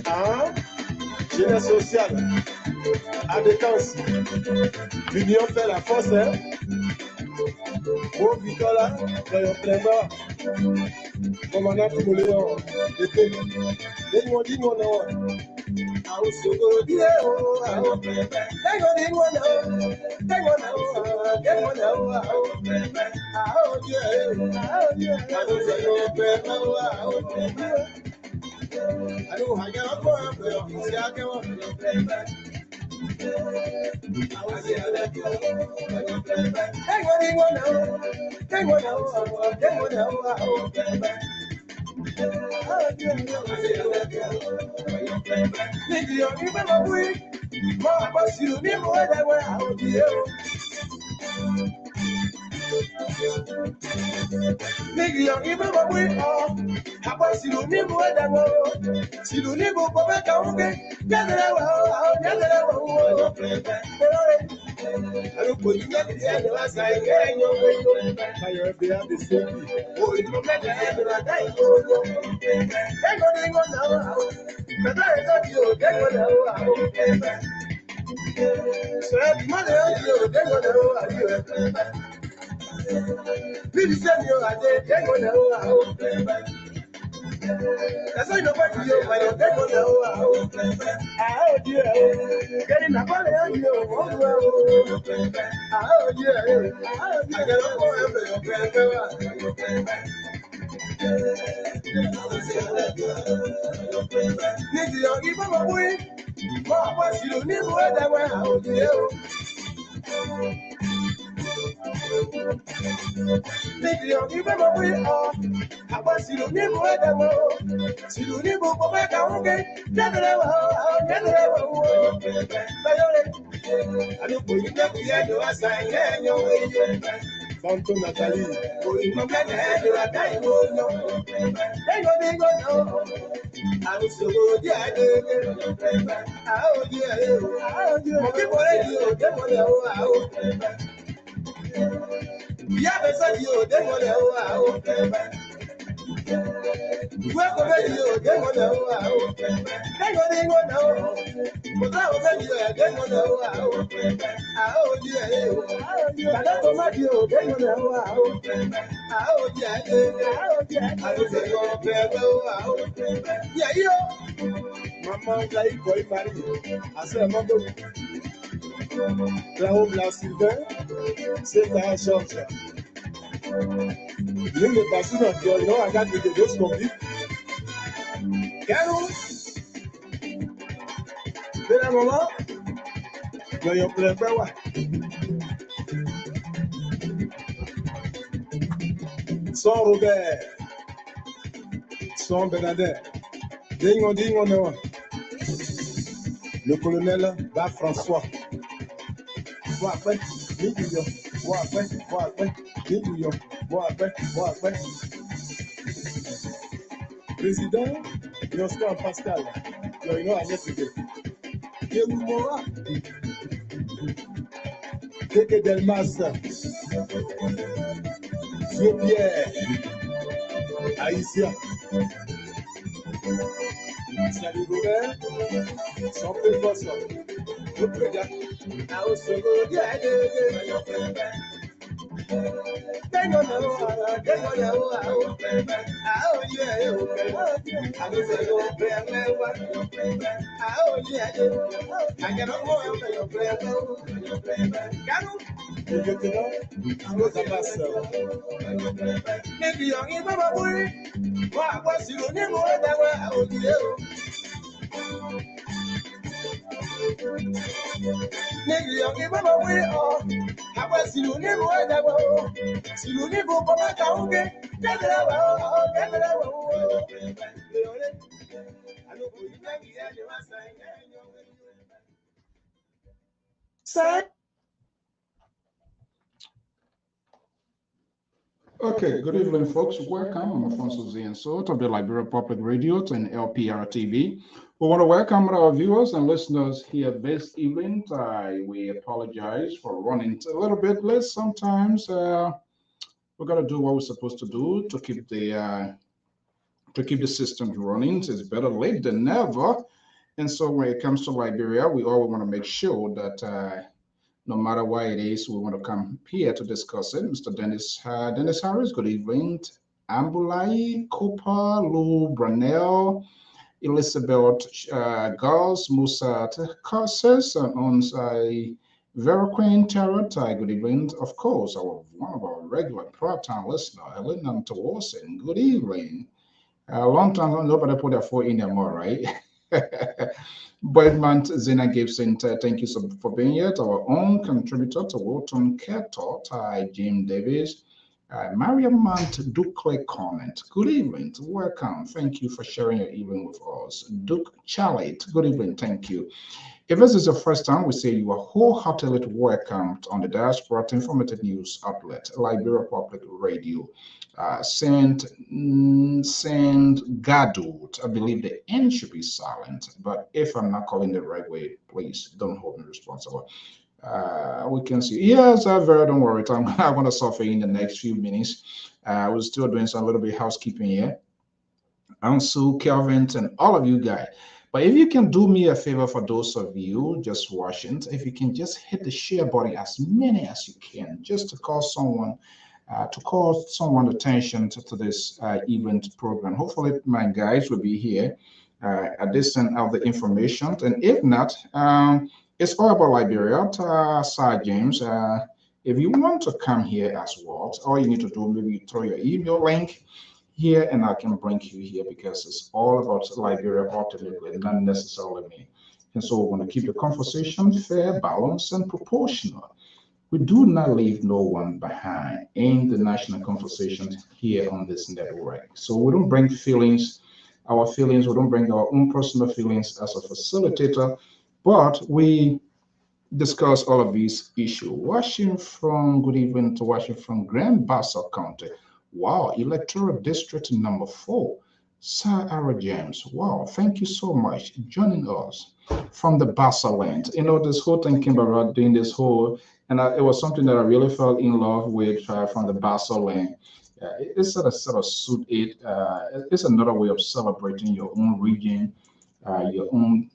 Hein? Jeunesse sociale, à défense. L'union fait la force, hein? Oh, Victola, voyons plein bas. Commandant Timoléon, l'été. Dis-moi, dis-moi, non. Ah, au secours, dis-le, oh, ah, oh, dis-moi, dis-moi, non. Dis-moi, non, dis-moi, non, ah, oh, ah, oh, Dieu, ah, oh, Dieu, ah, nous allons faire, ah, oh, allô, regarde un peu, c'est à quel moment? Santo Nathalie, maman Laïc Boy Paris, à ce moment là-haut, la Sylvain, c'est un Georges. L'une des personnes qui ont regardé des deux combis. Caro, c'est la maman. Nous avons plein de Son Robert, son Bernadette. Dingo, dingo, non. Le colonel Bas François. Bois après, millions. Bois après, millions. Bois après. Président, Nostan Pascal. Il y a Agnès Pété. Kémoumora. Kéké Delmas. Pierre. Haïtien. Salut Robert. Sans préfacement. Le président. Ah, au second, Okay, good evening, folks. Welcome. I'm Alfonso Zienso of the Liberia Public Radio and LPR-TV. We want to welcome our viewers and listeners here this evening. We apologize for running a little bit late. Sometimes we're going to do what we're supposed to do to keep the to keep the systems running. It's better late than never. And so when it comes to Liberia, we always want to make sure that no matter what it is, we want to come here to discuss it. Mr. Dennis Harris, good evening. Ambulai, Cooper, Lou, Brunel, Elizabeth Gauss, Musa Casas, and on Vera Queen Tarot, good evening. Of course, one of our regular part-time listener, Helen Tawasin, good evening. A long time nobody put their foot in there more, right? Birdman Zena Gibson, thank you so for being here. Our own contributor to Wilton Keto, Jim Davis, Mariam Mant Duke comment. Good evening, welcome. Thank you for sharing your evening with us. Duke Chalet, good evening, thank you. If this is your first time, we say you are wholeheartedly welcomed on the Diaspora Informative News Outlet, Liberia Public Radio. Saint Gadot, I believe the N should be silent, but if I'm not calling the right way, please don't hold me responsible. We can see, yes, Vera, don't worry, I'm going to suffer in the next few minutes. We're still doing some little bit of housekeeping here. Ansu, Kelvin, and all of you guys. But if you can do me a favor for those of you just watching, if you can just hit the share button as many as you can, just to call someone attention to this event program. Hopefully my guys will be here at this end of the information. And if not, it's all about Liberia. Sir James, if you want to come here as well, all you need to do, maybe throw your email link here and I can bring you here because it's all about Liberia ultimately, not necessarily me. And so we're going to keep the conversation fair, balanced, and proportional. We do not leave no one behind in the national conversation here on this network. So we don't bring our feelings, we don't bring our own personal feelings as a facilitator, but we discuss all of these issues. Good evening to Washington from Grand Bassa County. Wow, electoral district number 4. Sir Ara James, wow, thank you so much joining us from the Bassa land. You know, this whole thing came about doing this whole, and it was something that I really fell in love with from the Bassa land. It sort of suit it. It's another way of celebrating your own region, your own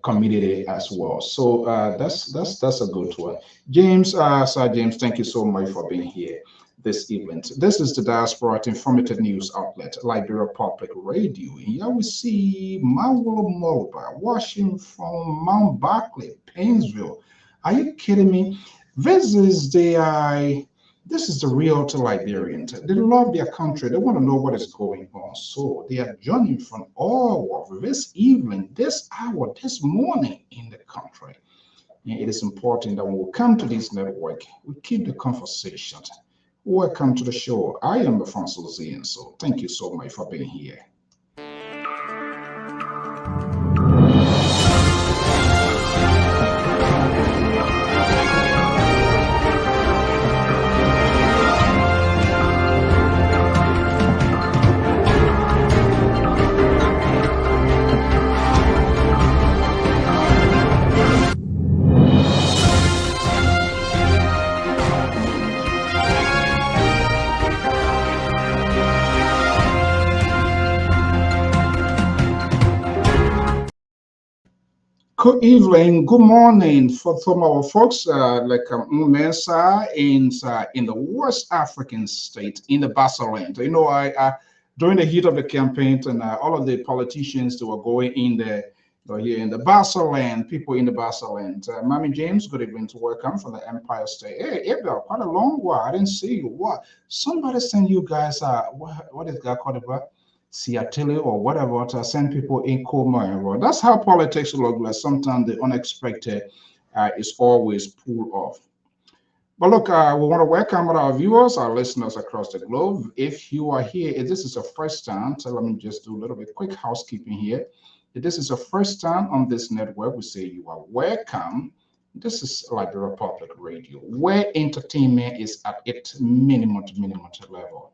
community as well. So that's a good one. James, Sir James, thank you so much for being here this evening. This is the Diaspora Informative News Outlet, Liberia Public Radio. Here we see Mawolo Moloba watching from Mount Barclay, Painesville. Are you kidding me? This is the real to Liberians. They love their country. They want to know what is going on. So they are joining from all of this evening, this hour, this morning in the country. And it is important that when we come to this network, we keep the conversation. Welcome to the show. I am Alfonso Zian, so thank you so much for being here. Good evening, good morning for some of our folks like Mensa in the West African state in the Bassa land. You know, I during the heat of the campaign and all of the politicians that were going in there here in the Bassa land, people in the Bassa land. Mammy James, good evening to welcome from the Empire State. Hey, Abel, quite a long while. I didn't see you. What? Somebody send you guys what is that called about? Seattle or whatever to send people in coma. That's how politics look like. Sometimes the unexpected is always pulled off. But look, we want to welcome our viewers, our listeners across the globe. If you are here, if this is your first time, so let me just do a little bit quick housekeeping here. If this is your first time on this network, we say you are welcome. This is Liberia Public Radio, where entertainment is at its minimum level.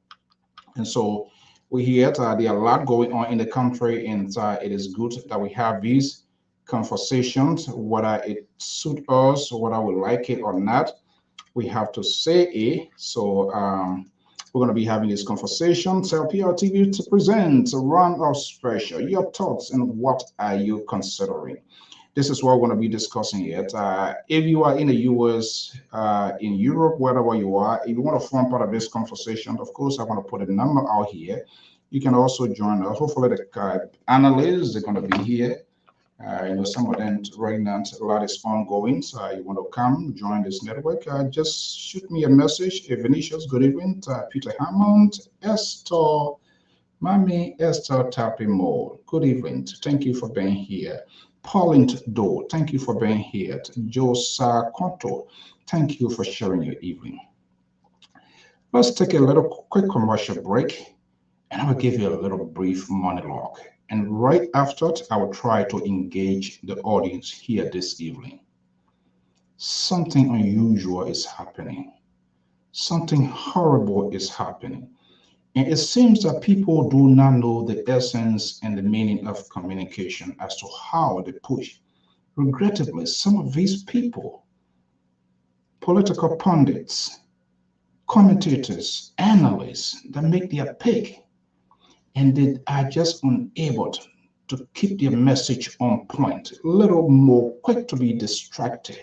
And so we hear there are a lot going on in the country, and it is good that we have these conversations, whether it suits us, whether we like it or not. We have to say it. So We're going to be having this conversation. LPR-TV to present a Runoff special. Your thoughts and what are you considering? This is what we're going to be discussing here. If you are in the US, in Europe, wherever you are, if you want to form part of this conversation, of course, I want to put a number out here. You can also join us. Hopefully, the analysts are going to be here. Some of them right now, a lot is ongoing. So you want to come join this network, just shoot me a message. Vinicius, good evening. Peter Hammond, Esther, Mami Esther Tapimo, good evening. Thank you for being here. Pauline Doe, thank you for being here. Josa Konto, thank you for sharing your evening. Let's take a little quick commercial break, and I will give you a little brief monologue. And right after it, I will try to engage the audience here this evening. Something unusual is happening. Something horrible is happening. And it seems that people do not know the essence and the meaning of communication as to how they push. Regrettably, some of these people, political pundits, commentators, analysts, that make their pick, and they are just unable to keep their message on point, a little more quick to be distracted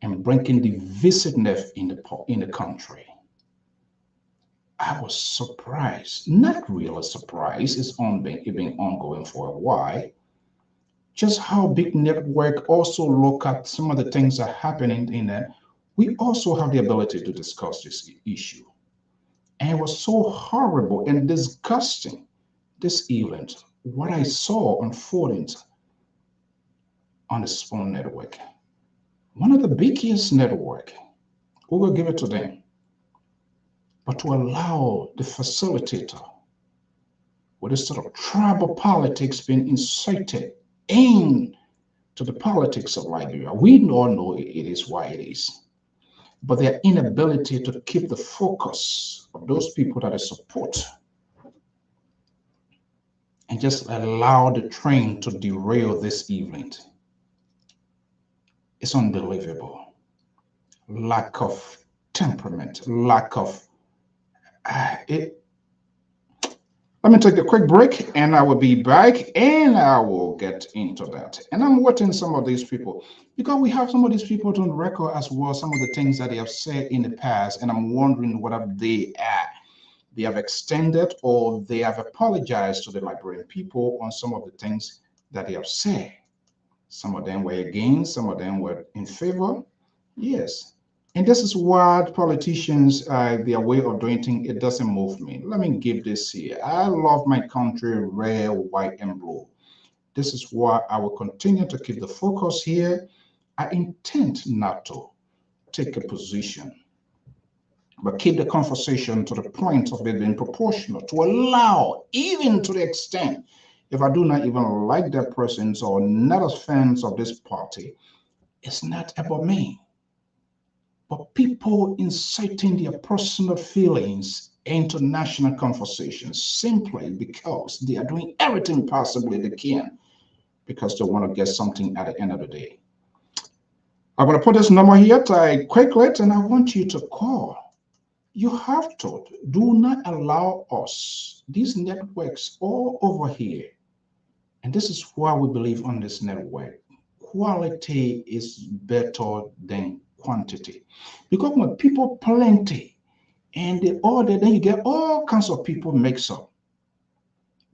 and bringing divisiveness in the country. I was surprised, not really surprised, it's been ongoing for a while, just how big network also look at some of the things that are happening in there. We also have the ability to discuss this issue. And it was so horrible and disgusting this event, what I saw unfolding on the Spoon Network. One of the biggest network, we will give it to them. But to allow the facilitator with this sort of tribal politics being incited into the politics of Liberia, we all know it is why it is. But their inability to keep the focus of those people that they support and just allow the train to derail this event. It's unbelievable. Lack of temperament, lack of Let me take a quick break and I will be back and I will get into that. And I'm watching some of these people because we have some of these people on record as well, some of the things that they have said in the past. And I'm wondering whether they have extended or they have apologized to the Liberian people on some of the things that they have said. Some of them were against, some of them were in favor. Yes. And this is what politicians, their way of doing things, it doesn't move me. Let me give this here. I love my country, red, white, and blue. This is why I will continue to keep the focus here. I intend not to take a position, but keep the conversation to the point of it being proportional, to allow, even to the extent, if I do not even like that person or not as fans of this party, it's not about me. But people inciting their personal feelings into national conversations simply because they are doing everything possibly they can because they want to get something at the end of the day. I'm going to put this number here quickly and I want you to call. You have to. Do not allow us, these networks all over here, and this is why we believe on this network, quality is better than quantity. Because when people plenty and they order, then you get all kinds of people mixed up.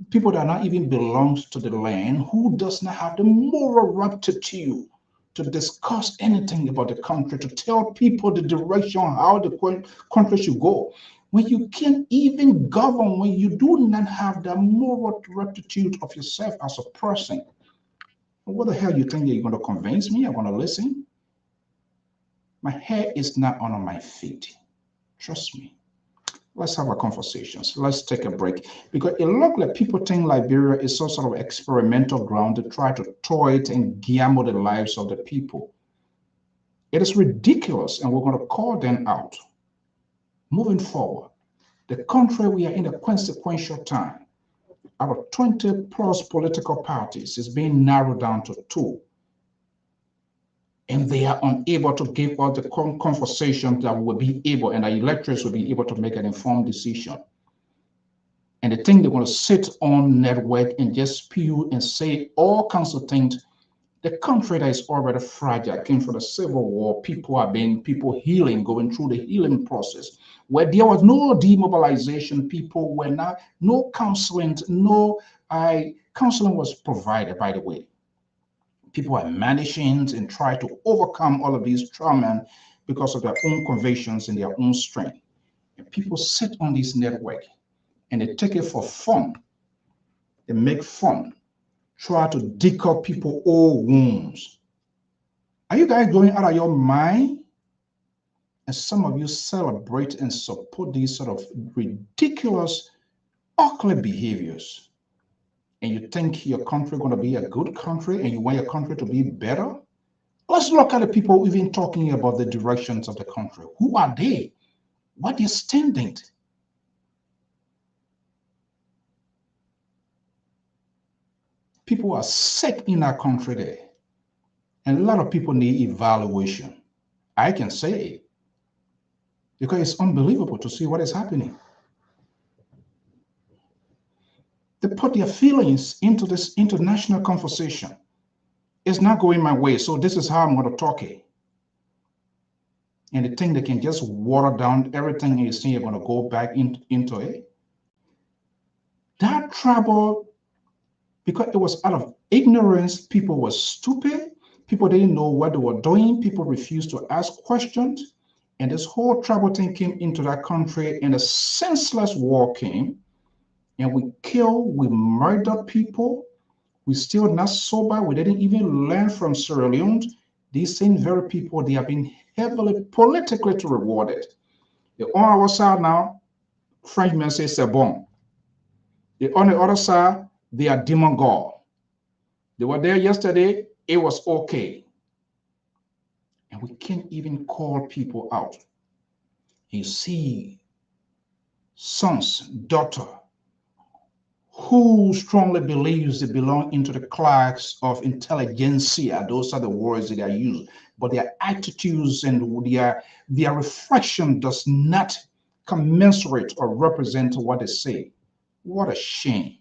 People that not even belongs to the land, who does not have the moral rectitude to discuss anything about the country, to tell people the direction, how the country should go. When you can't even govern, when you do not have the moral rectitude of yourself as a person, what the hell you think you're going to convince me? I'm going to listen? My hair is not on my feet. Trust me. Let's have a conversation. So let's take a break. Because it looks like people think Liberia is some sort of experimental ground to try to toy it and gamble the lives of the people. It is ridiculous, and we're going to call them out. Moving forward, the country we are in a consequential time. Our 20 plus political parties is being narrowed down to 2. and they are unable to give us the conversation that will be able, and the electors will be able to make an informed decision. And they think they're going to sit on network and just spew and say all kinds of things. The country that is already fragile came from the Civil War. People healing, going through the healing process, where there was no demobilization. People were not, no counseling, counseling was provided, by the way. People are managing and try to overcome all of these trauma because of their own convictions and their own strength. And people sit on this network and they take it for fun. They make fun, try to dig up people's old wounds. Are you guys going out of your mind? And some of you celebrate and support these sort of ridiculous, ugly behaviors. And you think your country is going to be a good country and you want your country to be better? Let's look at the people even talking about the directions of the country. Who are they? What are they standing? People are sick in our country there. And a lot of people need evaluation. I can say it. Because it's unbelievable to see what is happening. They put their feelings into this international conversation. It's not going my way, so this is how I'm going to talk it. And they think they can just water down everything you see, you're going to go back into it. That trouble, because it was out of ignorance, people were stupid, people didn't know what they were doing, people refused to ask questions, and this whole trouble thing came into that country, and a senseless war came, and we killed, we murdered people, we still not sober, we didn't even learn from Sierra Leone. These same very people, they have been heavily politically rewarded. They're on our side now, Frenchmen say c'est bon. They're on the other side, they are demon god. They were there yesterday, it was okay. And we can't even call people out. You see sons, daughter, who strongly believes they belong into the class of intelligentsia. Those are the words that are used. But their attitudes and their reflection does not commensurate or represent what they say. What a shame.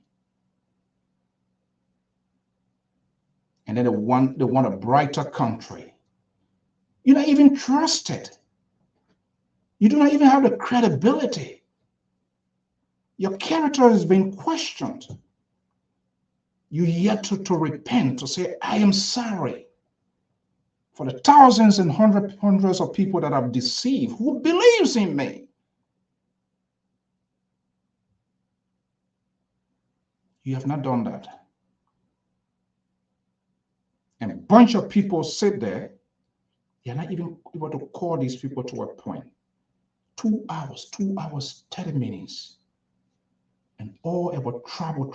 And then they want a brighter country. You're not even trusted. You do not even have the credibility. Your character is being questioned. You yet to repent, to say, I am sorry for the thousands and hundreds of people that I've deceived. Who believes in me? You have not done that. And a bunch of people sit there. You're not even able to call these people to a point. 2 hours, 30 minutes. And all about trouble.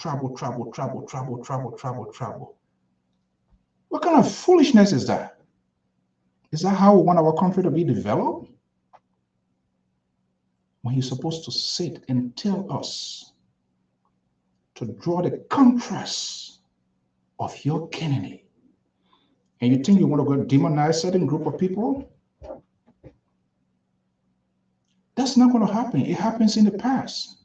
What kind of foolishness is that? Is that how we want our country to be developed? When you're supposed to sit and tell us to draw the contrast of your candidate, and you think you want to go demonize a certain group of people? That's not going to happen. It happens in the past.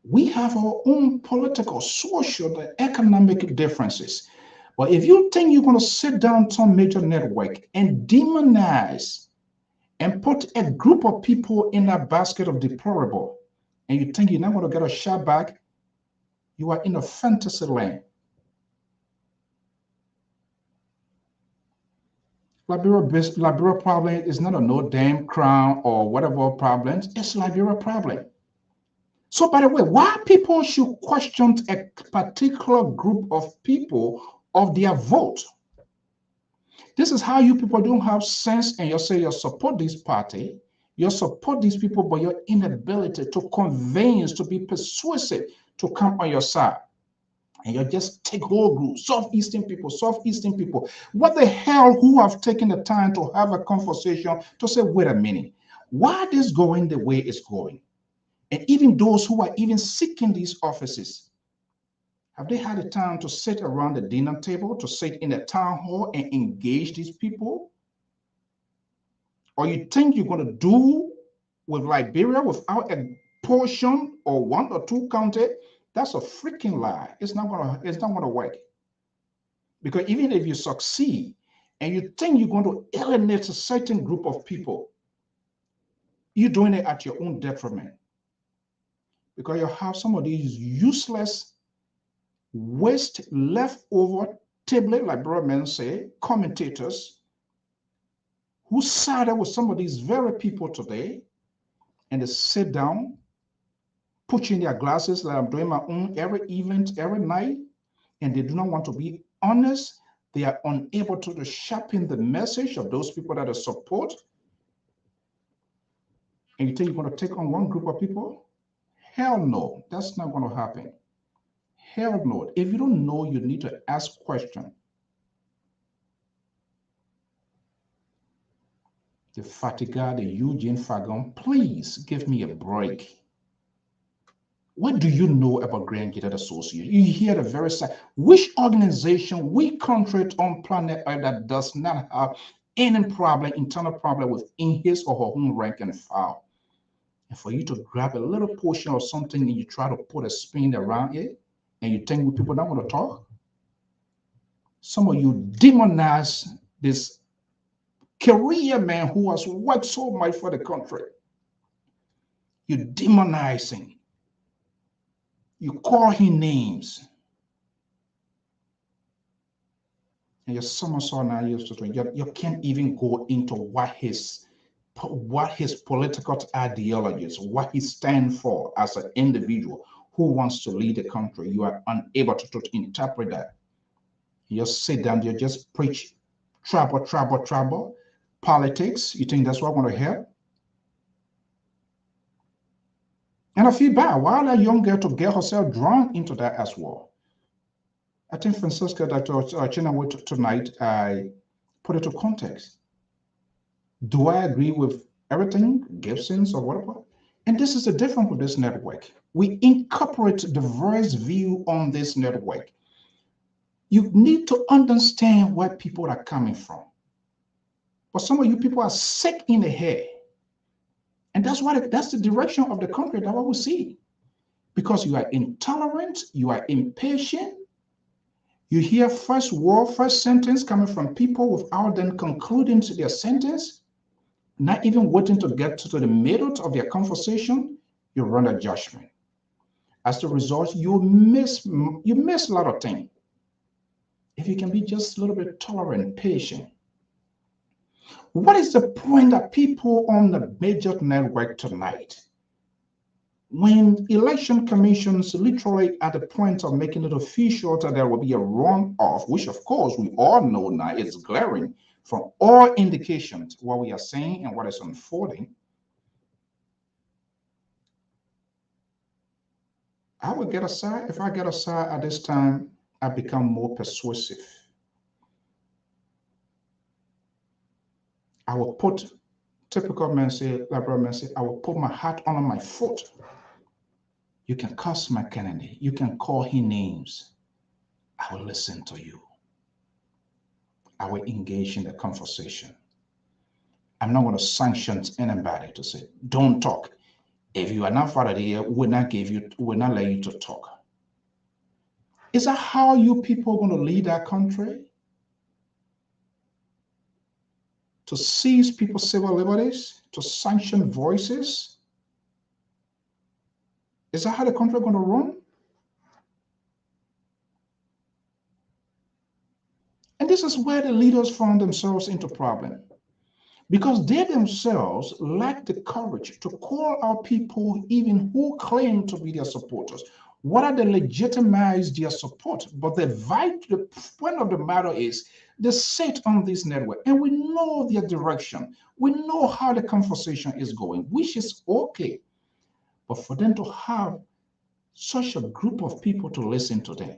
We have our own political, social, and economic differences. But if you think you're going to sit down some major network and demonize and put a group of people in that basket of deplorable, and you think you're not going to get a shot back, you are in a fantasy land. Liberia problem is not a no damn crown or whatever problem. It's Liberia problem. So, by the way, why people should question a particular group of people of their vote? This is how you people don't have sense, and you say you support this party, you support these people, but your inability to convince, to be persuasive, to come on your side. And you just take whole group, Southeastern people. What the hell, who have taken the time to have a conversation to say, wait a minute, why this going the way it's going? And even those who are even seeking these offices, Have they had the time to sit around the dinner table, to sit in a town hall and engage these people? Or you think you're going to do with Liberia without a portion or 1 or 2 county? That's a freaking lie. It's not gonna work. Because even if you succeed and you think you're going to alienate a certain group of people, you're doing it at your own detriment. Because you have some of these useless waste leftover tablet, like brother men say, commentators who sided with some of these very people today, and they sit down, pushing their glasses like I'm doing my own every evening, every night, and they do not want to be honest. They are unable to sharpen the message of those people that they support. And you think you're going to take on one group of people? Hell no, that's not going to happen. Hell no. If you don't know, you need to ask questions. The Fatiga, the Eugene Fagon, please give me a break. What do you know about Grand Gated Association? You hear the very side. Which organization, which country on planet Earth that does not have any problem, internal problem within his or her own rank and file? And for you to grab a little portion of something and you try to put a spin around it, and you think people don't want to talk? Some of you demonize this career man who has worked so much for the country. You demonize him. You call him names. And your somersault now you can't even go into what his political ideologies, what he stands for as an individual who wants to lead the country. You are unable to interpret that. You just sit down, you just preach trouble, politics. You think that's what I want to hear? And I feel bad. Why that young girl to get herself drawn into that as well? I think Francisca, Dr. Chinaway tonight, I put it to context. Do I agree with everything, Gibson's or whatever? And this is the difference with this network. We incorporate diverse view on this network. You need to understand where people are coming from. But some of you people are sick in the head. And that's the direction of the country that we see. Because you are intolerant, you are impatient. You hear first sentence coming from people without them concluding to their sentence, not even waiting to get to the middle of their conversation. You run a judgment. As a result, you miss a lot of things. If you can be just a little bit tolerant, patient. What is the point that people on the major network tonight, when election commissions literally at the point of making it official that there will be a runoff, which of course we all know now is glaring from all indications what we are saying and what is unfolding, I would get aside. If I get aside at this time, I become more persuasive. I will put, typical men say, liberal men say, I will put my hat on my foot. You can cuss my Kennedy. You can call him names. I will listen to you. I will engage in the conversation. I'm not going to sanction anybody to say, don't talk. If you are not part of the year, we'll not let you to talk. Is that how you people are going to lead our country? To seize people's civil liberties, to sanction voices? Is that how the country is going to run? And this is where the leaders found themselves into problem. Because they themselves lack the courage to call out people even who claim to be their supporters. What are they legitimize their support? But the point of the matter is they sit on this network and we know their direction. We know how the conversation is going, which is okay. But for them to have such a group of people to listen to them,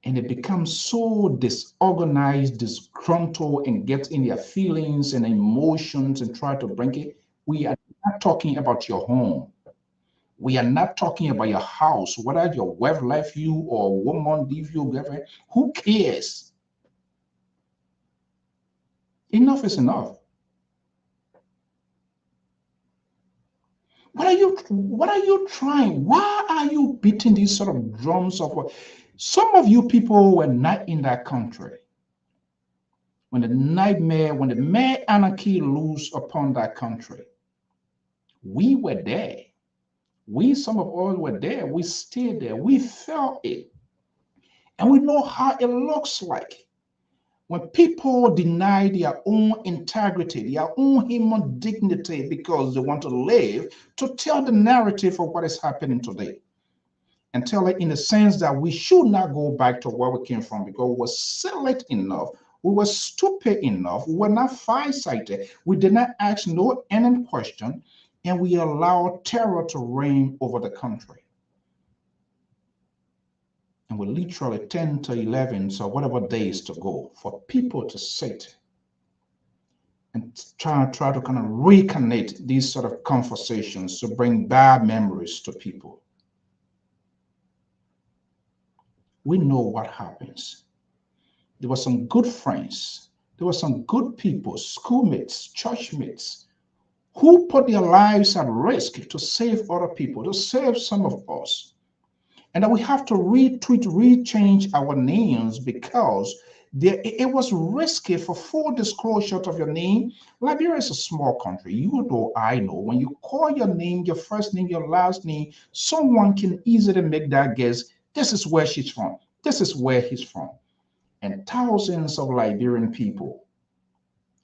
and it becomes so disorganized, disgruntled, and gets in their feelings and emotions and try to bring it. We are not talking about your home. We are not talking about your house, whether your wife left you or a woman leave you, girlfriend. Who cares? Enough is enough. What are you trying? Why are you beating these sort of drums of some of you people were not in that country when the nightmare, when the mad anarchy loose upon that country? We were there. Some of us were there. We stayed there. We felt it. And we know how it looks like when people deny their own integrity, their own human dignity because they want to live, to tell the narrative of what is happening today. And tell it in the sense that we should not go back to where we came from because we were select enough, we were stupid enough, we were not farsighted, we did not ask no any question, and we allowed terror to reign over the country. And we literally 10 to 11, so whatever days to go for people to sit and try to kind of reconnect these sort of conversations to bring bad memories to people. We know what happens. There were some good friends. There were some good people, schoolmates, churchmates, who put their lives at risk to save other people, to save some of us. And that we have to rechange our names because it was risky for full disclosure of your name. Liberia is a small country. You know, I know. When you call your name, your first name, your last name, someone can easily make that guess. This is where she's from. This is where he's from. And thousands of Liberian people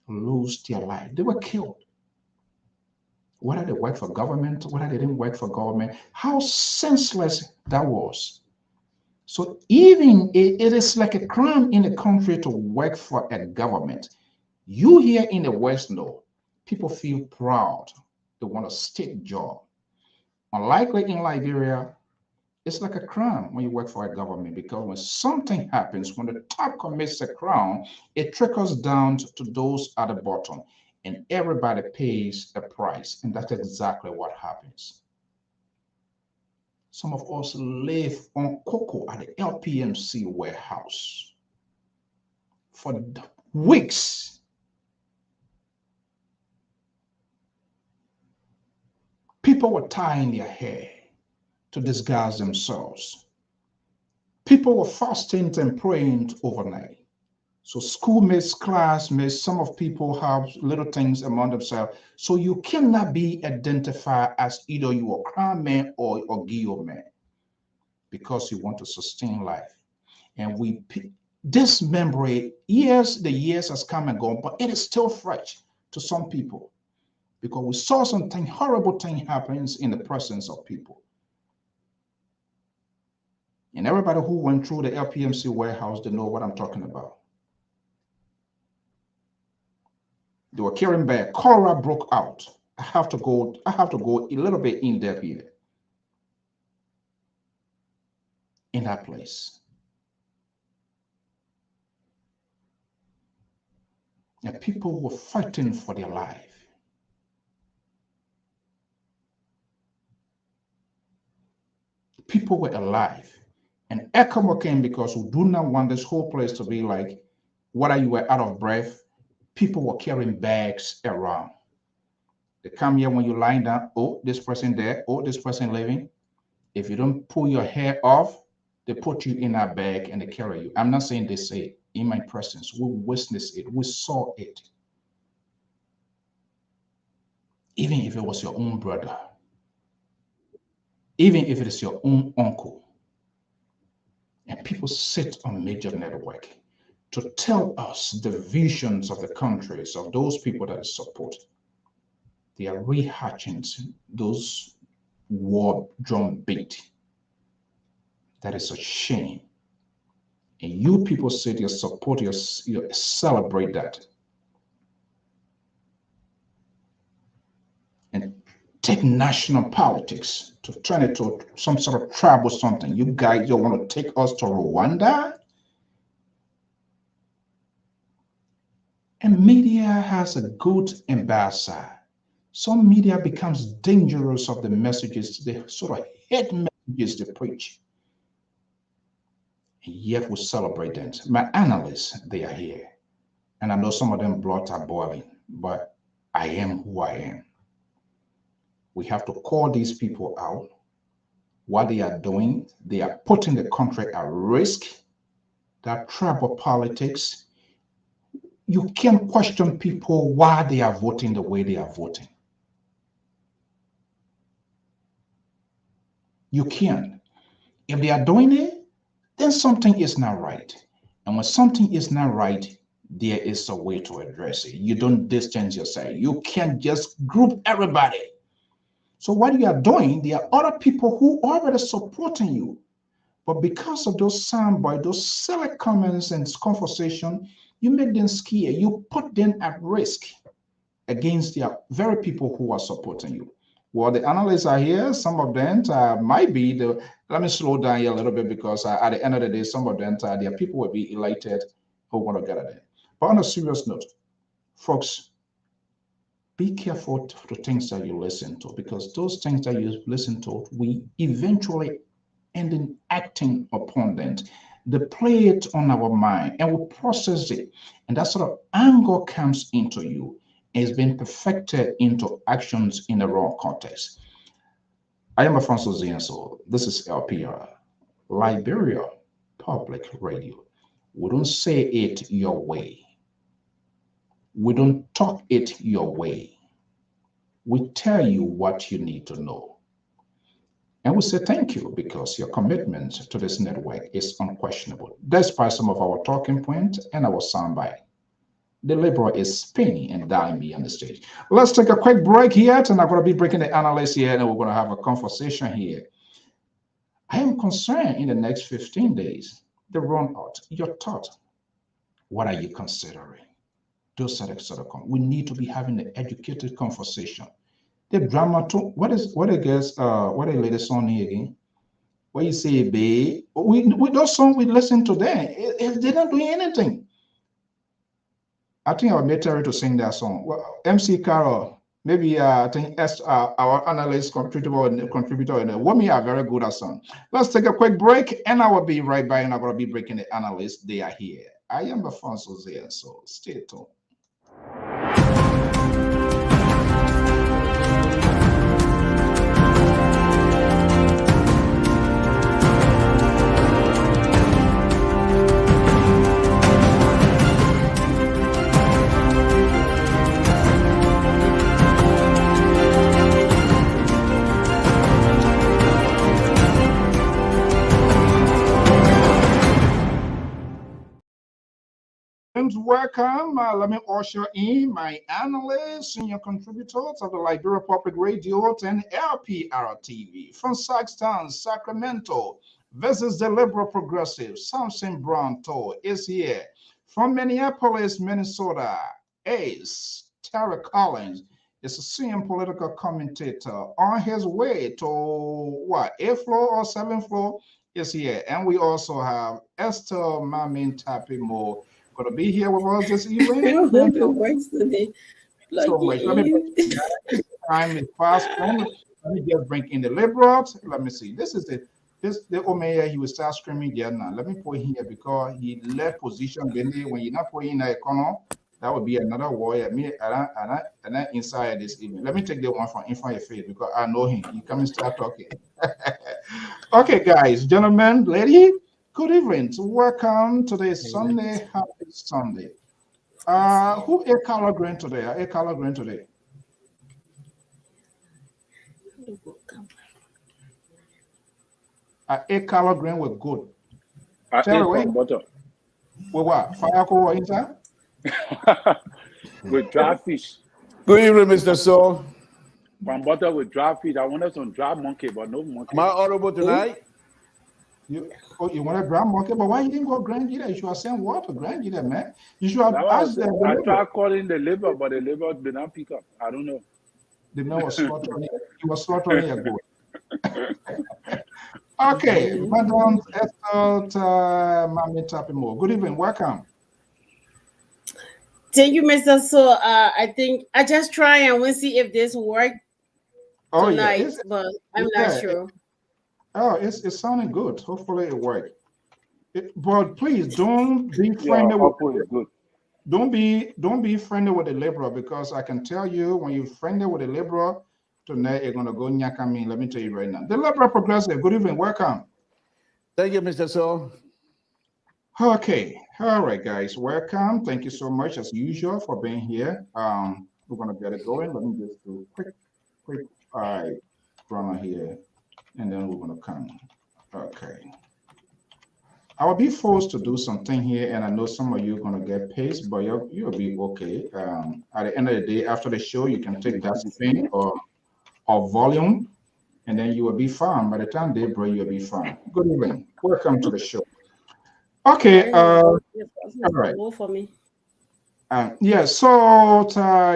lose their life. They were killed. Whether they work for government, whether they didn't work for government, how senseless that was. So even it is like a crime in the country to work for a government. You here in the West know, people feel proud. They want a state job. Unlikely in Liberia, it's like a crime when you work for a government because when something happens, when the top commits a crime, it trickles down to those at the bottom. And everybody pays a price. And that's exactly what happens. Some of us live on cocoa at the LPMC warehouse for weeks. People were tying their hair to disguise themselves. People were fasting and praying overnight. So schoolmates, classmates, some of people have little things among themselves. So you cannot be identified as either you are crime man or Guillaume man because you want to sustain life. And this memory, the years has come and gone, but it is still fresh to some people because we saw something horrible thing happens in the presence of people. And everybody who went through the LPMC warehouse, they know what I'm talking about. They were carrying back. Cholera broke out. I have to go a little bit in depth here. In that place. And people were fighting for their life. People were alive. And ECMO came because we do not want this whole place to be like, whether you were out of breath, people were carrying bags around. They come here when you lie down, oh, this person there, oh, this person living. If you don't pull your hair off, they put you in a bag and they carry you. I'm not saying they say it. In my presence, we witnessed it, we saw it. Even if it was your own brother, even if it is your own uncle. And people sit on major network to tell us the visions of the countries of those people that support. They are rehatching those war drum beat. That is a shame. And you people say you support, you celebrate that. And take national politics to turn it to some sort of tribal something. You guys, you want to take us to Rwanda? And media has a good ambassador. Some media becomes dangerous of the messages, the sort of hate messages they preach. And yet we celebrate them. My analysts, they are here. And I know some of them blood are boiling, but I am who I am. We have to call these people out. What they are doing, they are putting the country at risk. That tribal politics. You can't question people why they are voting the way they are voting. You can't. If they are doing it, then something is not right. And when something is not right, there is a way to address it. You don't distance yourself. You can't just group everybody. So what you are doing, there are other people who are already supporting you. But because of those soundbites, those silly comments and conversation, you make them scared. You put them at risk against the very people who are supporting you. Well, the analysts are here. Some of them might be the. Let me slow down here a little bit because at the end of the day, some of them, their people will be elated who want to get it in. But on a serious note, folks, be careful to the things that you listen to, because those things that you listen to, we eventually end in acting upon them. They play it on our mind and we process it. And that sort of anger comes into you. It's been perfected into actions in the wrong context. I am Alfonso Zienso. This is LPR, Liberia Public Radio. We don't say it your way. We don't talk it your way. We tell you what you need to know. And we say thank you because your commitment to this network is unquestionable, despite some of our talking points and our soundbite. The Liberal is spinning and dialing me on the stage. Let's take a quick break here, and I'm going to be breaking the analysis here, and we're going to have a conversation here. I am concerned in the next 15 days, the runoff, your thought. What are you considering? Those are the sort of we need to be having an educated conversation. The drama too. What the latest song here again? What you say, babe? We those songs we listen to them. They're not doing anything. I think I would make Terry to sing that song. Well, MC Carol, maybe I think our analyst contributor and women are very good at song. Let's take a quick break, and I will be right back. And I'm going to be breaking the analysts. They are here. I am Alfonso Zia, so stay tuned. Welcome. Let me usher in my analysts, senior contributors of the Liberia Public Radio and LPR-TV from Saxton, Sacramento. This is the Liberal Progressive. Samson Brown is here. From Minneapolis, Minnesota, Ace Terry Collins is a senior political commentator on his way to what, 8th floor or 7th floor is here. And we also have Esther Mamin Tapimo going to be here with us this evening. So much. Let me time is fast. Let me just bring in the liberals. Let me see. This is the Omeya. He will start screaming there now. Let me put him here because he left position. When you're not putting in a corner, that would be another warrior. Me and I inside this evening. Let me take the one from in front of your face because I know him. He come and start talking. Okay, guys, gentlemen, lady. Good evening. Welcome to the Sunday. Happy Sunday. Who ate color green today? I ate color green today. I ate color green with good. I ate from butter. With what? Fire or inside? With dry fish. Good evening, Mr. Saul. From butter with dry fish. I wanted some dry monkey, but no monkey. Am I audible tonight? You want a grand market, but why you didn't go grand leader? You should have sent what to grand leader, man. You should have asked them. I tried calling the labor, but the labor did not pick up. I don't know. The man was slaughtering it. He was slaughtering a goat. Okay, Madam Esther Mami Tapimo. Good evening, welcome. Thank you, Mr. So. I think I just try and we'll see if this work Oh tonight, but I'm not yeah, sure. it's sounding good. Hopefully it works. But please don't be Yeah, friendly with Oppo is good. don't be friendly with the liberal, because I can tell you when you're friendly with the liberal tonight, you're gonna go nyaka me. Let me tell you right now. The liberal progressive. Good evening. Welcome. Thank you, Mr. So. Okay, all right, guys, welcome. Thank you so much, as usual, for being here. We're gonna get it going. Let me just do a quick drama here, and then we're gonna come. Okay, I will be forced to do something here, and I know some of you are gonna get pissed, but you'll be okay. At the end of the day, after the show, you can take that spin or volume, and then you will be fine. By the time they break, you'll be fine. Good evening. Welcome to the show. Okay. All right. For me. Yeah, so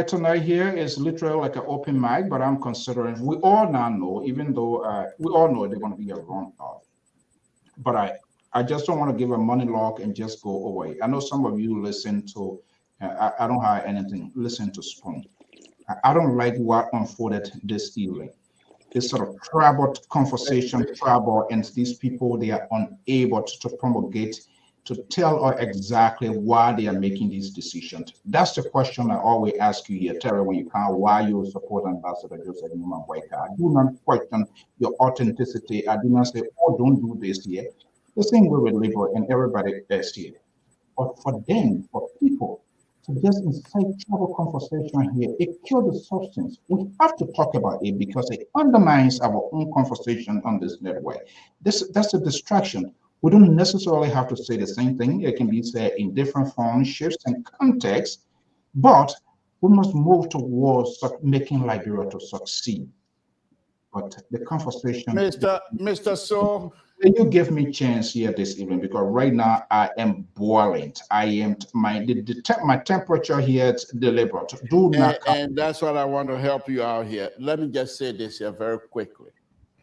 tonight here is literally like an open mic, but I'm considering, we all now know, even though we all know they're going to be a runoff, but I just don't want to give a money lock and just go away. I know some of you listen to, I don't have anything, listen to Spoon. I don't like what unfolded this evening. This sort of tribal conversation, and these people, they are unable to promulgate, to tell us exactly why they are making these decisions. That's the question I always ask you here, Terry, when you come, why you support Ambassador Joseph Newman White. I do not question your authenticity. I do not say, oh, don't do this here. The same way with Liberal and everybody else here. But for them, for people, to just incite trouble conversation here, it kills the substance. We have to talk about it because it undermines our own conversation on this network. That's a distraction. We don't necessarily have to say the same thing. It can be said in different forms, shifts, and contexts, but we must move towards making Liberia to succeed. But the conversation, Mr. So, you give me chance here this evening, because right now I am boiling. I am my temperature here is deliberate. Do not and that's what I want to help you out here. Let me just say this here very quickly.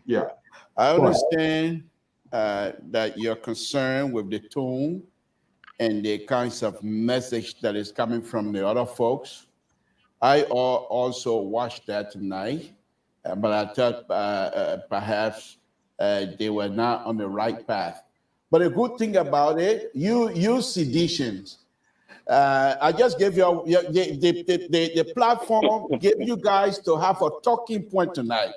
Yeah, I understand that you're concerned with the tone and the kinds of message that is coming from the other folks. I also watched that tonight, but I thought perhaps they were not on the right path. But a good thing about it, you seditions. I just gave you the platform, gave you guys to have a talking point tonight.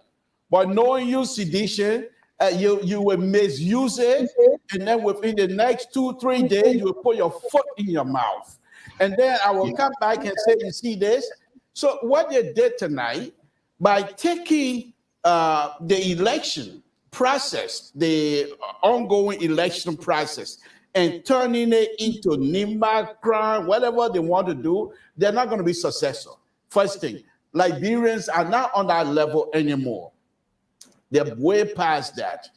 But knowing you sedition, you will misuse it, and then within the next 2-3 days, you will put your foot in your mouth. And then I will come back and say, you see this? So what they did tonight, by taking the election process, the ongoing election process, and turning it into NIMBA crime, whatever they want to do, they're not going to be successful. First thing, Liberians are not on that level anymore. They're way past that.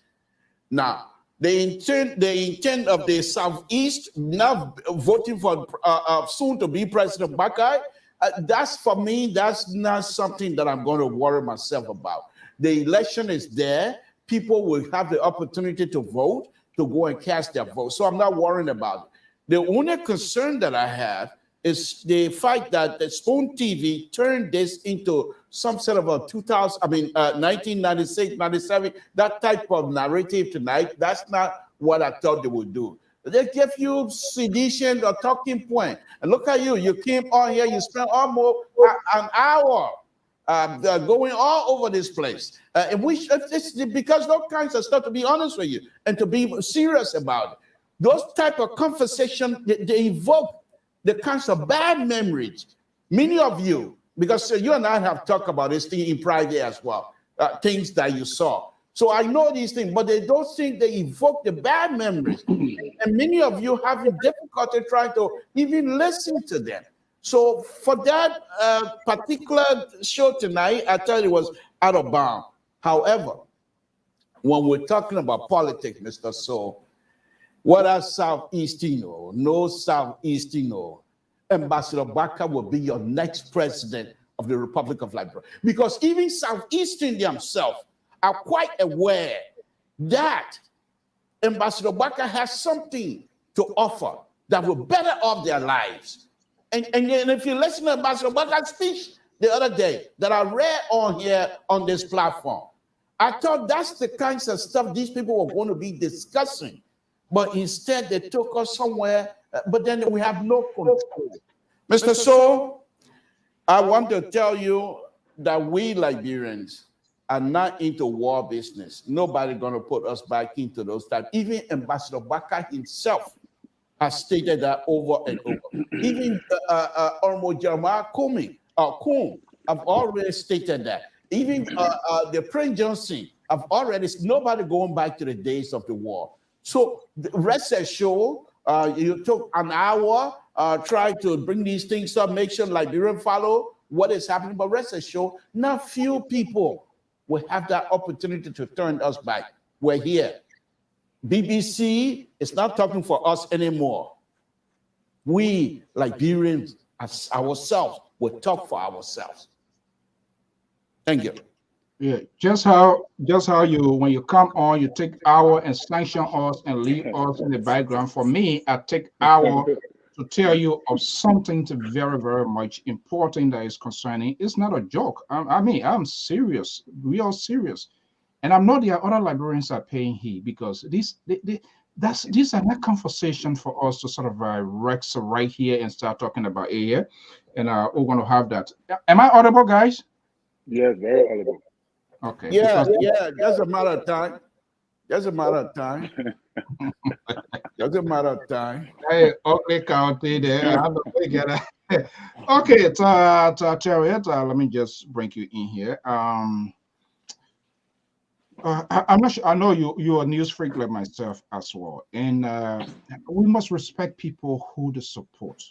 Now, the intent of the Southeast now voting for soon to be President Bakai, that's for me, that's not something that I'm going to worry myself about. The election is there. People will have the opportunity to vote, to go and cast their vote. So I'm not worrying about it. The only concern that I have is the fact that the Spoon TV turned this into some sort of a 1996, 97, that type of narrative tonight. That's not what I thought they would do. They give you sedition or talking point. And look at you. You came on here, you spent almost an hour going all over this place. It's because those kinds of stuff, to be honest with you, and to be serious about it, those type of conversation, they evoke the kinds of bad memories. Many of you, because you and I have talked about this thing in private as well, things that you saw. So I know these things, but they don't think they evoke the bad memories. And many of you having difficulty trying to even listen to them. So for that particular show tonight, I tell you, it was out of bounds. However, when we're talking about politics, Mr. So, what are Southeastino? No Southeastino. Ambassador Baka will be your next president of the Republic of Liberia. Because even Southeastern themselves are quite aware that Ambassador Baka has something to offer that will better off their lives. And if you listen to Ambassador Baka's speech the other day that I read on here on this platform, I thought that's the kinds of stuff these people were going to be discussing. But instead, they took us somewhere, but then we have no control. Mr. So, I want to tell you that we Liberians are not into war business. Nobody going to put us back into those types. Even Ambassador Baka himself has stated that over and over. Even Ormo Jeremiah Coon have already stated that. Even the Prince Johnson have already, nobody going back to the days of the war. So rest assured, you took an hour, try to bring these things up, make sure Liberian follow what is happening, but rest assured, not few people will have that opportunity to turn us back. We're here. BBC is not talking for us anymore. We Liberians as ourselves will talk for ourselves. Thank you. Yeah, just how you, when you come on, you take hour and sanction us and leave us in the background. For me, I take hour to tell you of something very, very much important that is concerning. It's not a joke. I mean, I'm serious, real serious. And I'm not the other Liberians are paying heed, because these are not conversation for us to sort of Rex right here and start talking about here. And we're going to have that. Am I audible, guys? Yes, very audible. Okay. Yeah, that's a matter of time. That's a matter of time. That's a matter of time. Hey, okay, County there. Okay, Terry, let me just bring you in here. I'm not sure. I know you're a news freak like myself as well, and we must respect people who they support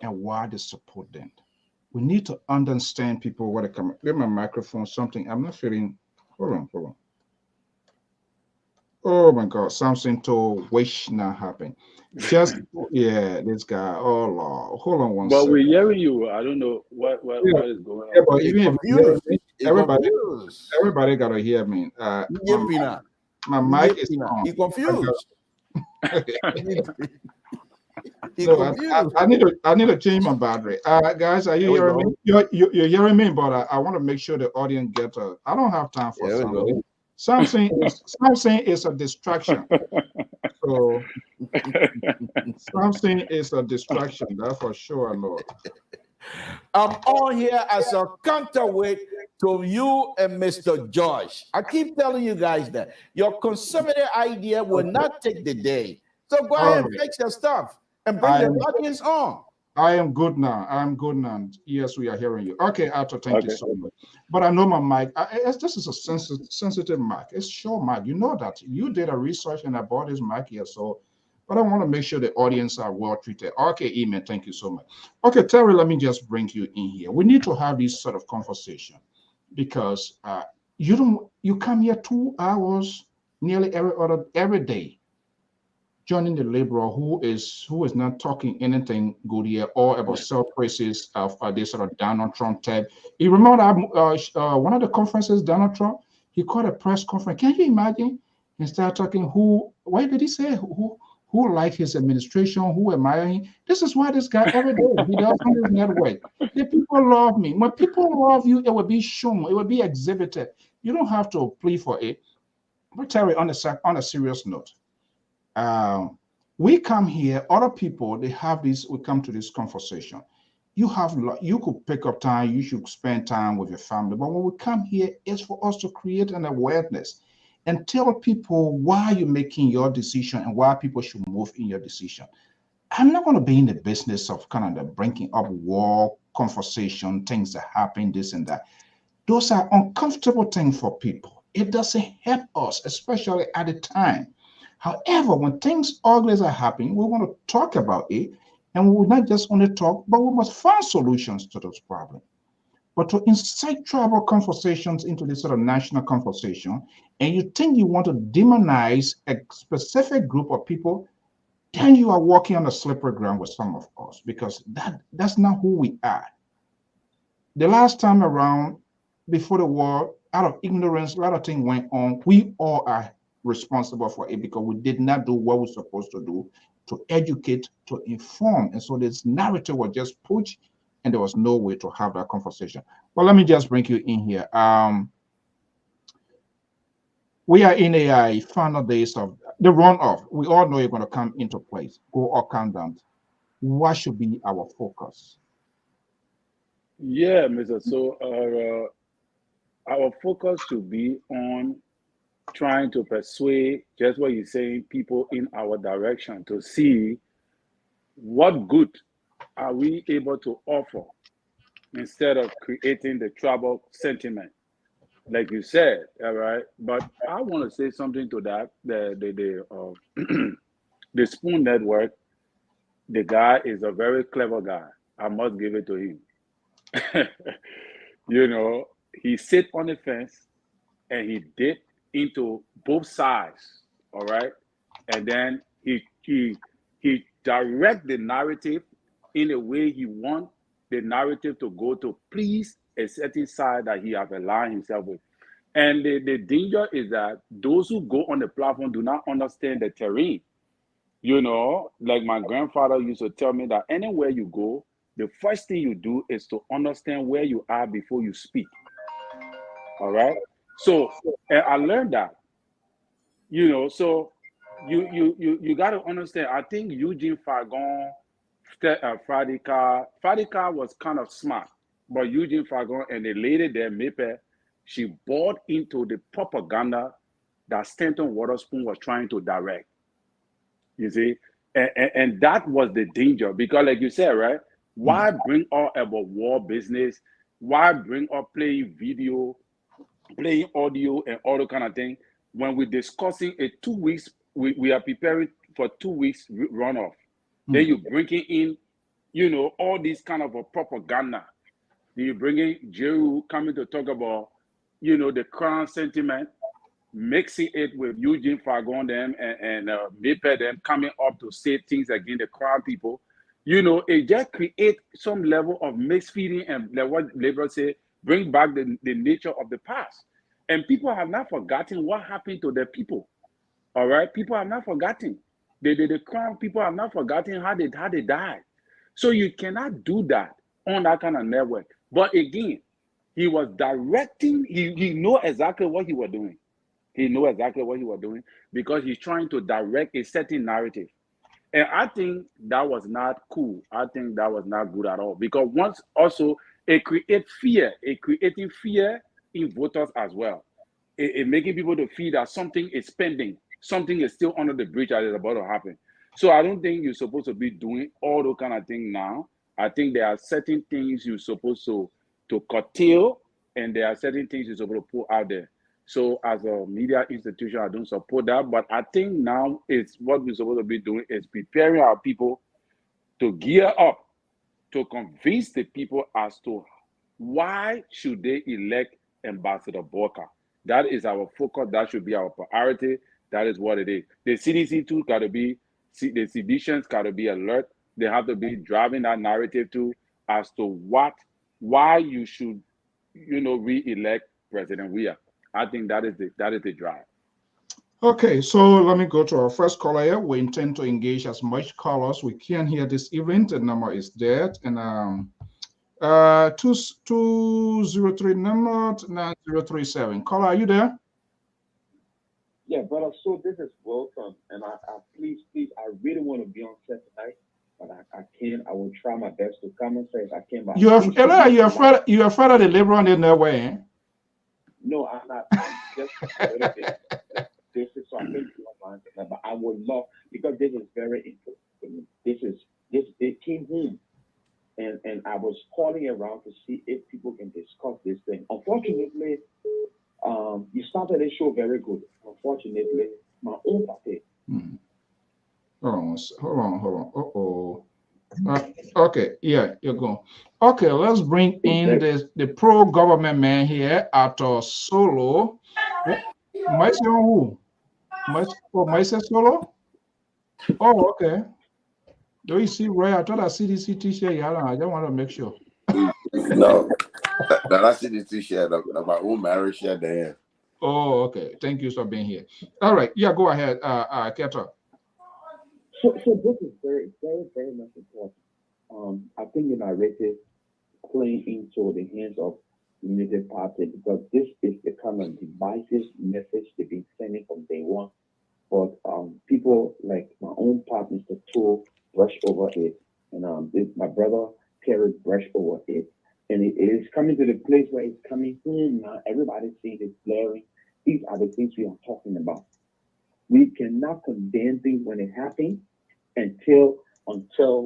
and why they support them. We need to understand people where they come. Get my microphone. Something I'm not feeling. Hold on. Oh my God, something to wish not happen. Just yeah, this guy. Oh Lord, hold on one But second. we're hearing you. I don't know what is going on. Yeah, but even if everybody gotta hear me. My mic is on. You confused. No, I need to change my battery. Guys, are you hearing me? You're hearing me, but I want to make sure the audience get a. I don't have time for something. Something is a distraction. So something is a distraction. That's for sure, Lord. I'm on here as a counterweight to you and Mr. Josh. I keep telling you guys that your conservative idea will not take the day. So go ahead and fix your stuff and bring the audience on. I am good now. I'm good now. Yes, we are hearing you. Okay, Arthur, thank you so much. But I know my mic. This is a sensitive mic. It's short mic. You know that. You did a research and I bought this mic here. So, but I want to make sure the audience are well treated. Okay, Email, thank you so much. Okay, Terry, let me just bring you in here. We need to have this sort of conversation because you come here 2 hours nearly every day, joining the liberal who is not talking anything good here or about self-praises of this sort of Donald Trump type. You remember one of the conferences, Donald Trump, he called a press conference. Can you imagine? He started talking why did he say who like his administration, who admire him? This is why this guy every day, he does on his network. The people love me. When people love you, it will be shown, it will be exhibited. You don't have to plead for it. But Terry, on a serious note, we come here, other people, they have this, we come to this conversation. You could pick up time, you should spend time with your family. But when we come here, it's for us to create an awareness and tell people why you're making your decision and why people should move in your decision. I'm not going to be in the business of kind of bringing up war conversation, things that happen, this and that. Those are uncomfortable things for people. It doesn't help us, especially at the time. However, when things ugly are happening, we want to talk about it, and we will not just only talk, but we must find solutions to those problems. But to incite tribal conversations into this sort of national conversation, and you think you want to demonize a specific group of people, then you are walking on a slippery ground with some of us, because that's not who we are. The last time around, before the war, out of ignorance, a lot of things went on. We all are responsible for it because we did not do what we're supposed to do to educate, to inform. And so this narrative was just pushed, and there was no way to have that conversation. But let me just bring you in here. We are in a final days of the runoff. We all know you're going to come into place, go or come down. What should be our focus? Yeah, Mr. So our focus should be on trying to persuade, just what you're saying, people in our direction to see what good are we able to offer instead of creating the trouble sentiment, like you said. All right, but I want to say something to that. The Spoon Network, the guy is a very clever guy. I must give it to him. You know, he sit on the fence and he did into both sides. All right, and then he direct the narrative in a way he want the narrative to go to please a certain side that he have aligned himself with. And the danger is that those who go on the platform do not understand the terrain. You know, like my grandfather used to tell me that anywhere you go, the first thing you do is to understand where you are before you speak. All right. So and I learned that, you know, so you got to understand. I think Eugene Fagon, Fadika was kind of smart, but Eugene Fagon and the lady there, Mepe, she bought into the propaganda that Stanton Waterspoon was trying to direct. You see, and that was the danger because, like you said, right? Why bring up about war business? Why bring up playing video, playing audio, and all the kind of thing when we're discussing a 2 weeks? We are preparing for 2 weeks runoff. Then you bringing in, you know, all these kind of a propaganda. Then you bringing Jeru coming to talk about, you know, the crown sentiment, mixing it with Eugene Fagon them and Mepe them coming up to say things against the crown people. You know, it just create some level of mixed feeling and like what liberals say, bring back the nature of the past. And people have not forgotten what happened to the people. All right, people have not forgotten. The crown people have not forgotten how they died. So you cannot do that on that kind of network. But again, he was directing. He know exactly what he was doing. He know exactly what he was doing because he's trying to direct a certain narrative. And I think that was not cool. I think that was not good at all. Because once also it creates fear. It creating fear in voters as well. It making people to feel that something is pending. Something is still under the bridge that is about to happen. So I don't think you're supposed to be doing all those kind of things now. I think there are certain things you're supposed to curtail, and there are certain things you're supposed to put out there. So as a media institution, I don't support that. But I think now it's what we're supposed to be doing is preparing our people to gear up to convince the people as to why should they elect Ambassador Boka. That is our focus. That should be our priority. That is what it is. The CDC too got to be, the civilians got to be alert. They have to be driving that narrative too as to why you should, you know, re-elect President Weah. I think that is the drive. Okay, so let me go to our first caller here. We intend to engage as much callers we can here this evening. The number is there, and 203 number 9037. Caller, are you there? Yeah, brother. So this is Wilson, and I please, I really want to be on set tonight, but I can't. I will try my best to come and say if I can. But You're afraid of the liberal in their way. Eh? No, I'm not. I'm just a little bit. This is so I think you don't mind, but I would love because this is very interesting. It came home, and I was calling around to see if people can discuss this thing. Unfortunately, you started the show very good. Unfortunately, my own party. Hold on. Okay, yeah, you're going. Okay, let's bring in the pro-government man here at Solo. Myself who? Myself Solo? Oh, okay. Do you see Roy? I thought I see this t-shirt. I just want to make sure. No, that's the t-shirt. My own marriage shirt there. Oh, okay. Thank you for being here. All right. Yeah, go ahead, Keto. So this is very, very, very much important. I think the narrative playing into the hands of the United Party because this is the kind of divisive message they've been sending from day one. But people like my own partner, Mr. Tool, brush over it, and my brother Terry brush over it, and it is coming to the place where it's coming home now. Everybody's seeing it blaring. These are the things we are talking about. We cannot condemn things when it happens until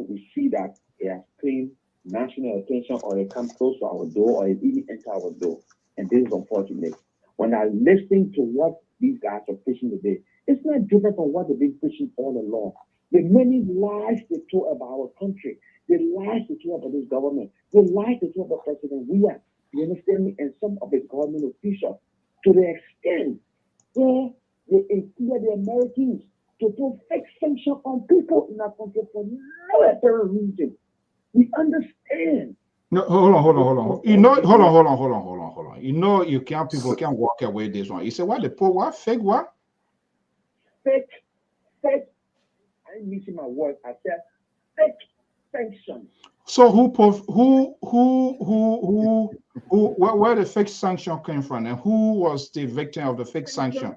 we see that it has claimed national attention or it comes close to our door or it even enter our door. And this is unfortunate. When I listen to what these guys are preaching today, it's not different from what they've been preaching all along. The many lies they told about our country, the lies they told about this government, the lies they told about President Weah, you understand me, and some of the government officials, to the extent where they instill the Americans to put fake sanctions on people in our country for no apparent reason. We understand. No, hold on. You know, hold on. You know, people can't walk away this one. You say what? The poor what? Fake what? Fake. I'm missing my word. I said fake sanctions. So where the fake sanction came from, and who was the victim of the fake sanction?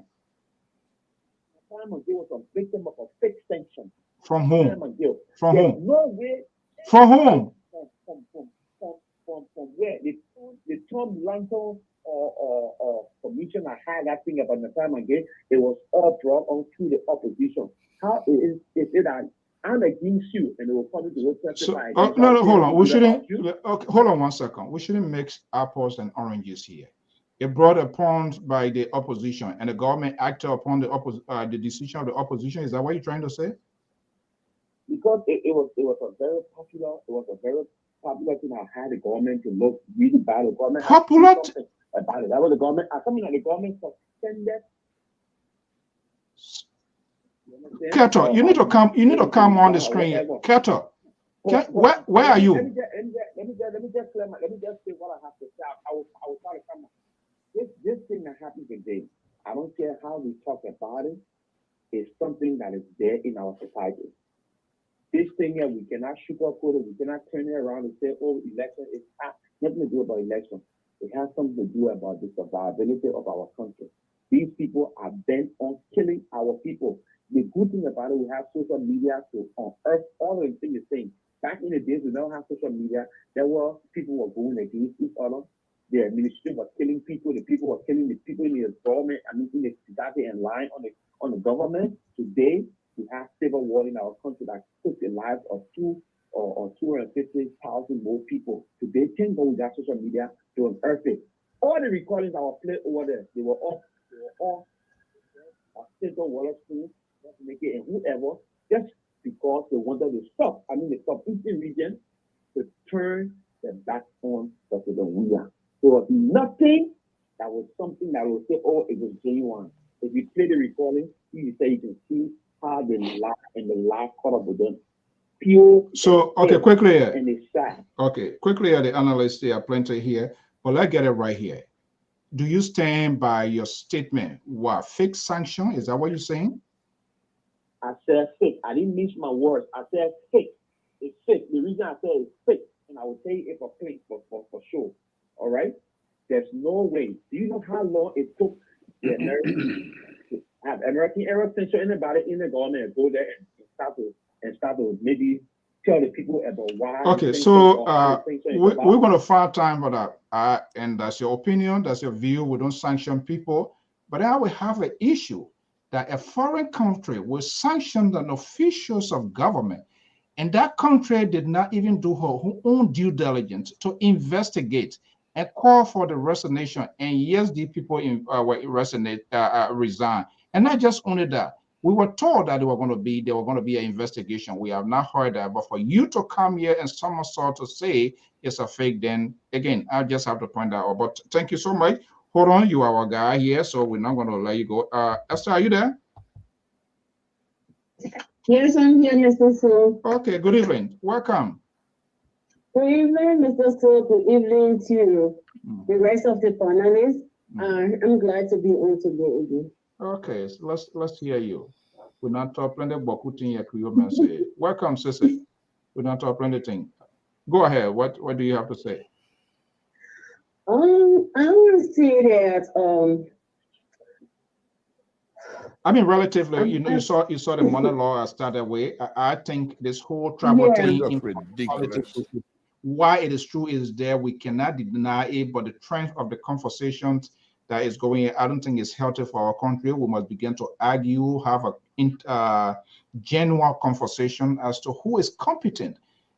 Simon Gill was a victim of a fake sanction. From whom? From There's whom? no way. From whom? From where the Tom Lanto or commissioner had that thing about Simon Gill, it was all brought onto the opposition. How is it that I'm against you and they will come to testify? No, hold on. We shouldn't. Okay, hold on 1 second. We shouldn't mix apples and oranges here. It brought upon by the opposition, and the government acted upon the decision of the opposition. Is that what you're trying to say? Because it was a very popular thing. I had the government to look really bad. The government popular about it. That was the government. Something like the government suspended. Kato, you need to come. You need to come on the screen, Kato. Where are you? Let me just say what I have to say. I will try to come. This thing that happened today, I don't care how we talk about it, is something that is there in our society. This thing here, we cannot sugarcoat it, we cannot turn it around and say, oh, election is nothing to do about election. It has something to do about the survivability of our country. These people are bent on killing our people. The good thing about it, we have social media to unearth all of the things you're saying. Back in the days, we don't have social media. There were people who were going against each other. The administration was killing people. The people were killing the people in the government. In the society and lying on the government. Today, we have civil war in our country that took the lives of 250,000 more people. Today, can't go without social media to unearth it. All the recordings that were played over there, they were all Central Water School, and whoever, just because they wanted to stop. The southeastern region to turn their back on President Weah. There was nothing that was something that would say, oh, it was genuine. If you play the recording, you can see how they lie and the lie caught up with them. Pure. So, okay, quickly here. And it's sad. Okay, quickly here, the analysts, there are plenty here, but let's get it right here. Do you stand by your statement? What, fake sanction? Is that what you're saying? I said fake. I didn't miss my words. I said fake. It's fake. The reason I said it's fake, and I will tell you if for sure. All right? There's no way. Do you know how long it took the Americans to have American era censure anybody in the government and go there and start to maybe tell the people about why? Okay, so we're going to find time for that. And that's your opinion, that's your view. We don't sanction people. But I will have an issue that a foreign country will sanction the officials of government. And that country did not even do her own due diligence to investigate and call for the resignation. And yes, the people resign. And not just only that, we were told that there were going to be an investigation. We have not heard that. But for you to come here and somersault to say it's a fake, then again, I just have to point that out. But thank you so much. Hold on, you are our guy here, so we're not going to let you go. Esther, are you there? Yes, I'm here, Mr. Soul. Okay, good evening. Welcome. Good evening, Mr. Soul. Good evening to the rest of the panelists. I'm glad to be on today again. Okay, so let's hear you. We not talk plenty about thing here, man say. Welcome, sister. We not talk plenty thing. Go ahead. What do you have to say? I want to say that I mean, relatively, you saw the money law start that way. I think this whole travel Yeah. thing That's in ridiculous. politics, why it is true is there. We cannot deny it, but the trend of the conversations that is going, I don't think it's healthy for our country. We must begin to argue, have a genuine conversation as to who is competent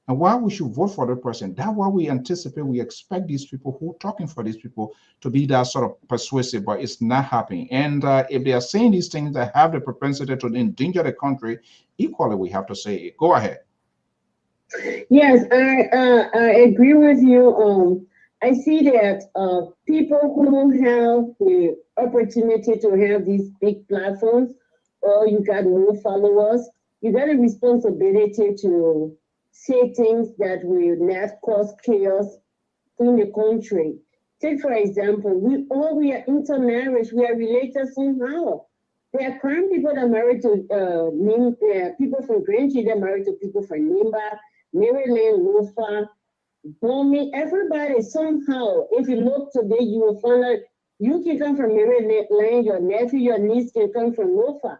and why we should vote for the person. That's why we anticipate, we expect these people who are talking for these people to be that sort of persuasive, but it's not happening. And if they are saying these things that have the propensity to endanger the country, equally we have to say it. Go ahead. Yes, I agree with you. I see that people who have the opportunity to have these big platforms, or you got more followers, you got a responsibility to say things that will not cause chaos in the country. Take for example, we are intermarriage, we are related somehow. There are crime people that are married to people from Grand Chile, married to people from Nimba, Maryland, Lofa, Bomi, everybody somehow. If you look today, you will find out you can come from Maryland, your nephew, your niece can come from Lofa.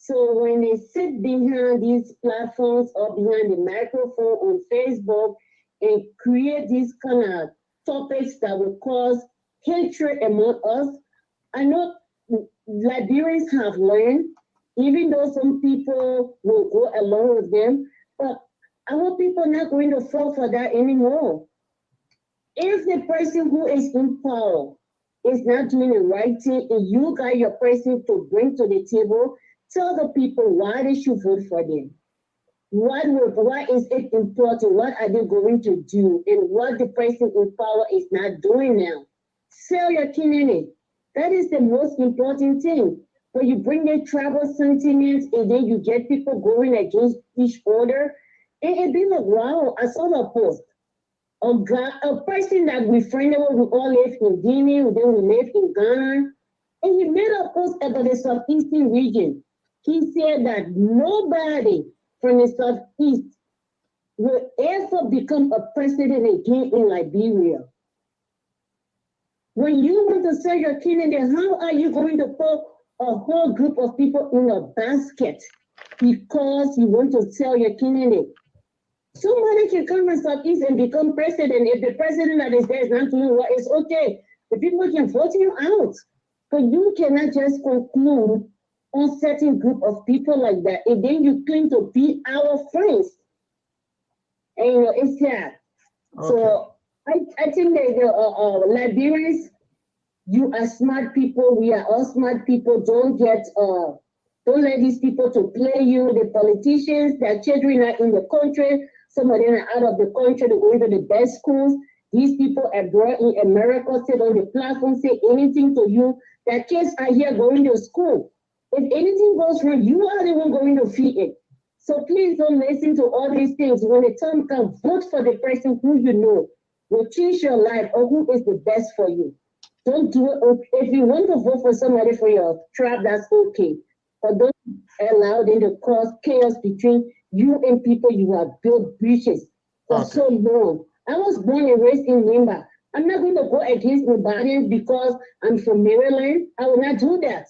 So when they sit behind these platforms or behind the microphone on Facebook and create these kind of topics that will cause hatred among us, I know Liberians have learned, even though some people will go along with them, but our people are not going to fall for that anymore. If the person who is in power is not doing the right thing and you got your person to bring to the table, tell the people why they should vote for them. Why is it important? What are they going to do? And what the person in power is not doing now. Sell your candidate. That is the most important thing. When you bring the tribal sentiments and then you get people going against each other, and it be like, wow, I saw the post. A person that we friended with, we all live in Guinea, then we live in Ghana, and he made a post about the southeastern region. He said that nobody from the southeast will ever become a president again in Liberia. When you want to sell your candidate, how are you going to put a whole group of people in a basket because you want to sell your candidate? Somebody can come from Southeast and become president. If the president that is there is not doing what is okay, the people can vote him out. But you cannot just conclude on certain group of people like that, and then you claim to be our friends. And it's sad. Okay. So I think that Liberians, you are smart people. We are all smart people. Don't let these people to play you. The politicians, their children are in the country. Some of them are out of the country. They're going to the best schools. These people abroad in America sit on the platform, say anything to you. Their kids are here going to school. If anything goes wrong, you are the one going to feel it. So please don't listen to all these things. When the time comes, vote for the person who you know will change your life or who is the best for you. Don't do it. If you want to vote for somebody for your tribe, that's okay. But don't allow them to cause chaos between you and people you have built bridges for so long. I was born and raised in Nimba. I'm not going to go against nobody because I'm from Maryland. I will not do that.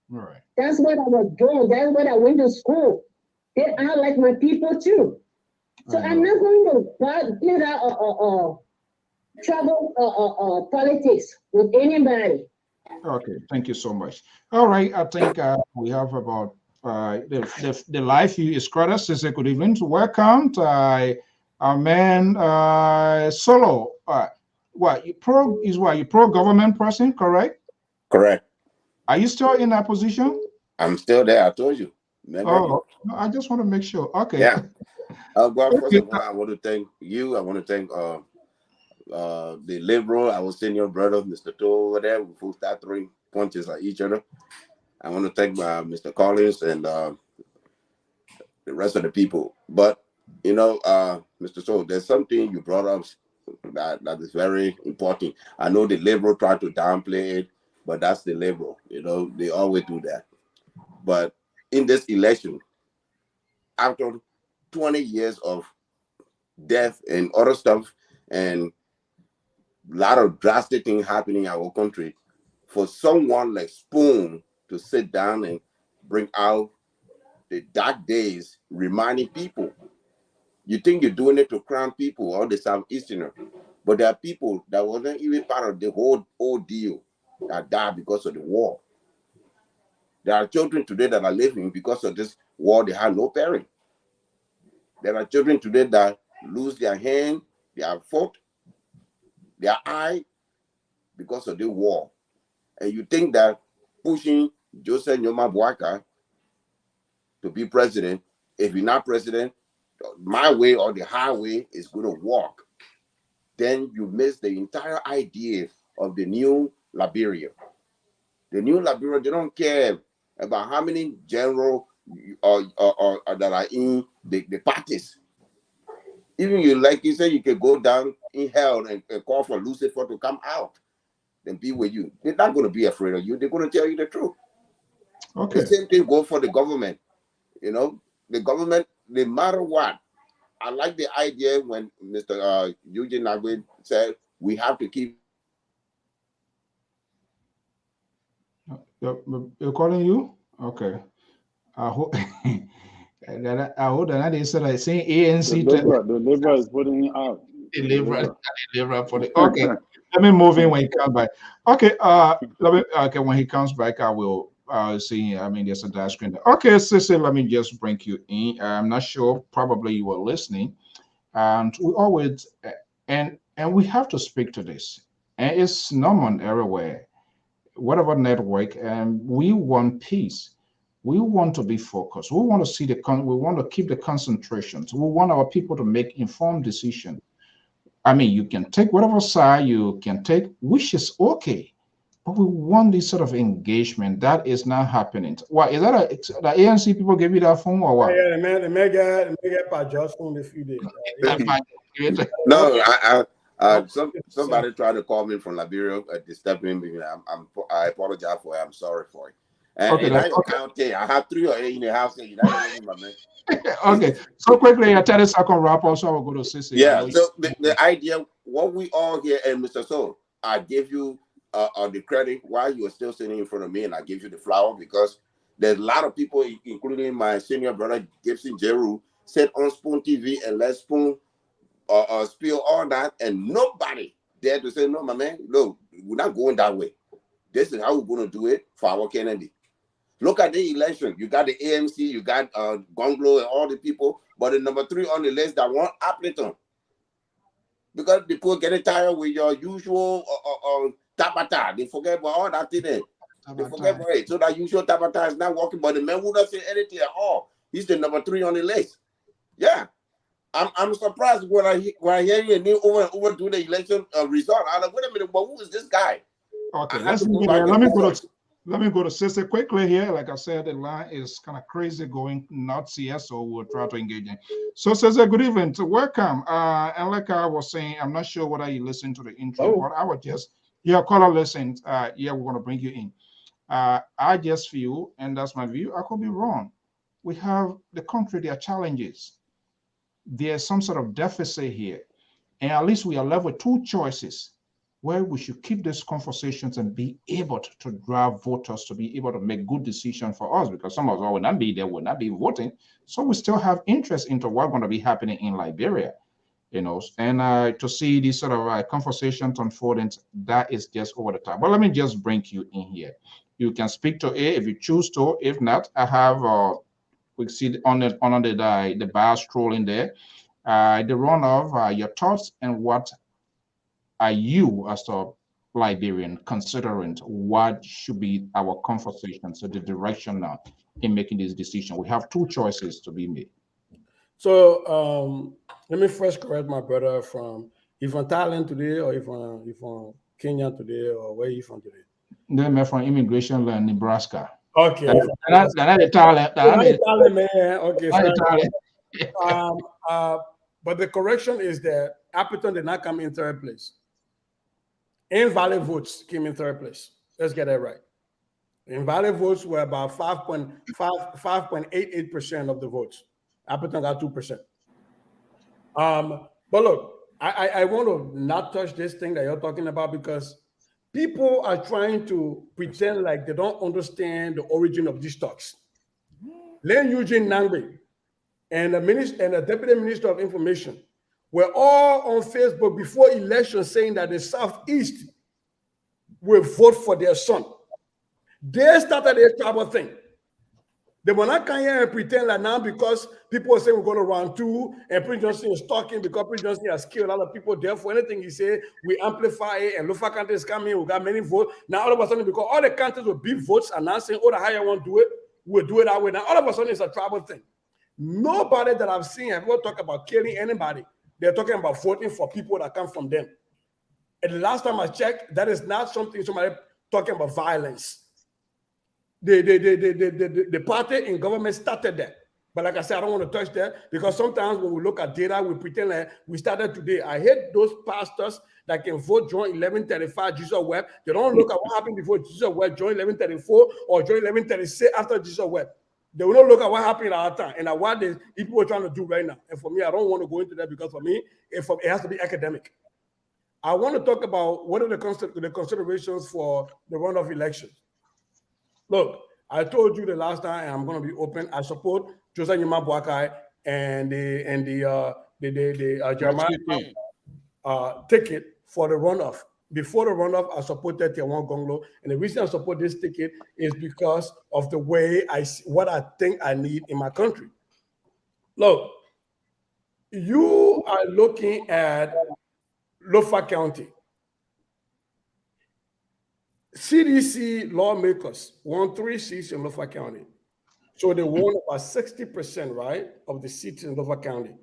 Right. That's what I was doing. That's what I went to school. They are like my people too. So I'm not going to play that trouble politics with anybody. Okay, thank you so much. All right, I think we have about the life you is credit. Sister, good evening. Welcome to our man Solo. You pro government person, correct? Correct. Are you still in that position? I'm still there. I told you. Remember? Oh, no, I just want to make sure. Okay. Yeah. Well, first of all, I want to thank you. I want to thank the liberal, our senior brother, Mr. Toll over there. We both start throwing punches at each other. I want to thank Mr. Collins and the rest of the people. But Mr. Toll, there's something you brought up that is very important. I know the liberal try to downplay it, but that's the liberal. They always do that. But in this election, after 20 years of death and other stuff, and a lot of drastic things happening in our country, for someone like Spoon to sit down and bring out the dark days, reminding people. You think you're doing it to crown people or the Southeasterner, but there are people that wasn't even part of the whole ordeal that died because of the war. There are children today that are living because of this war. They have no parent. There are children today that lose their hand, their foot, their eye because of the war. And you think that pushing Joseph Nyoma Boaka to be president, if he's not president, my way or the highway is going to walk. Then you miss the entire idea of the new Liberia. The new Liberia, they don't care about how many generals or that are in the parties. Even you, like you said, you can go down in hell and call for Lucifer to come out and be with you. They're not going to be afraid of you. They're going to tell you the truth. Okay. The same thing goes for the government. You know, the government, no matter what. I like the idea when Mr. Eugene Nagwe said we have to keep. They're calling you? Okay. I hope that they said I say ANC. The Libra is putting me out. Deliver for the okay. Let me move in when he comes back. Okay, okay, when he comes back, I will see. I mean, there's a dash screen. Okay, Sissy, let me just bring you in. I'm not sure, probably you were listening. And we always and we have to speak to this. And it's normal everywhere, whatever network, and we want peace. We want to be focused. We want to see we want to keep the concentrations. We want our people to make informed decisions. I mean, you can take whatever side you can take, which is okay. But we want this sort of engagement. That is not happening. What is that? The ANC people give you that phone or what? Yeah, the mega just phone a few days. No, somebody tried to call me from Liberia, disturbing me. I apologize for it. I'm sorry for it. And I have 3 or 8 in the house. And my man. Okay, so quickly, a 30-second wrap. Also, I will go to Sissy. Yeah. So the idea, what we all here, and Mr. Soul, I give you the credit while you are still sitting in front of me, and I give you the flower because there's a lot of people, including my senior brother Gibson Jeru, said on Spoon TV and let Spoon spill all that, and nobody dared to say, no, my man, no, we're not going that way. This is how we're going to do it for our Kennedy. Look at the election. You got the AMC, you got Gonglo and all the people, but the number 3 on the list that want Appleton. Because the people getting tired with your usual Tabata. They forget about all that thing there. They forget about it. So that usual Tabata is not working, but the man would not say anything at all. He's the number 3 on the list. Yeah. I'm surprised when I hear you and overdo the election result. I'm like, wait a minute, but who is this guy? Okay, let me go to Sissy quickly here. Like I said, the line is kind of crazy going nuts here, so we'll try to engage in. So Sissy, good evening. Welcome. And like I was saying, I'm not sure whether you listened to the intro, but I would just, caller listened. We're going to bring you in. I just feel, and that's my view, I could be wrong. We have the country, there are challenges. There's some sort of deficit here. And at least we are left with 2 choices where we should keep these conversations and be able to drive voters to be able to make good decisions for us, because some of us will not be there, will not be voting. So we still have interest into what's going to be happening in Liberia, and to see these sort of conversations unfolding, that is just over the top. But let me just bring you in here. You can speak to it if you choose to. If not, I have, we see on the bar scrolling there, the runoff, your thoughts and what are you as a Liberian considering what should be our conversation, so the direction now in making this decision? We have 2 choices to be made. So let me first correct my brother from, you from Thailand today, or you from Kenya today, or where you from today? They're from immigration land, Nebraska. Okay. That's Thailand, man. Okay. But the correction is that Appleton did not come in 3rd place. Invalid votes came in 3rd place. Let's get that right. Invalid votes were about 5.88% of the votes. Appleton got 2%. But look, I want to not touch this thing that you're talking about because people are trying to pretend like they don't understand the origin of these talks. Len Eugene Nangbe and the Deputy Minister of Information were all on Facebook before election saying that the Southeast will vote for their son. They started a tribal thing. They will not come here and pretend that now because people are saying we're going to round 2 and Prince Johnson is talking because Prince Johnson has killed a lot of people. Therefore, anything he say, we amplify it and Lufa County is coming, we got many votes. Now, all of a sudden, because all the counties with big votes are now saying, oh, the higher one do it, we'll do it that way. Now, all of a sudden, it's a tribal thing. Nobody that I've seen have ever talked about killing anybody. They're talking about voting for people that come from them. And the last time I checked, that is not something somebody talking about violence. The party in government started that. But like I said, I don't want to touch that because sometimes when we look at data, we pretend like we started today. I hate those pastors that can vote join 1135 Jesus Web. They don't look at what happened before Jesus Web join 1134 or join 1136 after Jesus Web. They will not look at what happened at our time and at what the people are trying to do right now. And for me, I don't want to go into that because for me, it has to be academic. I want to talk about what are the considerations for the runoff elections. Look, I told you the last time, and I'm going to be open. I support Joseph Yuma Boakai and the Jeremiah ticket for the runoff. Before the runoff, I supported Tiawan Gonglo, and the reason I support this ticket is because of the way what I think I need in my country. Look, you are looking at Lofa County. CDC lawmakers won 3 seats in Lofa County. So they won about 60%, right, of the seats in Lofa County.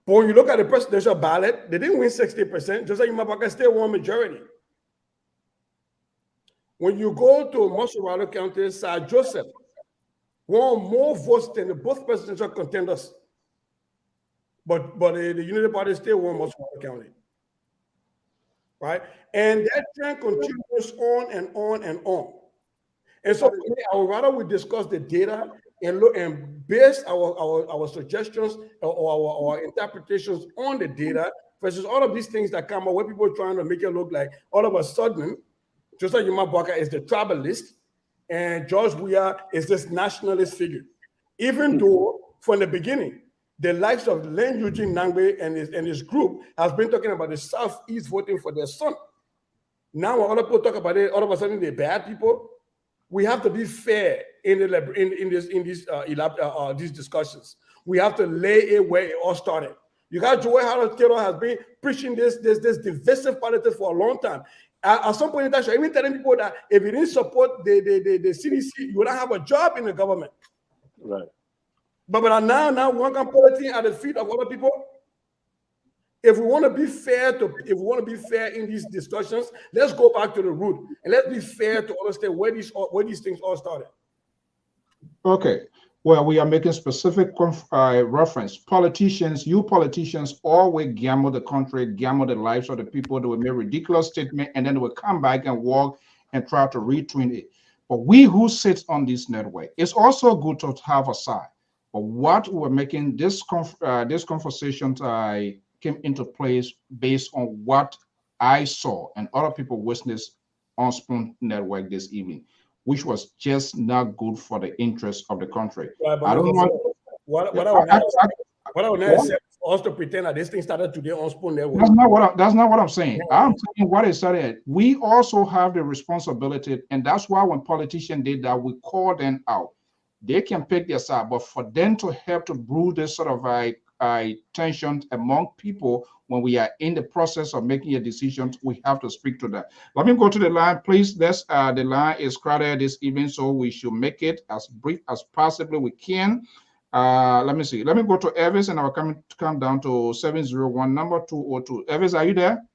But when you look at the presidential ballot, they didn't win 60%. Joseph Yumabaka still won majority. When you go to Mosorado County, Sir Joseph won more votes than both presidential contenders. But the Unity Party still won Mosorado County. Right? And that trend continues on and on and on. And so I would rather we discuss the data and look and base our suggestions or our interpretations on the data versus all of these things that come up where people are trying to make it look like all of a sudden, Joseph Yuma Boakai is the tribalist and George Weah is this nationalist figure. Even though from the beginning, the likes of Len Eugene Nangbe and his group has been talking about the Southeast voting for their son. Now when other people talk about it, all of a sudden they're bad people. We have to be fair in these discussions. We have to lay it where it all started. You got Joel Harold Taylor has been preaching this divisive politics for a long time. At some point in time, even telling people that if you didn't support the CDC, you would not have a job in the government. Right. But now one can put it at the feet of other people. If we want to be fair in these discussions, let's go back to the root and let's be fair to understand where these things all started. Okay. Well, we are making specific reference. You politicians always gamble the country, gamble the lives of the people. They will make ridiculous statements and then they will come back and walk and try to retweet it. But we who sit on this network, it's also good to have a side. But what we're making this conversation came into place based on what I saw and other people witnessed on Spoon Network this evening, which was just not good for the interest of the country. Right, I don't know what I would not accept us to pretend that this thing started today on Spoon Network. That's not what I'm saying. I'm saying what it started. We also have the responsibility, and that's why when politicians did that, we call them out. They can pick their side, but for them to help to brew this sort of tension among people when we are in the process of making a decision, we have to speak to that. Let me go to the line, please. The line is crowded this evening, so we should make it as brief as possibly we can. Let me see. Let me go to Elvis, and I'll come down to 701 number 202. Elvis, are you there?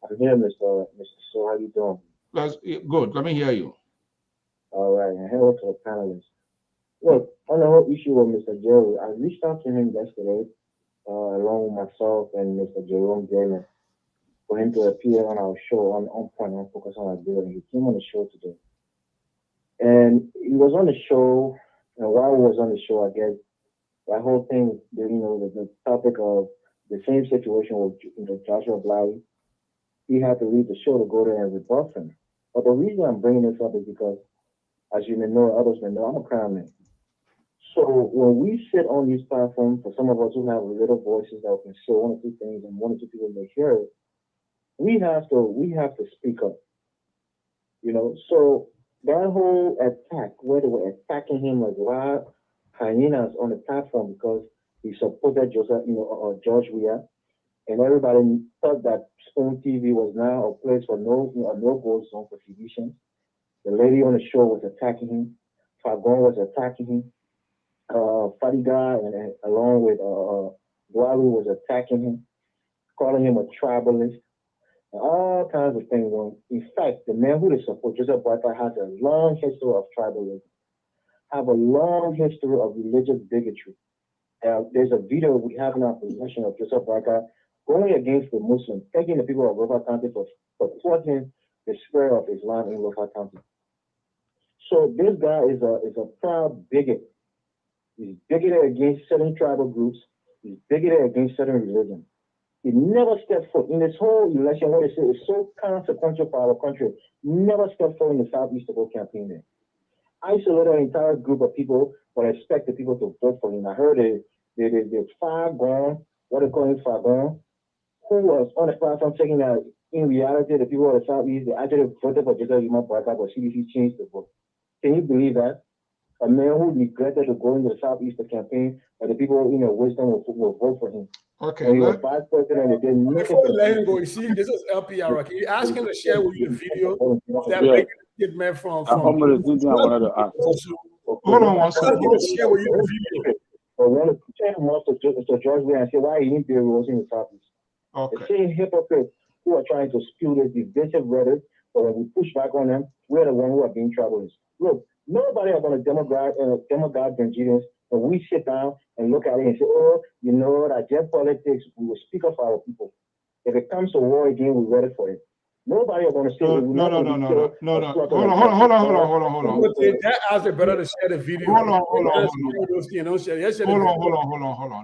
I'm here, Mr. So how you doing? Good. Let me hear you. All right, and hello to the panelists. Look, on the whole issue with Mr. Jerry, I reached out to him yesterday, along with myself and Mr. Jerome Gamer, for him to appear on our show on Point and Focus on Our Building. He came on the show today. And he was on the show, and while he was on the show, I guess that whole thing, the topic of the same situation with Joshua Blowey, he had to leave the show to go there and rebuff him. But the reason I'm bringing this up is because, as you may know, others may know, I'm a crown man. So when we sit on these platforms, for some of us who have little voices that can say one or two things and one or two people may hear it, we have to speak up. So that whole attack, where they were attacking him like wild hyenas on the platform because he supported George Weah, and everybody thought that Spoon TV was now a place for no-go zone for physicians. The lady on the show was attacking him. Fagon was attacking him. Fadiga, and along with Blowey, was attacking him, calling him a tribalist, all kinds of things. In fact, the man who they support, Joseph Boyka, has a long history of tribalism, have a long history of religious bigotry. There's a video we have in our possession of Joseph Boyka going against the Muslims, thanking the people of Runoff County for supporting the sphere of Islam in Runoff County. So this guy is a proud bigot. He's bigoted against certain tribal groups. He's bigoted against certain religions. He never stepped foot in this whole election. What they say is so consequential for our country. Never stepped foot in the Southeast to go campaign there. Isolated an entire group of people, but expected people to vote for him. I heard the Fagon, what they call him Fagon, who was on the platform saying that in reality the people of the Southeast, they actually voted for Joseph Boyka, but CDC changed the vote. Can you believe that? A man who regretted to go into the Southeast to campaign, but the people in their wisdom will vote for him. Okay. And he was vice president. They did nothing. Before we let him go, you see, this is LPR. Can you ask him to share with you the video of that big statement from I wanted to ask. Hold on one second. Share with you the video. I want to tell him off to George Weah and say why he didn't be in the Southeast. Okay. The same hypocrites who are trying to spew this divisive rhetoric, but when we push back on them, we're the ones who are being troubled. Look, nobody are going to demagogue Nigerians when we sit down and look at it and say, oh, that just politics, we will speak up for our people. If it comes to war again, we're ready for it. Nobody are going to say no. Hold on. That answer better to share the video. Hold on.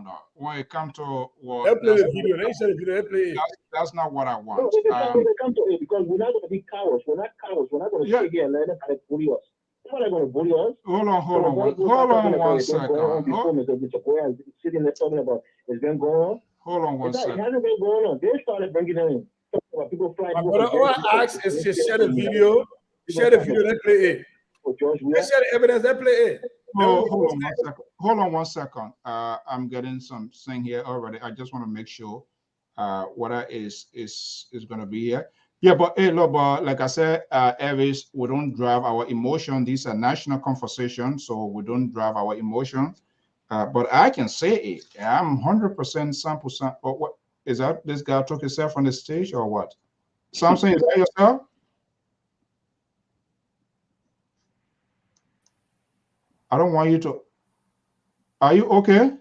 No. When it comes to war, that's not what I want. They come to it because we're not going to be cowards. We're not cowards. We're not going to sit here and let them bully us. They're not going to bully us. Hold on one second. Sitting there talking about it's been going on. Hold on one second. It hasn't been going on. They started bringing them in. People flying. All I ask is to share the video. Share the video, then play it. Share the evidence, then play it. Hold on one second. I'm getting something here already. I just want to make sure what is going to be here. Yeah, but hey, look, but like I said, Elvis, we don't drive our emotion. These are national conversations, so we don't drive our emotion. But I can say it. I'm 100% sample. Or what is that? This guy took himself on the stage or what? Something, is that yourself? I don't want you to. Are you okay?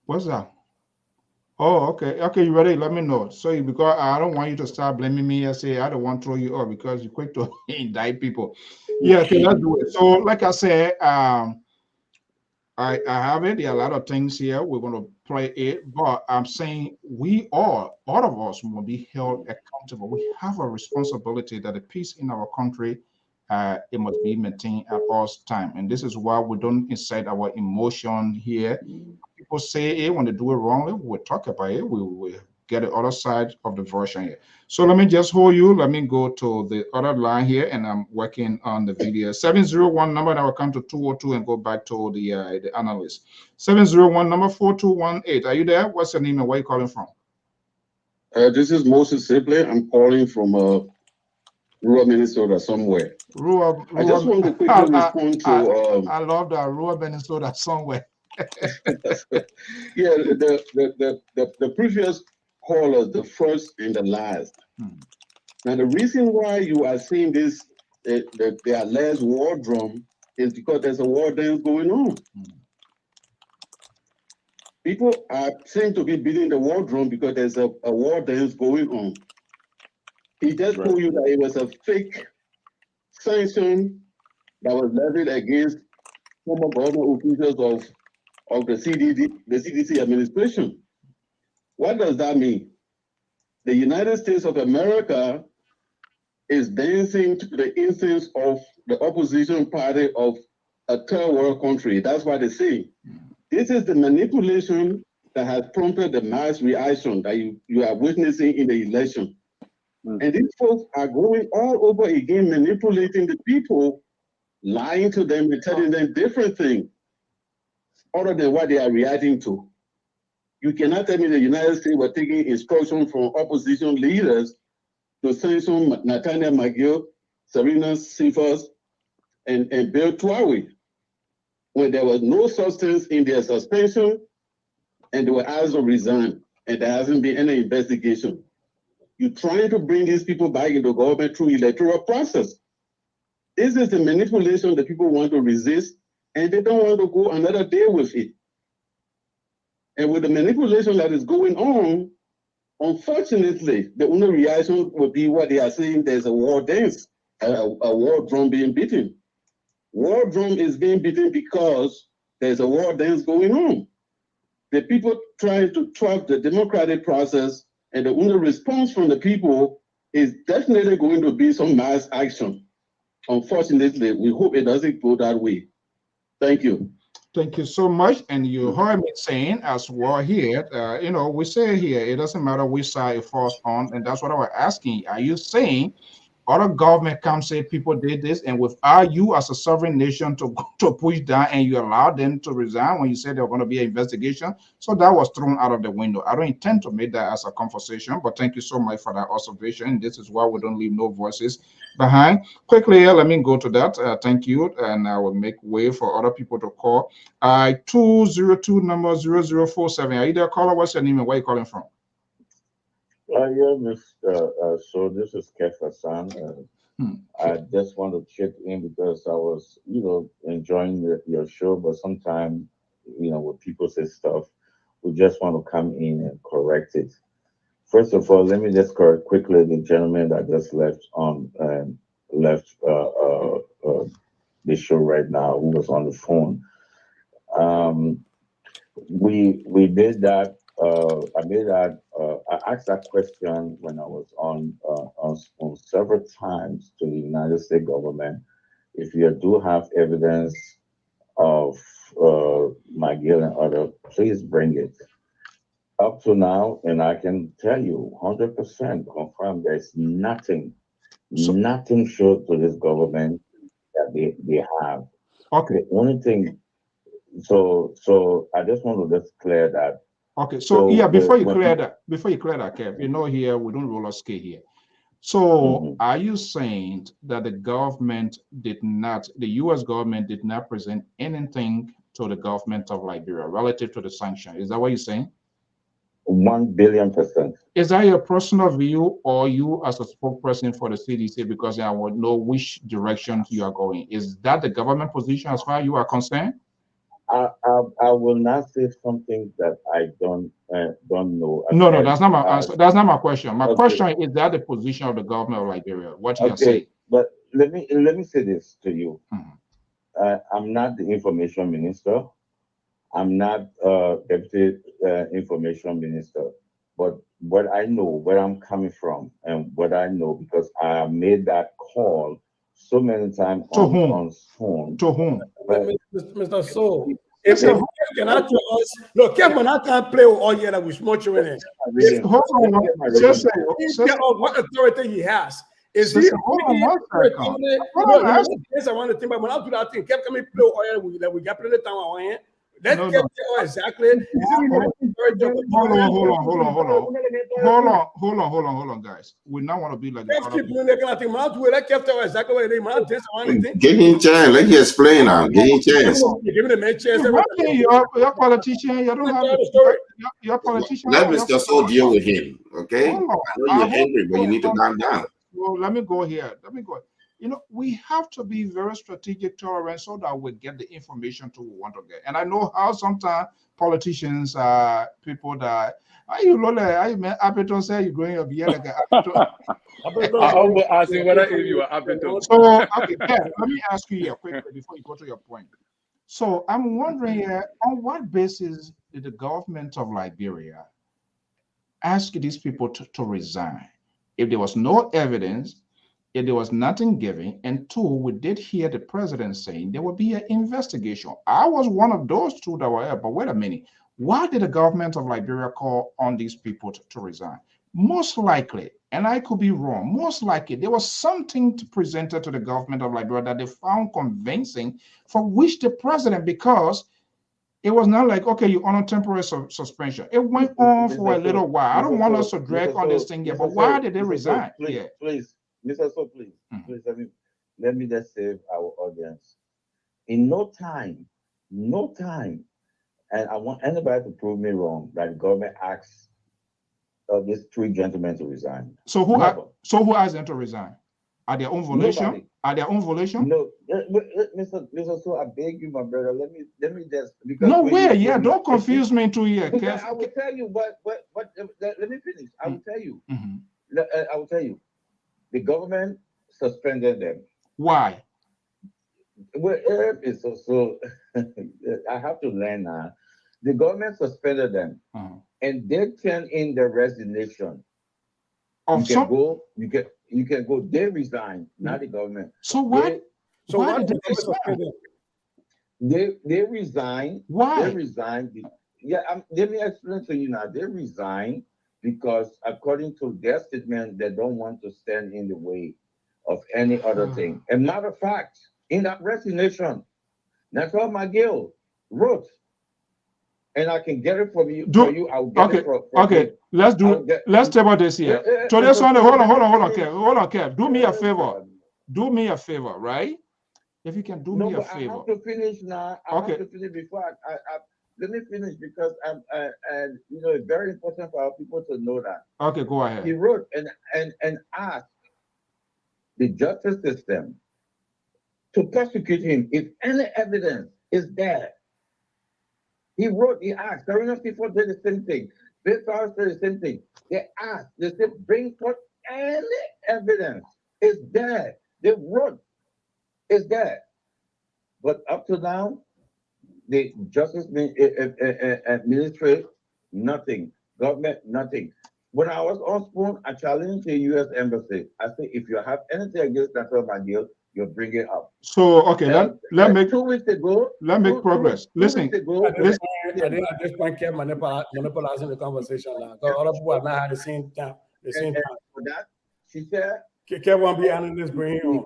What's that? Oh, okay. Okay, you ready? Let me know. So, because I don't want you to start blaming me and say, I don't want to throw you off because you're quick to indict people. Yeah, okay, let's do it. So, like I said, I have it. There are a lot of things here. We're going to play it, but I'm saying all of us will be held accountable. We have a responsibility that the peace in our country, it must be maintained at all times. And this is why we don't incite our emotion here. People say it when they do it wrongly, we'll talk about it. We will get the other side of the version here. So let me just hold you. Let me go to the other line here, and I'm working on the video. 701 number that will come to 202 and go back to the analyst. 701 number 4218. Are you there? What's your name and where are you calling from? This is Moses Sibley. I'm calling from rural Minnesota somewhere. I just want to quickly respond to. I love that, rural Minnesota somewhere. Yeah, the previous callers, the first and the last. Now, the reason why you are seeing this, their last war drum, is because there's a war dance going on. People seem to be beating the war drum because there's a war dance going on. He just told you that it was a fake sanction that was levied against former government officials of the CDC administration. What does that mean? The United States of America is dancing to the incense of the opposition party of a third world country. That's what they say. This is the manipulation that has prompted the mass reaction that you are witnessing in the election. And these folks are going all over again, manipulating the people, lying to them and telling them different things other than what they are reacting to. You cannot tell me the United States were taking instruction from opposition leaders to sanction Nathaniel McGill, Serena Sifas, and Bill Twawi, when there was no substance in their suspension and they were asked to resign, and there hasn't been any investigation. You're trying to bring these people back into government through electoral process. This is the manipulation that people want to resist, and they don't want to go another day with it. And with the manipulation that is going on, unfortunately, the only reaction would be what they are saying: there's a war dance, a war drum being beaten. War drum is being beaten because there's a war dance going on. The people trying to trap the democratic process, and the only response from the people is definitely going to be some mass action. Unfortunately, we hope it doesn't go that way. Thank you. Thank you so much. And you heard me saying as well here, we say here, it doesn't matter which side it falls on. And that's what I was asking. Are you saying other government come say people did this, and without you as a sovereign nation to push down, and you allowed them to resign when you said there was going to be an investigation? So that was thrown out of the window. I don't intend to make that as a conversation, but thank you so much for that observation. This is why we don't leave no voices behind. Quickly, let me go to that. Thank you, and I will make way for other people to call. 202 number 0047. Are you there, caller? What's your name and where are you calling from? Yeah, Mr. So this is Kef Hassan. I just want to check in because I was, enjoying your show, but sometimes, when people say stuff, we just want to come in and correct it. First of all, let me just correct quickly the gentleman that just left the show right now, who was on the phone. We did that. I asked that question when I was on several times to the United States government. If you do have evidence of McGill and other, please bring it. Up to now, and I can tell you 100% confirm there's nothing showed to this government that they have. Okay. The only thing, so I just want to just clear that. Okay, so yeah, before you clear that, Kev, here we don't roller skate here. So are you saying that the U.S. government did not present anything to the government of Liberia relative to the sanction? Is that what you're saying? 1,000,000,000%. Is that your personal view, or you as a spokesperson for the CDC? Because I want to know which direction you are going. Is that the government position as far as you are concerned? I will not say something that I don't know. No, that's not my answer. That's not my question. My question is that the position of the government of Liberia? What you are saying? But let me say this to you. I'm not the information minister. I'm not deputy information minister. But what I know, where I'm coming from, and what I know, because I made that call so many times on phone. To whom? Mr. So, if Kev cannot tell us, look, Kev, I can't play all year that we smoke you in it. Hold on, what authority he has. Is he? I want to think about when I do that thing. Kev, can we play all year that we got plenty of time on here? Let's get exactly. Hold on, guys. We now want to be like Give him a chance. Let you explain now. Give him a chance. Give him a chance. You're a politician. You don't have the story. You're a politician. Let Mr. So deal with him. Okay. I know you're angry, but you need to calm down. Well, let me go here. We have to be very strategic, tolerant, so that we get the information to we want to get. And I know how sometimes politicians are people that Are you Lola? Are you Appleton say you growing up here like a Appleton? I almost asked you whether if you are Appleton. So okay, Kev, let me ask you here quickly before you go to your point. So I'm wondering on what basis did the government of Liberia ask these people to resign? If there was no evidence, if there was nothing given, and two, we did hear the president saying there will be an investigation. I was one of those two that were here, but wait a minute. Why did the government of Liberia call on these people to resign? Most likely, and I could be wrong, most likely there was something presented to the government of Liberia that they found convincing for which the president, because it was not like, okay, you on a temporary suspension. It went on for a little while. I don't want us to drag on this thing here, but why did they resign? Please, please, Mr. So, please, please let me just save our audience. In no time, and I want anybody to prove me wrong that the government asked these three gentlemen to resign. So who asked them to resign? At their own volition? Nobody. At their own volition? No, Mr. So, I beg you, my brother. Let me just no way. Yeah, don't confuse me into here. I will tell you what. Let me finish. I will tell you. I will tell you. The government suspended them. Why? Well, it's so I have to learn now. The government suspended them, and they turned in their resignation. You can go. They resigned, not the government. So why? Why did they suspend them? They resigned. Why? They resigned. Let me explain to you now. They resigned because, according to their statement, they don't want to stand in the way of any other thing. As a matter of fact, in that resignation, that's what McGill wrote. And I can get it from you. I'll get it from you. Let's table this here. So this one, hold on, Kev. Do me a favor. Do me a favor, right? If you can do me a favor. I have to finish now. I have to finish before I let me finish because it's very important for our people to know that. Okay, go ahead. He wrote and asked the justice system to prosecute him if any evidence is there. He asked, Runoff people did the same thing. Bill Powers did the same thing. They asked, they said, bring forth any evidence. It's there. They wrote, it's there. But up to now, the justice ministry, nothing. Government, nothing. When I was on Spoon, I challenged the U.S. Embassy. I said, if you have anything against National McGill, you'll bring it up. So, okay, let make 2 weeks ago. Let make progress. Listen. I think at this point, kept monopolizing the conversation now. Because other people have not had the same time. For that, she said, Kev won't be analyst bringing on.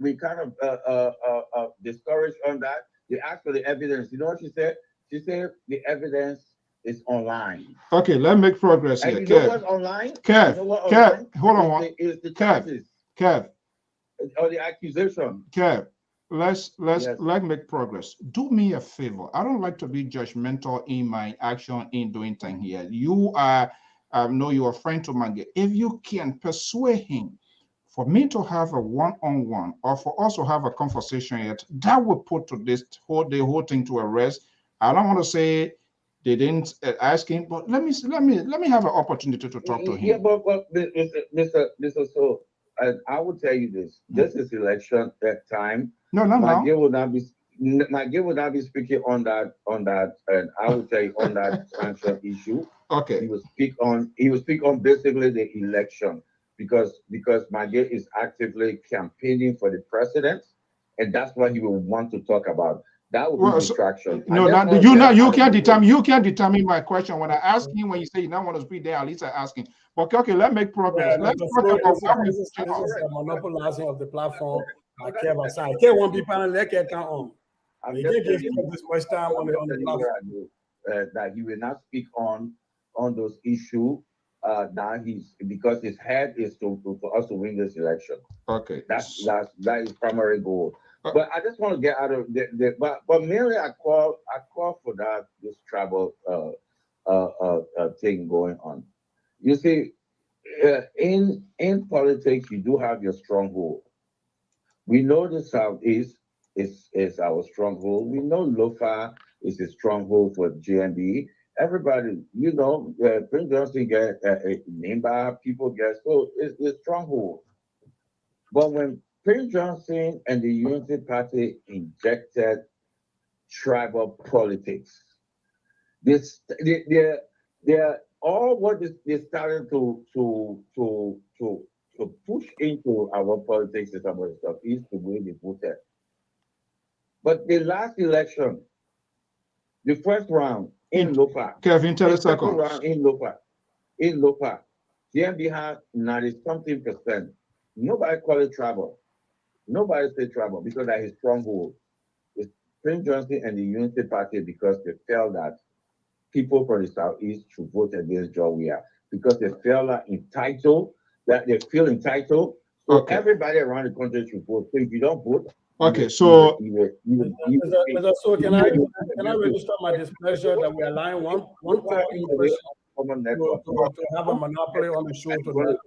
We kind of discouraged on that. They asked for the evidence. You know what she said? She said the evidence is online. Okay, let's make progress here. And you know what's online? Kev, hold on. Is the charges. Kev. Or the accusation. Kev, let's make progress. Do me a favor. I don't like to be judgmental in my action in doing things here. You are, know you're a friend to Mange. If you can persuade him for me to have a one-on-one or for us to have a conversation yet, that would put to the whole thing to a rest. I don't want to say they didn't ask him, but let me have an opportunity to talk to him. Yeah, but Mr. So, I will tell you this. This is election that time. No. McGill will not be speaking on that, and I will tell you on that sanction issue. Okay. He will speak on basically the election because McGill is actively campaigning for the president, and that's what he will want to talk about. That would be distraction. You can't determine my question. When I ask him, when you say you don't want to speak there, at least I ask him. Okay, let's make progress. Let's talk about this is the monopolizing of the platform. Kev aside. Kev won't be panel. Let Kev count on. I'm just telling you this much time on the platform. That he will not speak on those issues. Now because his head is for us to win this election. Okay, that is primary goal. But I just want to get out of but mainly I call for this tribal thing going on. You see, in politics you do have your stronghold. We know the Southeast is our stronghold. We know Lofa is a stronghold for GMB. everybody, Prince Johnson get named by people get, so it's stronghold. But when Prince Johnson and the Unity Party injected tribal politics, they're all what they started to push into our politics and some of the stuff is the way they voted. But the last election, the first round in Lopa, Kevin, tell us the second round in Lopa, CMB had 90-something%. Nobody call it tribal. Nobody say tribal because that is stronghold. It's Prince Johnson and the Unity Party because they felt that people from the Southeast should vote against Georgia because they feel entitled, that they feel entitled. So everybody around the country should vote. So if you don't vote, okay, so so can I register my displeasure that we are allowing one person to have a monopoly on the show tonight?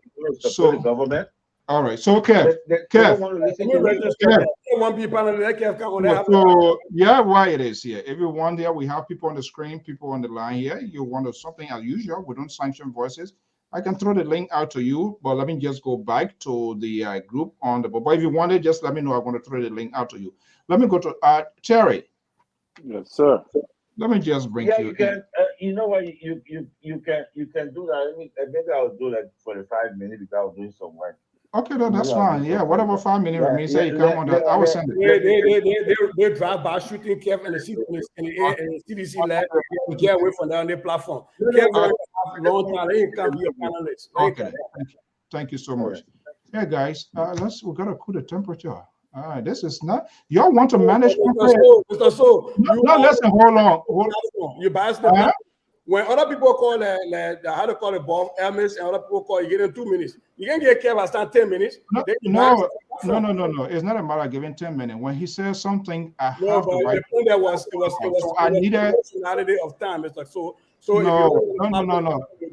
So the government. All right, so Kev, so yeah, why it is here. Everyone there, we have people on the screen, people on the line here. You want something as usual, we don't sanction voices. I can throw the link out to you, but let me just go back to the group on the, but if you want it, just let me know. I'm going to throw the link out to you. Let me go to Terry. Yes, sir. Let me just bring you. You can, you know what, you can do that. Maybe I'll do that for the 5 minutes because I was doing some work. Okay, that's fine. Yeah, whatever 5 minutes remains, say you come on that. I will send it. They drive by shooting Kev and the air and the CDC lab. Get away from down their platform. Kev long time. They come here panelists. Okay, thank you so much. Hey guys, we gotta cool the temperature. All right, this is not. Y'all want to manage? Mr. So, listen. Hold on. You bias the. When other people call how to call it Bob Hermes and other people call you get in 2 minutes. You can get Kev and stand 10 minutes. No. It's not a matter of giving 10 minutes. When he says something, I have the right. The point that was I needed proportionality of time. It's like so no.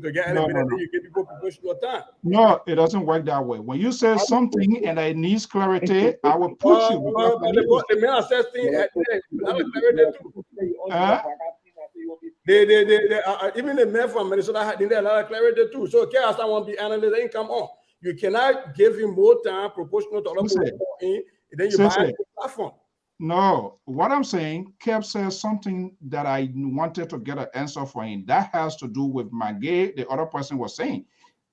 To get elevated, you give people proportional time. No, it doesn't work that way. When you say something and it needs clarity, I will put you. The main assess thing at clarity too. Even the men from Minnesota didn't have a lot of clarity too. So Chaos won't be analyst income on. You cannot give him more time proportional to other people in, then you buy the platform. No, what I'm saying, Kev says something that I wanted to get an answer for him. That has to do with Magay, the other person was saying.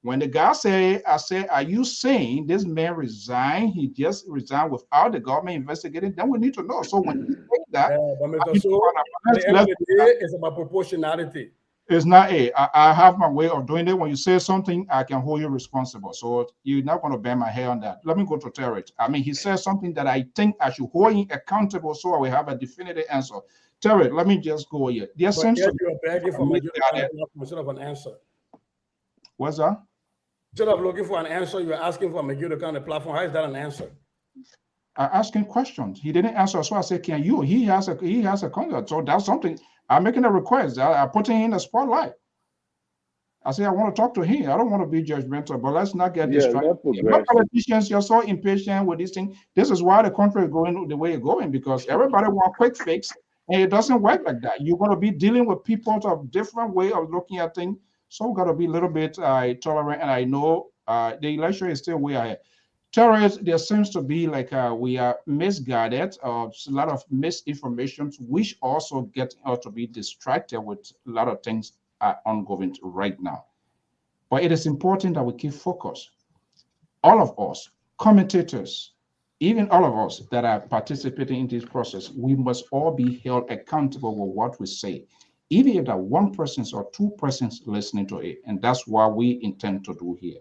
When the guy said, I said, are you saying this man resigned? He just resigned without the government investigating? Then we need to know. So when you say that, it's about proportionality. It's not I have my way of doing it. When you say something, I can hold you responsible. So you're not going to bend my hair on that. Let me go to Terry. I mean, he says something that I think I should hold him accountable so I will have a definitive answer. Terry, let me just go here. There seems to be begging for instead of an answer. What's that? Instead of looking for an answer, you're asking for McGill to come on the platform. How is that an answer? I asked him questions. He didn't answer. So I said, can you? He has a contact. So that's something. I'm making a request. I put him in the spotlight. I say, I want to talk to him. I don't want to be judgmental, but let's not get distracted. Politicians, you're so impatient with this thing. This is why the country is going the way it's going, because everybody wants quick fix, and it doesn't work like that. You're going to be dealing with people of different way of looking at things. So we've got to be a little bit tolerant. And I know the election is still way ahead. Terrorists, there seems to be like we are misguided, a lot of misinformation, which also get us to be distracted with a lot of things ongoing right now. But it is important that we keep focused. All of us, commentators, even all of us that are participating in this process, we must all be held accountable for what we say, even if that one person or two persons listening to it. And that's what we intend to do here.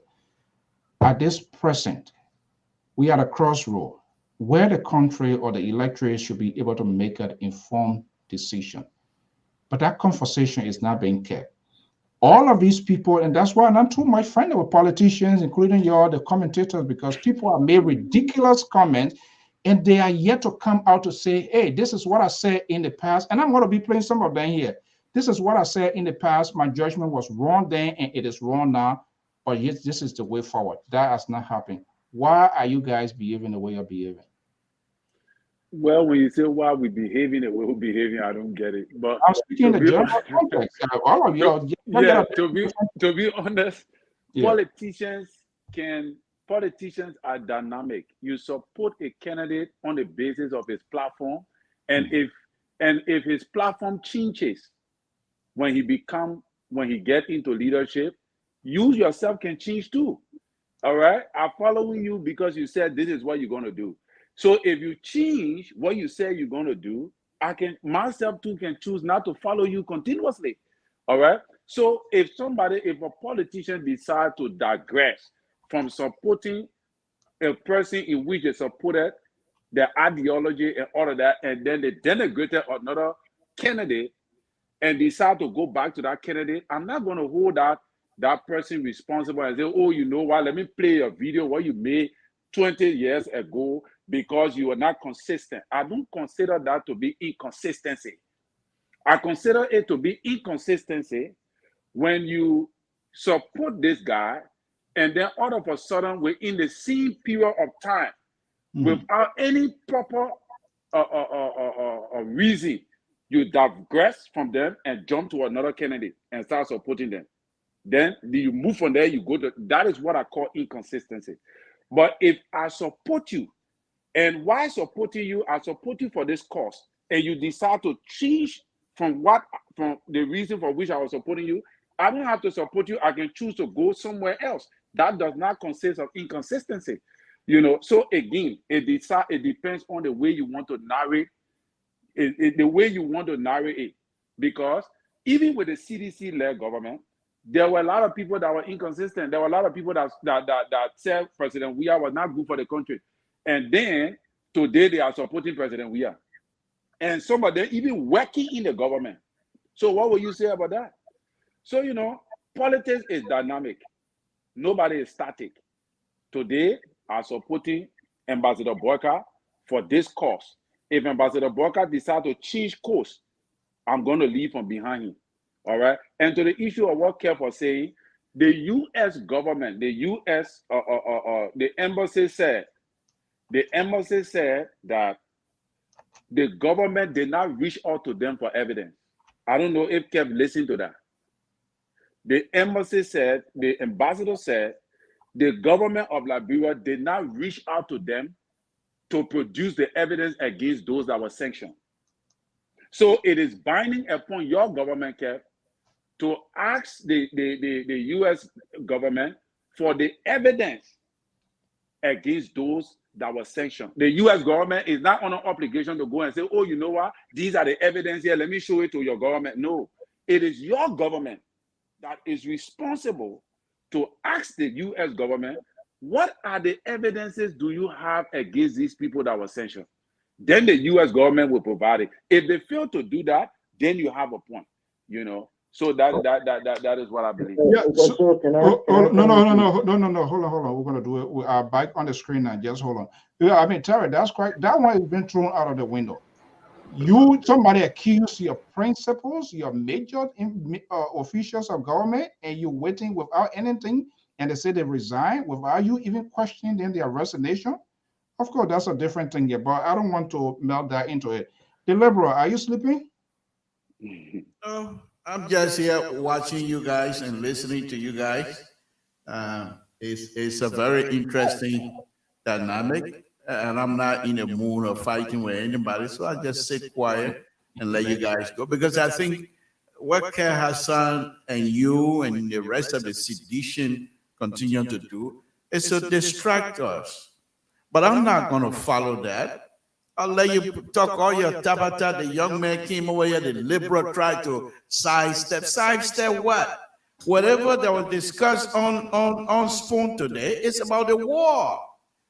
At this present, we are at a crossroad where the country or the electorate should be able to make an informed decision. But that conversation is not being kept. All of these people, and that's why I'm not too much friendly with politicians, including the commentators, because people have made ridiculous comments and they are yet to come out to say, hey, this is what I said in the past. And I'm going to be playing some of them here. This is what I said in the past. My judgment was wrong then and it is wrong now. But yes, this is the way forward. That has not happened. Why are you guys behaving the way you're behaving? Well, when you say why we behaving the way we're behaving, I don't get it. But I'm speaking in to the be general context. All of y'all, yeah, to be honest, yeah. politicians are dynamic. You support a candidate on the basis of his platform, and if his platform changes when he get into leadership, you yourself can change too. All right, I'm following you because you said this is what you're going to do. So if you change what you say you're going to do, I can myself too can choose not to follow you continuously. All right. So if a politician decides to digress from supporting a person in which they supported their ideology and all of that, and then they denigrated another candidate and decide to go back to that candidate, I'm not going to hold that person responsible and say, oh, you know what, let me play a video what you made 20 years ago because you are not consistent. I don't consider that to be inconsistency. I consider it to be inconsistency when you support this guy and then all of a sudden within the same period of time, without any proper reason, you digress from them and jump to another candidate and start supporting them. Then you move from there, you go to, that is what I call inconsistency. But if I support you, and why supporting you, I support you for this cause, and you decide to change from the reason for which I was supporting you, I don't have to support you. I can choose to go somewhere else. That does not consist of inconsistency. So again, it depends on the way you want to narrate the way you want to narrate it. Because even with the CDC-led government, there were a lot of people that were inconsistent. There were a lot of people that said President Weah was not good for the country. And then today they are supporting President Weah. And some of them even working in the government. So what will you say about that? So, politics is dynamic. Nobody is static. Today, I'm supporting Ambassador Boyka for this cause. If Ambassador Boyka decides to change course, I'm going to leave from behind him. All right. And to the issue of what Kev was saying, the U.S. government, the embassy said that the government did not reach out to them for evidence. I don't know if Kev listened to that. The ambassador said, the government of Liberia did not reach out to them to produce the evidence against those that were sanctioned. So it is binding upon your government, Kev, to ask the U.S. government for the evidence against those that were sanctioned. The U.S. government is not on an obligation to go and say, oh, you know what? These are the evidence here. Let me show it to your government. No, it is your government that is responsible to ask the U.S. government, what are the evidences do you have against these people that were sanctioned? Then the U.S. government will provide it. If they fail to do that, then you have a point, So that is what I believe. Yeah. So, no. Hold on. We're gonna do it. We are back on the screen now. Just hold on. Yeah, I mean, Terry, that's quite. That one has been thrown out of the window. Somebody accused your principals, your major officials of government, and you're waiting without anything, and they say they resign without you even questioning them, their resignation. Of course, that's a different thing here, but I don't want to melt that into it. The liberal, are you sleeping? I'm just here watching you guys and listening to you guys. It's a very interesting dynamic, and I'm not in a mood of fighting with anybody, so I just sit quiet and let you guys go, because I think what Ker Hassan and you and the rest of the sedition continue to do is to distract us. But I'm not going to follow that. I'll let you talk all your tabata. The young man came over here, the liberal tried to sidestep. Sidestep what? Whatever that was discussed on Spoon today is about the war.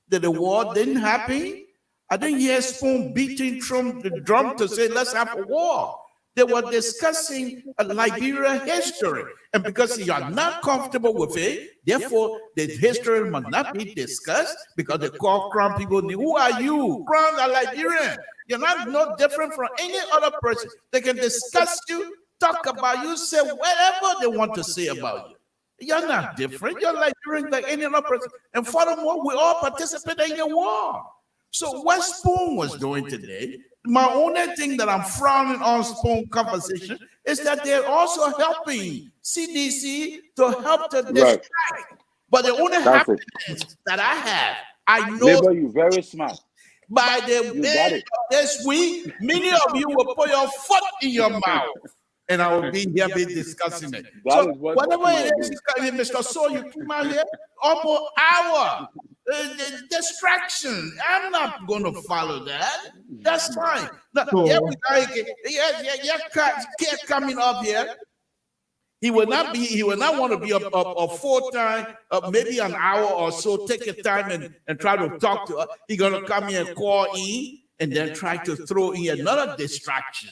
That the war didn't happen. I didn't hear Spoon beating from the drum to say, let's have a war. They were discussing Liberia history. And because you are not comfortable with it, therefore the history must not be discussed, because the Crown people, who are you? Crown are Liberian. You're not no different from any other person. They can discuss you, talk about you, say whatever they want to say about you. You're not different. You're Liberian like any other person. And furthermore, we all participated in a war. So what Spoon was doing today, my only thing that I'm frowning on Spoon conversation is that they're also helping CDC to help to distract. But the only happiness that I have, I know Labor, you very smart. by the end of this week, many of you will put your foot in your mouth. And I will be here discussing it. So whatever it is, Mr. So you came out here almost hour. Distraction. I'm not going to follow that. That's fine. Now, kept coming up here. He will not want to be a full-time, maybe an hour or so, take your time and try to talk to us. He's going to come here and call in and then try to throw in another distraction.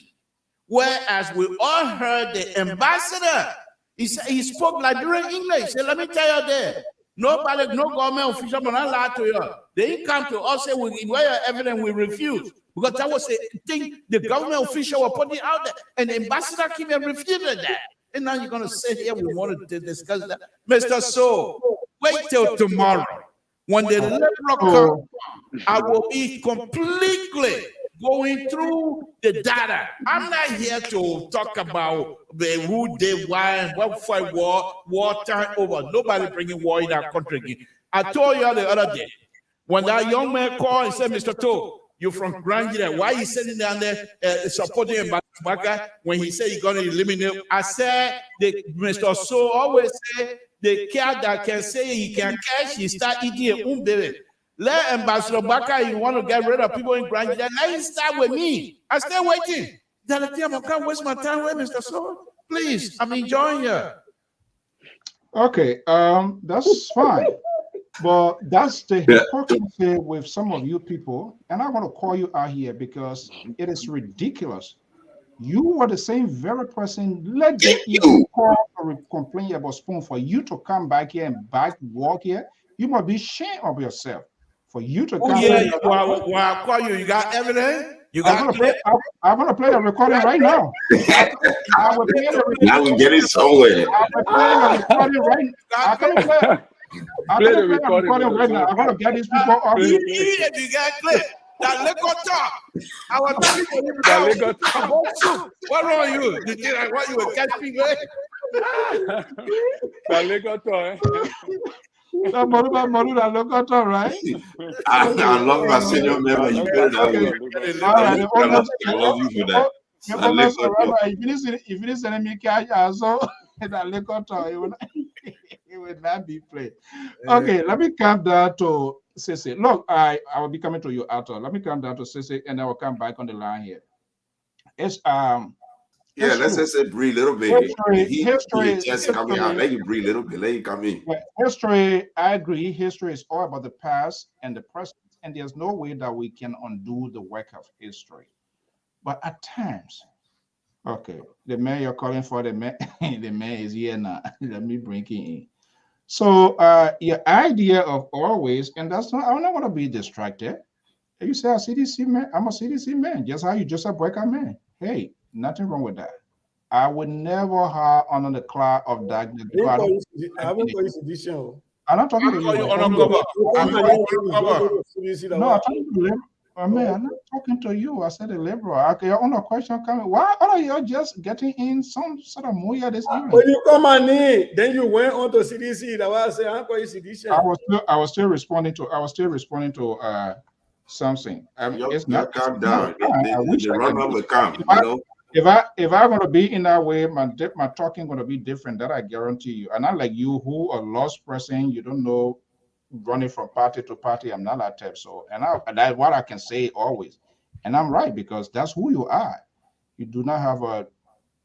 Whereas we all heard the ambassador, he spoke Nigerian English. He said, let me tell you there, nobody, no government official will not lie to you. They come to us and say, where your evidence, we refuse. Because that was the thing the government official were putting out there. And the ambassador came and refuted that. And now you're going to sit here, we wanted to discuss that. Mr. So, wait till tomorrow. When the liberal comes, I will be completely going through the data. I'm not here to talk about who did why and what fight war time over. Nobody bringing war in our country again. I told you the other day, when that young man called and said, Mr. Toe, you're from Grand, why you sitting down there supporting Mbaka when he said he's going to eliminate? I said, Mr. So always say, the cat that can say he can catch, he start eating a baby. Let Ambassador Baka, you want to get rid of people in Grand, let him start with me. I stay waiting. Then I can't waste my time with Mr. So. Please, I'm enjoying you. Okay, that's fine. But that's the hypocrisy with some of you people. And I want to call you out here because it is ridiculous. You are the same very person. Let them even call or complain about Spoon for you to come back here and walk here. You must be ashamed of yourself. For you to come back. I'll call you. You got evidence? You got I'm going to play the recording right now. I will play the recording. Now we get it somewhere. I will play the recording right now. I'm going to play the recording right now. I'm going to get these people off. If you got clip. That liquor talk. I was talking to you about liquor talk. What wrong you? Did you like what you were catching? That liquor talk. Right? I love my senior member. You put it that way. I love you for that. If you didn't send me cash, also that liquor talk, it will not be played. Okay, let me come down to Sissy. Look, I will be coming to you, Arthur. Let me come down to Sissy, and I will come back on the line here. It's yeah, let's just say breathe a little bit. History just coming out. Let you breathe a little bit. Let you come in. History, I agree. History is all about the past and the present, and there's no way that we can undo the work of history. But at times, okay, the man you're calling for, the man is here now. Let me bring him in. So your idea of always, and that's not, I don't want to be distracted. You say a CDC man, I'm a CDC man, just how you just a breaker man. Hey, nothing wrong with that. I would never have under the cloud of darkness. I'm not talking to you. I'm talking to you. Man, I'm not talking to you. I said a liberal. Okay, your own question coming. Why are you just getting in some sort of mood this evening? When you come on in, then you went on to CDC. That was I say, I'm calling CDC. I was still responding to something. It's not calm down. The Runoff will come. If I'm going to be in that way, my talking going to be different. That I guarantee you. And not like you, who a lost person, you don't know, running from party to party. I'm not that type. So, and that's what I can say always. And I'm right, because that's who you are. You do not have a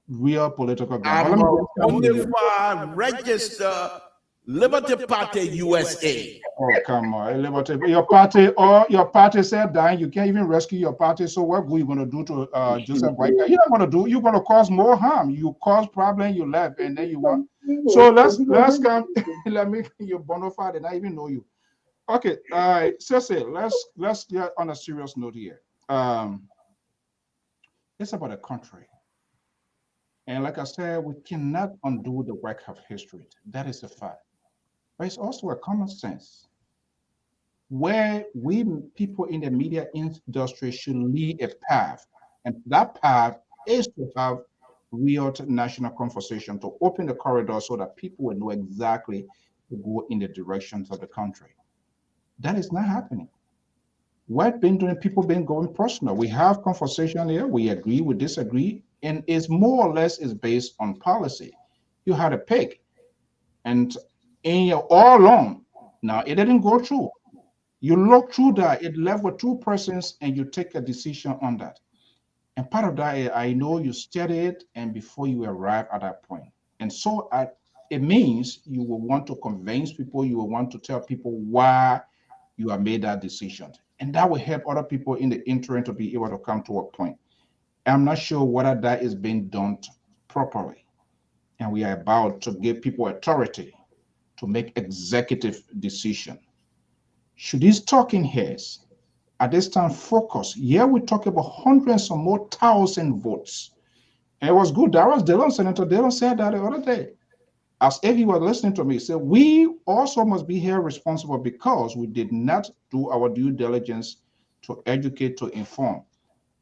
real political ground. I'm a register Liberty Party USA. Oh, come on. Liberty, your party said dying. You can't even rescue your party. So what are you going to do to Joseph White? You're not going to do. You're going to cause more harm. You cause problem, you left, and then you want. So let's come. Let me you bona fide, and I even know you. Okay, Cecil, let's get on a serious note here. It's about a country. And like I said, we cannot undo the work of history. That is a fact. But it's also a common sense. where we people in the media industry should lead a path. And that path is to have real national conversation, to open the corridor so that people will know exactly to go in the directions of the country. That is not happening. What been doing, people been going personal. We have conversation here, we agree, we disagree, and it's more or less is based on policy. You had a pick, and in your all along, now it didn't go through. You look through that, it left with two persons, and you take a decision on that. And part of that, I know you study it, and before you arrive at that point. And so it means you will want to convince people, you will want to tell people why you have made that decision. And that will help other people in the interim to be able to come to a point. I'm not sure whether that is being done properly. And we are about to give people authority to make executive decision. Should these talking heads at this time focus? Yeah, we talk about hundreds or more thousand votes. And it was good. Senator Dillon said that the other day. As if he was listening to me, he said, we also must be here responsible because we did not do our due diligence to educate, to inform.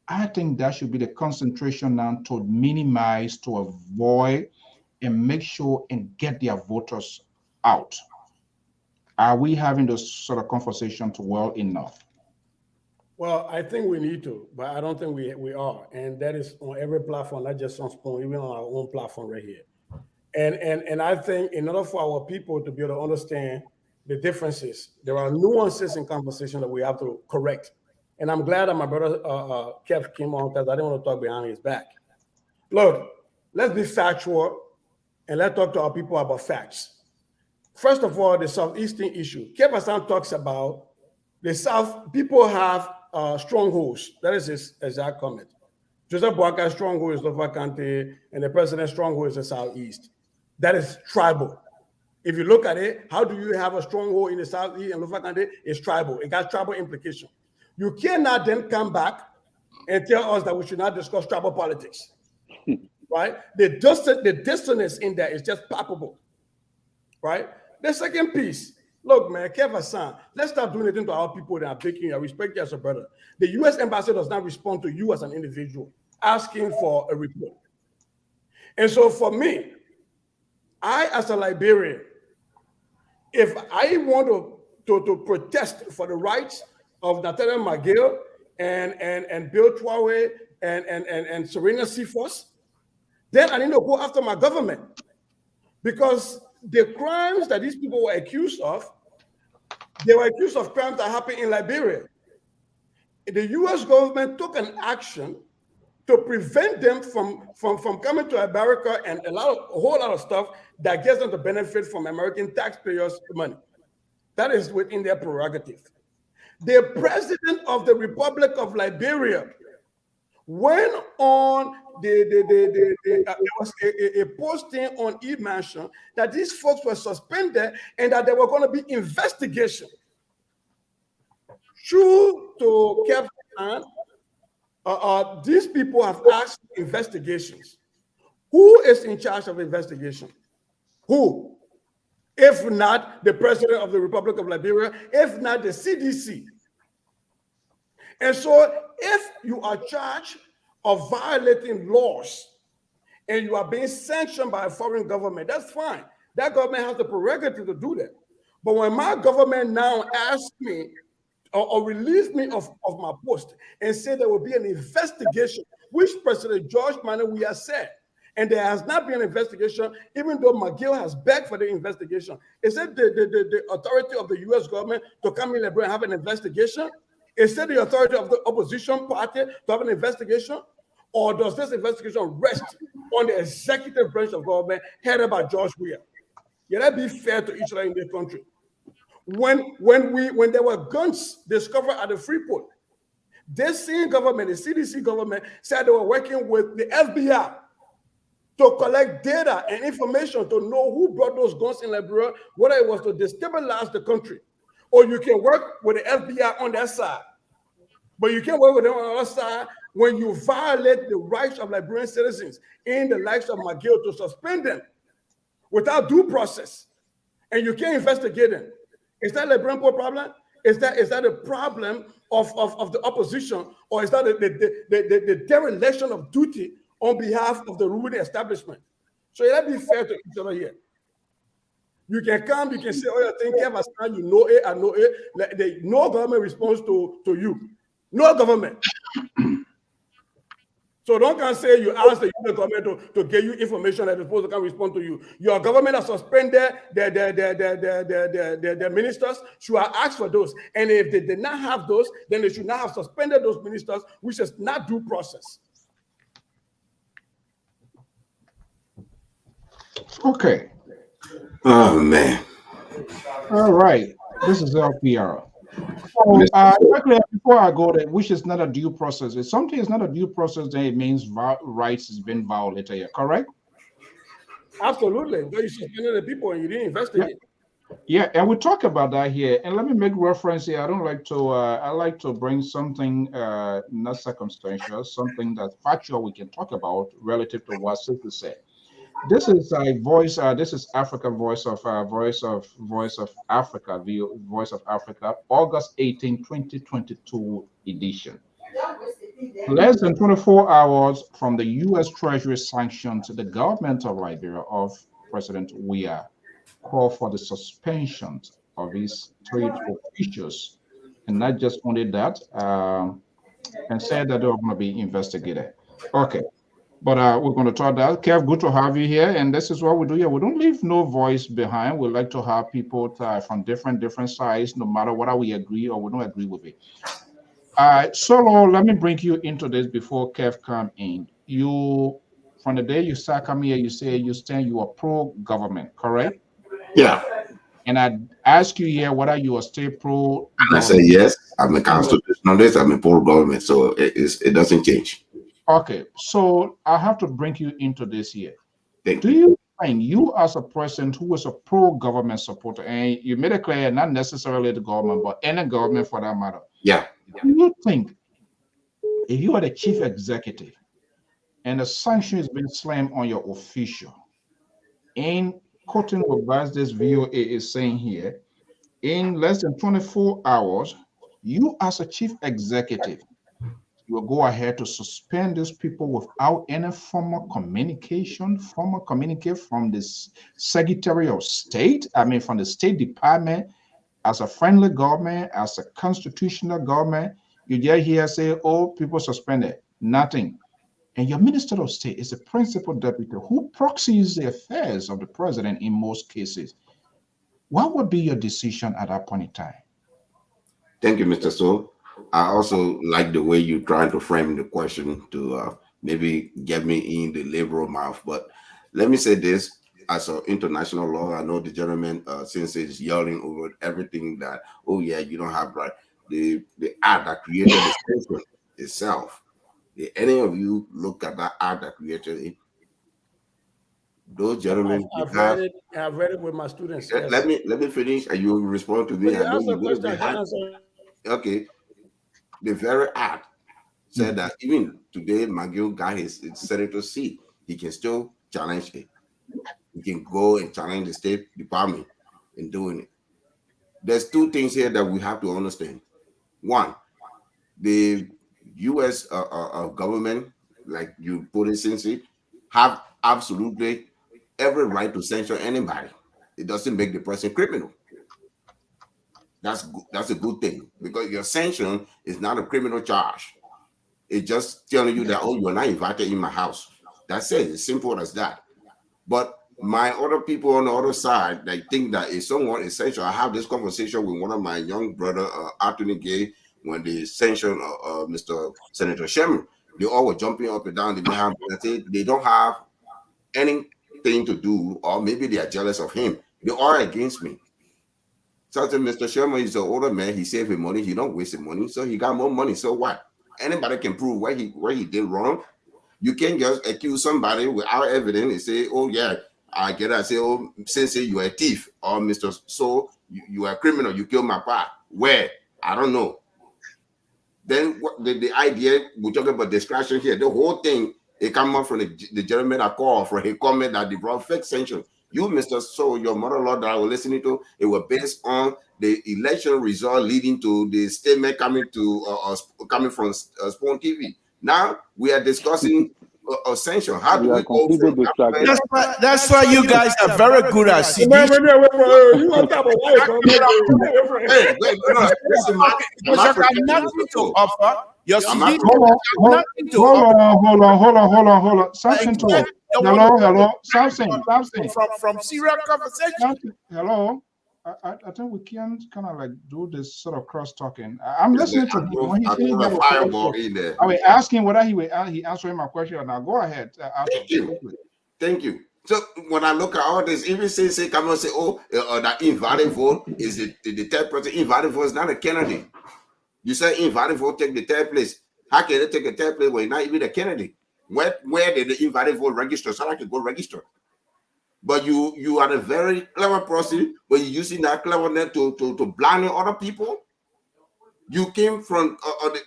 I think that should be the concentration now, to minimize, to avoid, and make sure and get their voters out. Are we having those sort of conversations well enough? Well, I think we need to, but I don't think we are. And that is on every platform, not just on Spoon, even on our own platform right here. And I think in order for our people to be able to understand the differences, there are nuances in conversation that we have to correct. And I'm glad that my brother Kev came on, because I didn't want to talk behind his back. Look, let's be factual and let's talk to our people about facts. First of all, the Southeastern issue. Kev Hassan talks about the South, people have strongholds. That is his exact comment. Joseph Boaka's stronghold is Lofa Kante, and the president's stronghold is the Southeast. That is tribal. If you look at it, how do you have a stronghold in the Southeast and Lofa Kante? It's tribal. It got tribal implication. You cannot then come back and tell us that we should not discuss tribal politics, right? The dissonance in there is just palpable, right? The second piece, look, man, Kev Hassan, let's start doing it into our people that are baking you. I respect you as a brother. The U.S. embassy does not respond to you as an individual asking for a report. And so for me, I, as a Liberian, if I want to protest for the rights of Nathaniel McGill and Bill Traore and Serena Seaforth, then I need to go after my government. Because the crimes that these people were accused of, they were accused of crimes that happened in Liberia. The U.S. government took an action to prevent them from coming to America and a whole lot of stuff that gets them to benefit from American taxpayers' money. That is within their prerogative. The president of the Republic of Liberia went on there was a posting on e-mansion that these folks were suspended and that there were going to be investigation. True to Kevin, these people have asked investigations. Who is in charge of investigation? Who? If not the president of the Republic of Liberia, if not the CDC. And so if you are charged of violating laws and you are being sanctioned by a foreign government, that's fine. That government has the prerogative to do that. But when my government now asks me or release me of my post and say there will be an investigation, which President George Manneh has said, and there has not been an investigation, even though McGill has begged for the investigation. Is it the authority of the U.S. government to come in Liberia and have an investigation? Is it the authority of the opposition party to have an investigation? Or does this investigation rest on the executive branch of government headed by George Weah? Yeah, that be fair to each other in the country. When there were guns discovered at the Freeport, this same government, the CDC government, said they were working with the FBI to collect data and information to know who brought those guns in Liberia, whether it was to destabilize the country. Or you can work with the FBI on that side. But you can't work with them on the other side when you violate the rights of Liberian citizens in the likes of McGill to suspend them without due process. And you can't investigate them. Is that a Liberian problem? Is that a problem of the opposition, or is that the dereliction of duty on behalf of the ruling establishment? So let's be fair to each other here. You can come, you can say, oh, you think Kev Astan, you know it, I know it. No government responds to you. No government. So don't come say you ask the union government to give you information that is supposed to come respond to you. Your government has suspended the ministers, should have asked for those. And if they did not have those, then they should not have suspended those ministers, which is not due process. Okay. Oh, man. All right. This is LPR. So, before I go there, which is not a due process. If something is not a due process, then it means rights has been violated here, correct? Absolutely. Because you suspended the people and you didn't investigate. Yeah, and we talk about that here. And let me make reference here. I don't like to, I like to bring something not circumstantial, something that's factual we can talk about relative to what Sister said. This is a voice. This is Africa Voice of Africa, Voice of Africa, August 18, 2022 edition. Less than 24 hours from the U.S. Treasury sanctioned the government of Liberia of President Weah call for the suspension of his trade officials, and not just only that, and said that they were going to be investigated. Okay. But we're going to talk that. Kev, good to have you here. And this is what we do here. We don't leave no voice behind. We like to have people from different sides, no matter whether we agree or we don't agree with it. Solo, let me bring you into this before Kev come in. You, from the day you start coming here, you say you are pro-government, correct? Yeah. And I ask you here whether you are still pro. I say yes. I'm a constitutionalist. I'm a pro-government, so it doesn't change. Okay, so I have to bring you into this here. Do you find you as a person who is a pro-government supporter, and you made it clear, not necessarily the government, but any government for that matter? Yeah. Do you think if you are the chief executive and the sanction is being slammed on your official, in quoting what this VOA is saying here, in less than 24 hours, you as a chief executive, you will go ahead to suspend these people without any formal communication from the Secretary of State, from the State Department, as a friendly government, as a constitutional government. You just hear say, oh, people suspended, nothing. And your Minister of State is a principal deputy who proxies the affairs of the president in most cases. What would be your decision at that point in time? Thank you, Mr. So. I also like the way you trying to frame the question to maybe get me in the liberal mouth. But let me say this, as an international law, I know the gentleman, since he's yelling over everything that, oh yeah, you don't have right. The act that created the sanction itself. Did any of you look at that act that created it? Those gentlemen, I've read it with my students. Yes. Let me finish, and you respond to me. You ask a question, I can answer. Okay. The very act said that even today, McGill got his senator seat. He can still challenge it. He can go and challenge the State Department in doing it. There's two things here that we have to understand. One, the U.S. Government, like you put it, since it, have absolutely every right to censure anybody. It doesn't make the person criminal. That's a good thing, because your sanction is not a criminal charge. It's just telling you that, oh, you're not invited in my house. That's it. It's simple as that. But my other people on the other side, they think that if someone is censured, I have this conversation with one of my young brother, Anthony Gay, when they sanctioned Mr. Senator Sherman. They all were jumping up and down. They don't have anything to do, or maybe they are jealous of him. They are against me. So Mr. Sherman is an older man. He saved his money. He don't waste his money, so he got more money. So what? Anybody can prove where he did wrong. You can't just accuse somebody without evidence and say, oh yeah, I get it. I say, oh, Sensei, you are a thief, or Mr. So you are a criminal. You killed my pa. Where? I don't know. Then what the idea, we're talking about distraction here. The whole thing, it comes up from the gentleman I called for a comment that they brought fake sanction. You, Mr. So, your mother-in-law that I was listening to, it was based on the election result leading to the statement coming from Spoon TV. Now we are discussing sanction. How do we go from that? That's why you guys are very good at CD. Hey, wait, no, listen, Because you got nothing to offer. Your CD Hold on. Something to it. Hello. Something. From serious conversation. Hello. I think we can kind of like do this sort of cross talking. I'm listening to him when he said that fireball in there. I was asking whether he answering my question. Now go ahead. Thank you. So when I look at all this, even say come and say, that invalid vote is the third person. Invalid vote is not a candidate. You say invalid vote take the third place. How can they take a third place when not even a candidate? Where did the invalid vote register? So I can go register. But you are a very clever person, but you're using that cleverness to blind other people. You came from,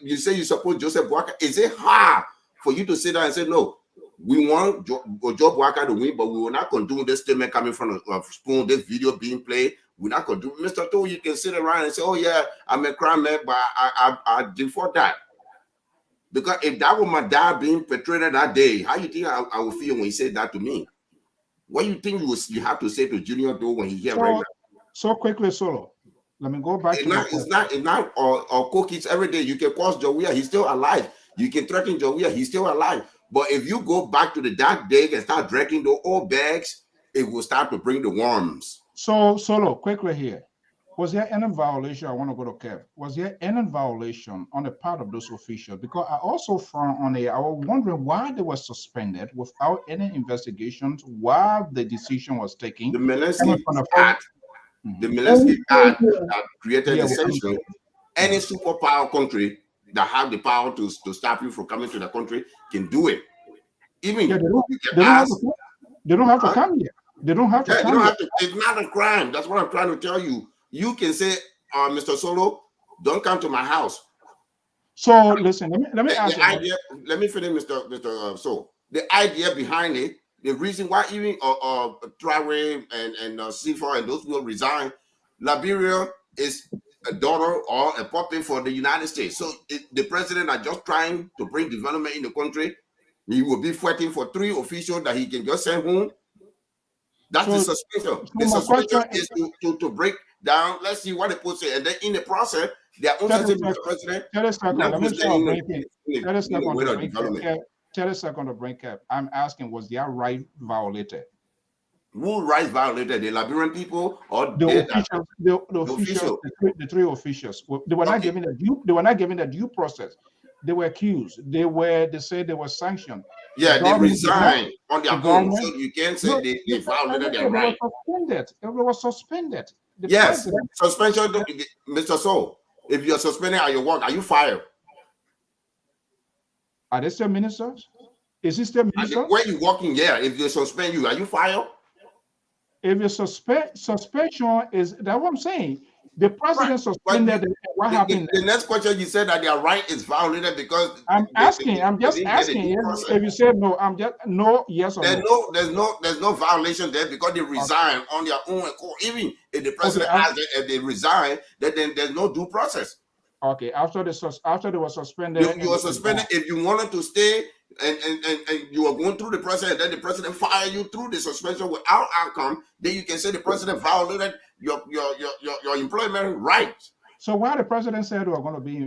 you say you support Joseph Boakai. Is it hard for you to sit down and say, no, we want Joe Boakai to win, but we will not condone this statement coming from Spoon, this video being played. We're not going to do Mr. Toe, you can sit around and say, oh, yeah, I'm a crime man, but I default that. Because if that was my dad being portrayed that day, how you think I would feel when he said that to me? What do you think you have to say to Junior Doe when he hears right now? So quickly, Solo. Let me go back It's not or cookies every day. You can cause Jawia, he's still alive. You can threaten Jawia, he's still alive. But if you go back to the dark day and start drinking the old bags, it will start to bring the worms. So, Solo, quickly here. Was there any violation? I want to go to Kev. Was there any violation on the part of those officials? Because I also found I was wondering why they were suspended without any investigations, why the decision was taken. The Melinsky Act, that created the sanction. Any superpower country that have the power to stop you from coming to the country can do it. Even they don't have to come here. They don't have to come. They don't have to. It's not a crime. That's what I'm trying to tell you. You can say, Mr. Solo, don't come to my house. So listen, let me ask you. Let me finish, Mr. So the idea behind it, the reason why even Traore and Sifa and those will resign, Liberia is a daughter or a puppet for the United States. So the president are just trying to bring development in the country. He will be fighting for 3 officials that he can just send home. That's the suspicion. The suspicion is to break down. Let's see what the post say, and then in the process, their own president. Tell us a second to bring up. I'm asking, was their right violated? Who rights violated? The Liberian people or the officials? The 3 officials. They were not given a due. They were not given a due process. They were accused. They said they were sanctioned. Yeah, they resigned on their own. So you can't say they violated their right. They were suspended. Yes, suspension, Mr. So. If you're suspended at your work, are you fired? Are they still ministers? Is he still minister? Where you working? Yeah. If they suspend you, are you fired? If you suspension is that what I'm saying. The president suspended. What happened? The next question, you said that their right is violated because I'm just asking. If you said no, I'm just no. Yes or no? There's no violation there because they resign on their own accord. Even if the president if they resign, then there's no due process. Okay. After they were suspended, you were suspended. If you wanted to stay and you were going through the process, and then the president fired you through the suspension without outcome, then you can say the president violated your employment rights. So why the president said they are going to be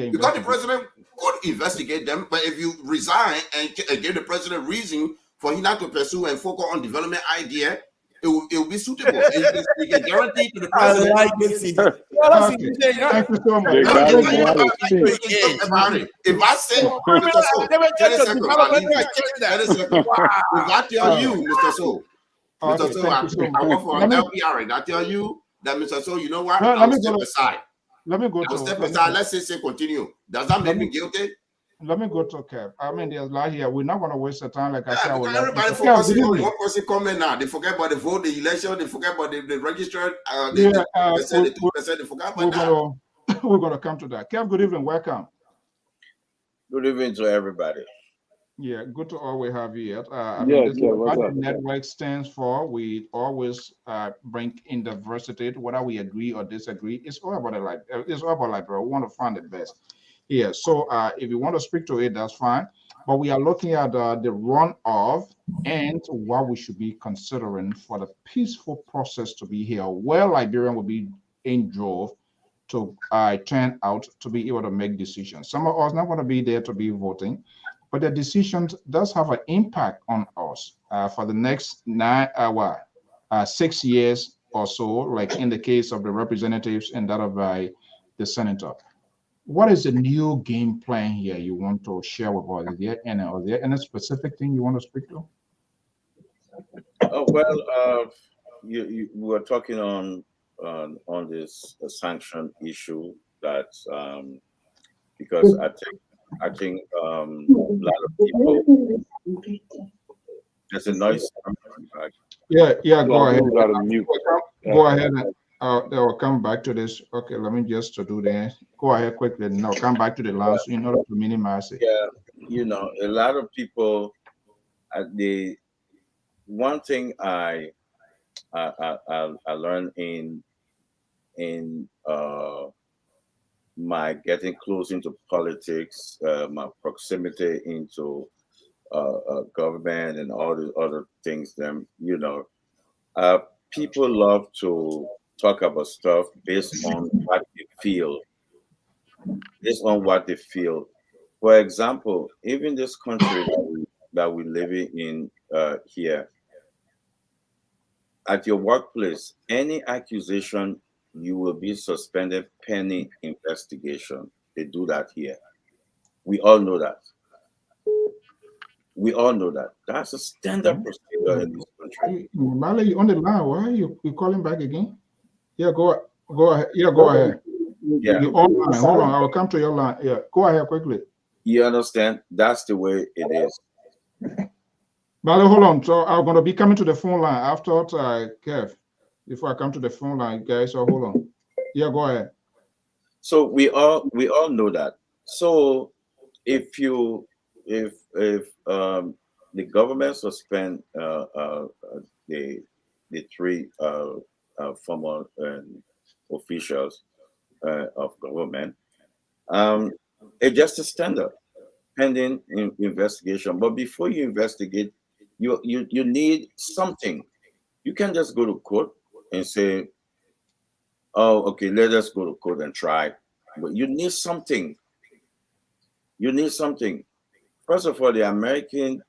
because the president could investigate them, but if you resign and give the president reason for him not to pursue and focus on development idea, it will be suitable. You can guarantee to the president. I like this. Thank you so much. If I say, if I tell you, Mr. So, Mr. So, I work for LPR, and I tell you that, Mr. So, you know what? I will step aside. Let me go to step aside. Let's say continue. Does that make me guilty? Let me go to Kev. I mean, there's a lot here. We're not going to waste the time. Like I said, everybody focus on one person comment now. They forget about the vote, the election. They forget about the registered. They forgot about that. We're going to come to that. Kev, good evening. Welcome. Good evening to everybody. Yeah, good to always have you here. I mean, this is what's what up? the network stands for. We always bring in diversity, whether we agree or disagree. It's all about it's all about liberal. We want to find the best. Yeah. So if you want to speak to it, that's fine. But we are looking at the runoff and what we should be considering for the peaceful process to be here, where Liberian will be in drove to turn out to be able to make decisions. Some of us not going to be there to be voting, but the decisions does have an impact on us for the next 6 years or so, like in the case of the representatives and that of the senator. What is the new game plan here you want to share with us? Is there any specific thing you want to speak to? Oh, well, we were talking on this sanction issue that because I think a lot of people, there's a noise coming back. Yeah, go ahead. Mute. Go ahead. They'll come back to this. Okay, let me just do that. Go ahead quickly. No, come back to the last in order to minimize it. Yeah, a lot of people. The one thing I learned in my getting close into politics, my proximity into government and all the other things. People love to talk about stuff based on what they feel. Based on what they feel. For example, even this country that we live in here, at your workplace, any accusation, you will be suspended pending investigation. They do that here. We all know that. We all know that. That's a standard procedure in this country. Mala, you on the line? Why are you calling back again? Yeah, go ahead. Yeah, go ahead. Yeah. You're online. Hold on, I will come to your line. Yeah, go ahead quickly. You understand? That's the way it is. Mala, hold on. So I'm going to be coming to the phone line after Kev. Before I come to the phone line, guys. So hold on. Yeah, go ahead. So we all know that. So if the government suspend the three former officials of government, it's just a standard pending investigation. But before you investigate, you need something. You can't just go to court and say, "Oh, okay, let us go to court and try." But you need something. You need something. First of all, the American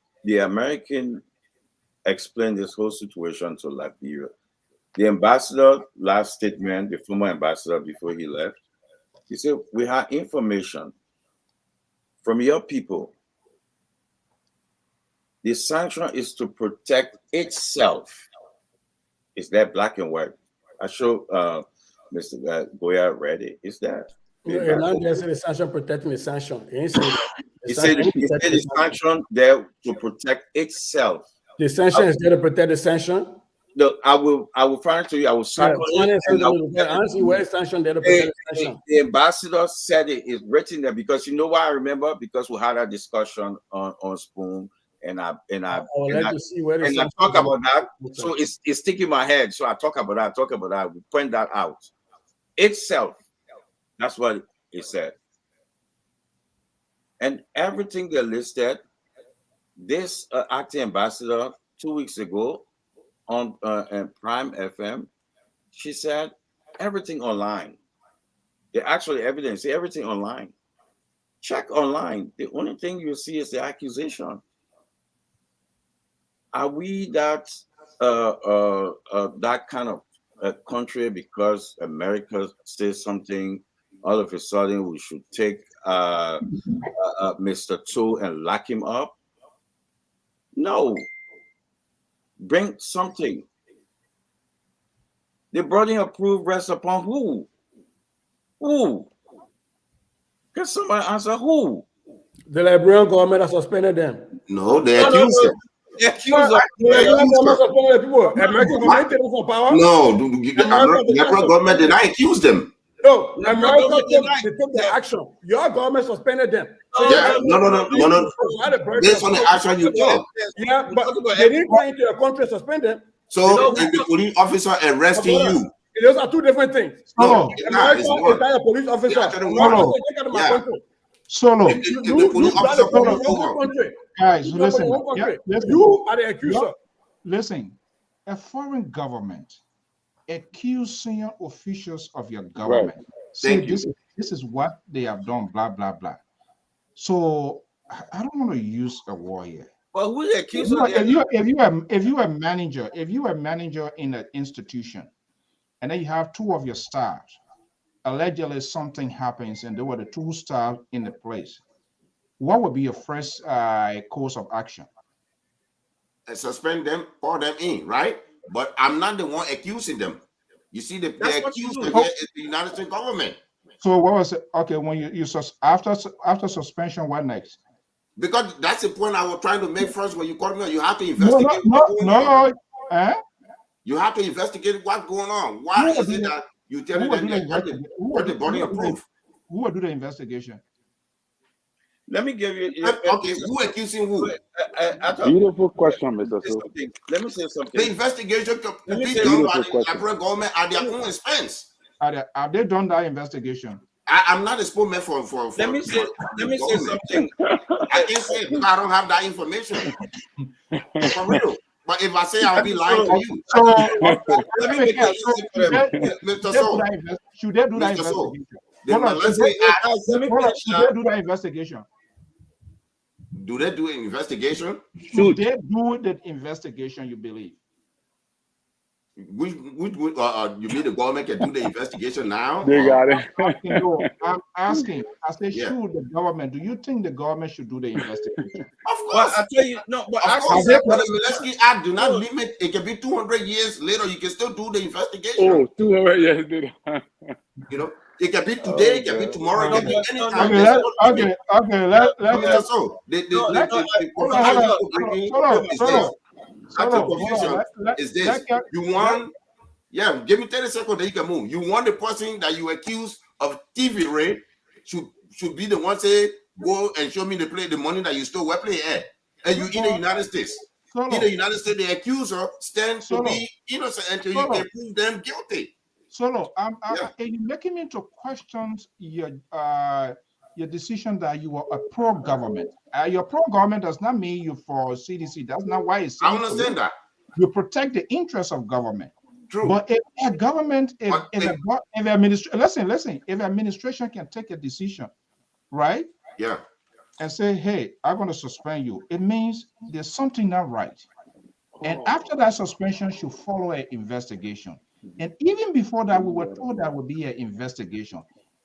explained this whole situation to Liberia. The ambassador, last statement, the former ambassador before he left, he said, "We have information from your people. The sanction is to protect itself." Is that black and white? I show Mr. Goya read it. Is that? Now they say the sanction protecting the sanction. He said the sanction there to protect itself. The sanction is there to protect the sanction. No, I will find it to you. I will circle it. Honestly, where is sanction there to protect the sanction? The ambassador said it is written there because you know why I remember, because we had a discussion on Spoon and I talk about that. So it's sticking in my head. So I talk about that. We point that out. Itself. That's what it said. And everything they listed, this acting ambassador 2 weeks ago on Prime FM, she said everything online. They actually evidence everything online. Check online. The only thing you see is the accusation. Are we that that kind of country because America says something? All of a sudden, we should take Mr. Tu and lock him up? No. Bring something. The burden of proof rests upon who? Who? Can somebody answer who? The Liberian government has suspended them. No, they accused them. They accused them. American government for power. No, the American government did not accuse them. No, America they took the action. Your government suspended them. So No. Based on the action you took. Yeah, but they didn't go into your country and suspend them. So if the police officer arresting you. Those are two different things. No, America is not a police officer. Solo. If the police officer comes over. Guys, listen. You are the accuser. Listen, a foreign government accuse senior officials of your government. Right. Say this is what they have done, blah, blah, blah. So I don't want to use a war here. But who the accuser? If you are manager in an institution, and then you have two of your staff, allegedly something happens and they were the two staff in the place, what would be your first course of action? Suspend them, pour them in, right? But I'm not the one accusing them. You see, the accused is the United States government. So what was it? Okay, when you after suspension, what next? Because that's the point I was trying to make first. When you called me, you have to investigate. You have to investigate what's going on. Why is it that you tell them what the body of proof? Who will do the investigation? Let me give you. Okay, who accusing who? Beautiful question, Mr. So. Let me say something. The investigation could be done by the Liberal government at their own expense. Have they done that investigation? I'm not a spokesman for Let me say something. I can't say it. I don't have that information. For real. But if I say I'll be lying to you. So, let me make it easy for them. Mr. So. Should they do that investigation? Should they do that investigation? Do they do an investigation? Should they do the investigation, you believe? You mean the government can do the investigation now? They got it. I'm asking. I say, should the government? Do you think the government should do the investigation? Of course. I tell you, no. But of course, the Milesky Act do not limit. It can be 200 years later. You can still do the investigation. Oh, 200 years later. You know, it can be today. It can be tomorrow. It can be anytime. Is this you want? Yeah, give me 30 seconds that you can move. You want the person that you accuse of TV rape should be the one say go and show me the money that you stole. Where play at? And you in the United States. In the United States, the accuser stands to be innocent until you can prove them guilty. Solo, you're making me to question your decision that you are a pro-government. Your pro-government does not mean you for CDC. That's not why it's. I understand that. You protect the interests of government. True. But if a government, if administration can take a decision, right? Yeah. And say, hey, I'm going to suspend you. It means there's something not right. And after that suspension should follow an investigation. And even before that, we were told that would be an investigation.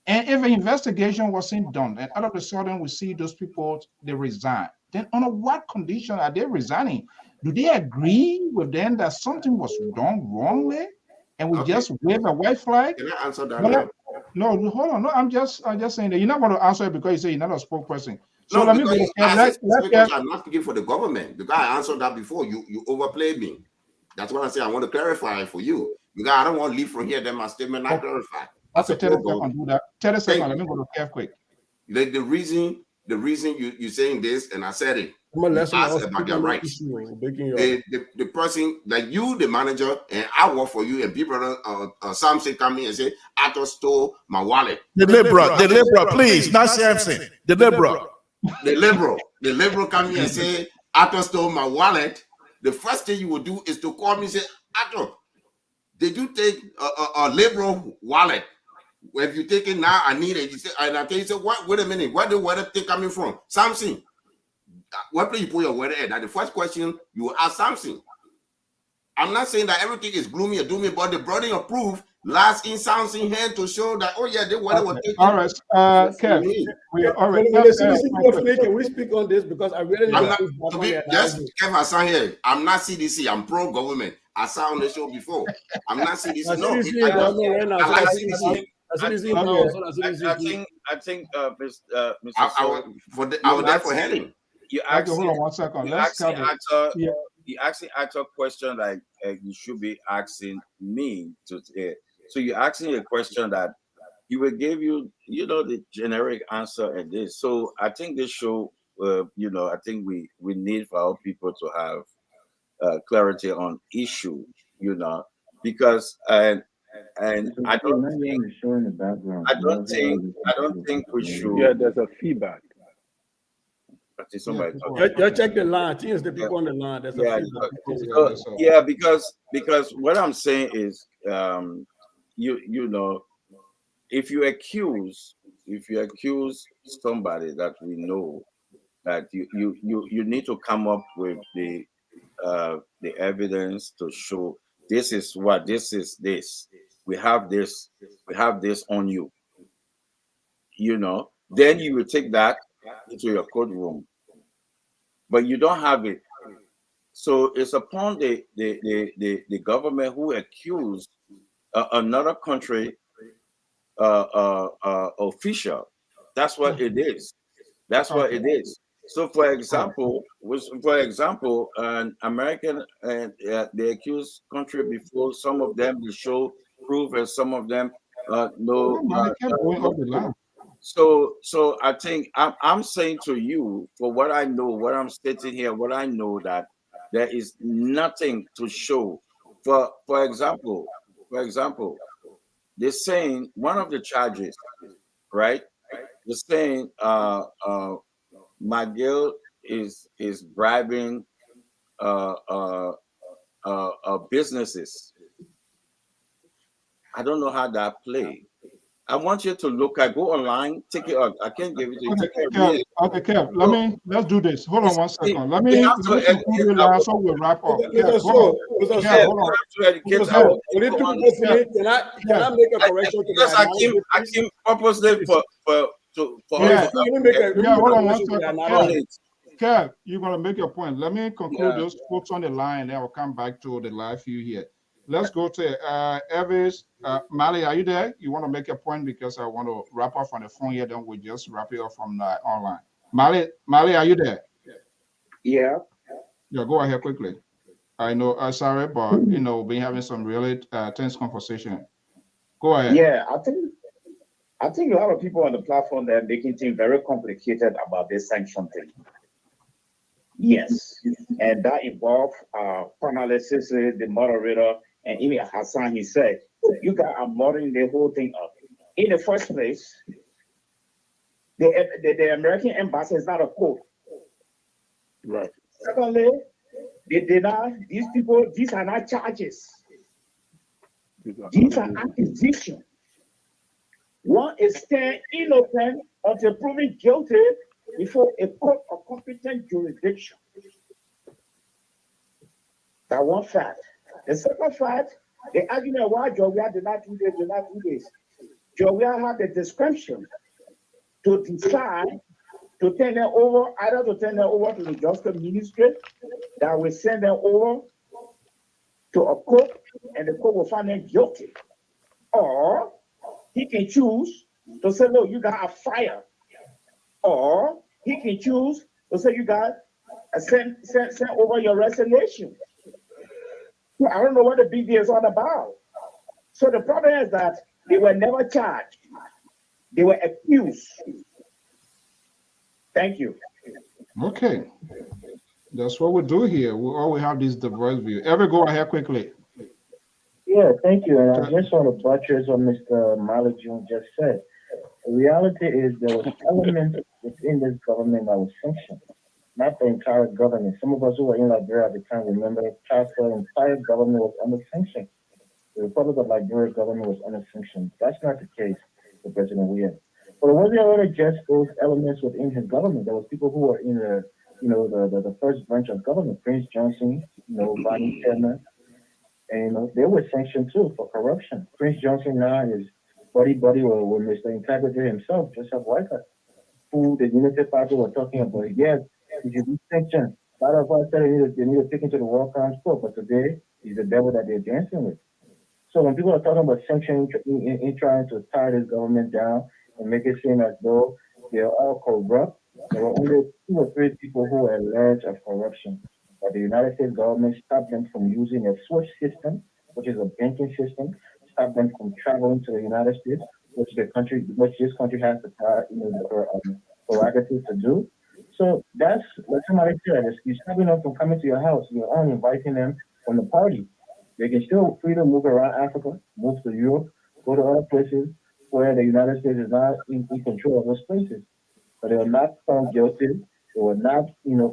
And if an investigation wasn't done, and all of a sudden we see those people, they resign, then under what condition are they resigning? Do they agree with them that something was done wrongly? And we just wave a white flag? Can I answer that? No, hold on. No, I'm just saying that you're not going to answer it because you say you're not a spokesperson. So no, let me I'm not speaking for the government because I answered that before. You overplayed me. That's what I say. I want to clarify for you because I don't want to leave from here. Then my statement not clarified. Okay, 30 seconds, do that. 30 seconds, let me go to Kev quick. The reason you saying this, and I said it, ask about their rights. The person, like you, the manager, and I work for you, and people, Samson come in and say, I just stole my wallet. The liberal, please, not Samson. The liberal come in and say, I just stole my wallet. The first thing you will do is to call me and say, Ato, did you take a liberal wallet? If you take it now, I need it. You say, and I tell you, say, what? Wait a minute. Where the water thing coming from? Samson. Where do you put your water at? That's the first question you will ask Samson. I'm not saying that everything is gloomy or doomy, but the burden of proof lies in Samson's hand to show that, oh yeah, the water was taken. All right, Kev. We speak on this because I really just Kev Hassan here. I'm not CDC. I'm pro-government. I saw on the show before. I'm not CDC. No, I like CDC. I think, Mr. I was there for heading. You hold on 1 second. You actually asked a question like you should be asking me to. So you're asking a question that he will give you, the generic answer at this. So I think this show, I think we need for our people to have clarity on issue, because and I don't think we should. Yeah, there's a feedback. I think somebody Just check the line. I think it's the people on the line. There's a feedback. Because what I'm saying is, if you accuse somebody that we know, that you need to come up with the evidence to show this is what this is. We have this on you. Then you will take that into your courtroom, but you don't have it. So it's upon the government who accused another country official. That's what it is. That's what it is. So, for example, an American they accused country before. Some of them they show proof, and some of them no. So I think I'm saying to you, for what I know, what I'm stating here, what I know, that there is nothing to show. For example, they're saying one of the charges, right? They're saying McGill is bribing businesses. I don't know how that play. I want you to go online, take it out. I can't give it to you. Okay, Kev, let's do this. Hold on 1 second. Let me conclude the line so we'll wrap up. Hold on. Can I make a correction to because I came purposely for hold on 1 second. Kev, you're gonna make your point. Let me conclude those folks on the line, and then I'll come back to the live view here. Let's go to Elvis. Mali, are you there? You want to make a point, because I want to wrap up on the phone here, then we'll just wrap it up from online. Mali, are you there? Yeah. Yeah, go ahead quickly. I know, sorry, but we've been having some really tense conversation. Go ahead. Yeah, I think a lot of people on the platform, they're making things very complicated about this sanction thing. Yes, and that involves analysis, the moderator, and even Hassan. He said, "You guys are moderating the whole thing up." In the first place, the American embassy is not a court. Right. Secondly, they deny these people. These are not charges. These are accusations. One is staying innocent until proven guilty before a court of competent jurisdiction. That one fact. The second fact, the argument why Georgia did not do this. Georgia had the discretion to decide to turn them over, either to turn them over to the justice ministry, that will send them over to a court, and the court will find them guilty. Or he can choose to say, no, you got a fire. Or he can choose to say, you got send over your resignation. I don't know what the big deal is all about. So the problem is that they were never charged. They were accused. Thank you. Okay. That's what we do here. We always have this diverse view. Go ahead quickly. Yeah, thank you. And I just want to buttress what Mr. Malajun just said. The reality is there was elements within this government that was sanctioned, not the entire government. Some of us who were in Liberia at the time remember the entire government was under sanction. The Republic of Liberia government was under sanction. That's not the case for President Weah. But it wasn't only just those elements within his government. There was people who were in the first branch of government, Prince Johnson, Bonnie Turner, and they were sanctioned too for corruption. Prince Johnson now is buddy with Mr. Integrity himself, Joseph Whitehead, who the Unity Party were talking about. Yes, he should be sanctioned. A lot of us said they need to take him to the World Crimes Court, but today he's the devil that they're dancing with. So when people are talking about sanctioning in trying to tie this government down and make it seem as though they're all corrupt, there were only 2 or 3 people who were alleged of corruption. But the United States government stopped them from using a SWIFT system, which is a banking system, stopped them from traveling to the United States, which this country has the prerogative to do. So that's like somebody said, you're stopping them from coming to your house. You're only inviting them from the party. They can still freely move around Africa, move to Europe, go to other places where the United States is not in control of those places. But they were not found guilty. They were not,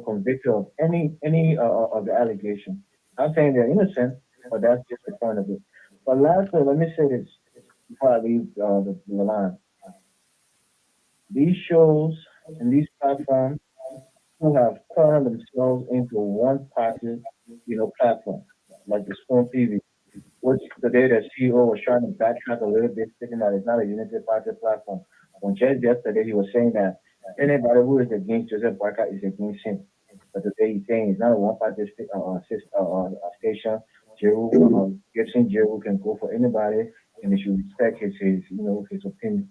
convicted of any of the allegation. I'm saying they're innocent, but that's just the point of it. But lastly, let me say this before I leave the line. These shows and these platforms who have turned themselves into one party, platform, like the Spoon TV, which today the CEO was trying to backtrack a little bit, thinking that it's not a Unity Party platform. When just yesterday he was saying that anybody who is against Joseph Boyka is against him. But today he's saying it's not a one-party station. Gibson Jeru can go for anybody, and they should respect his opinion.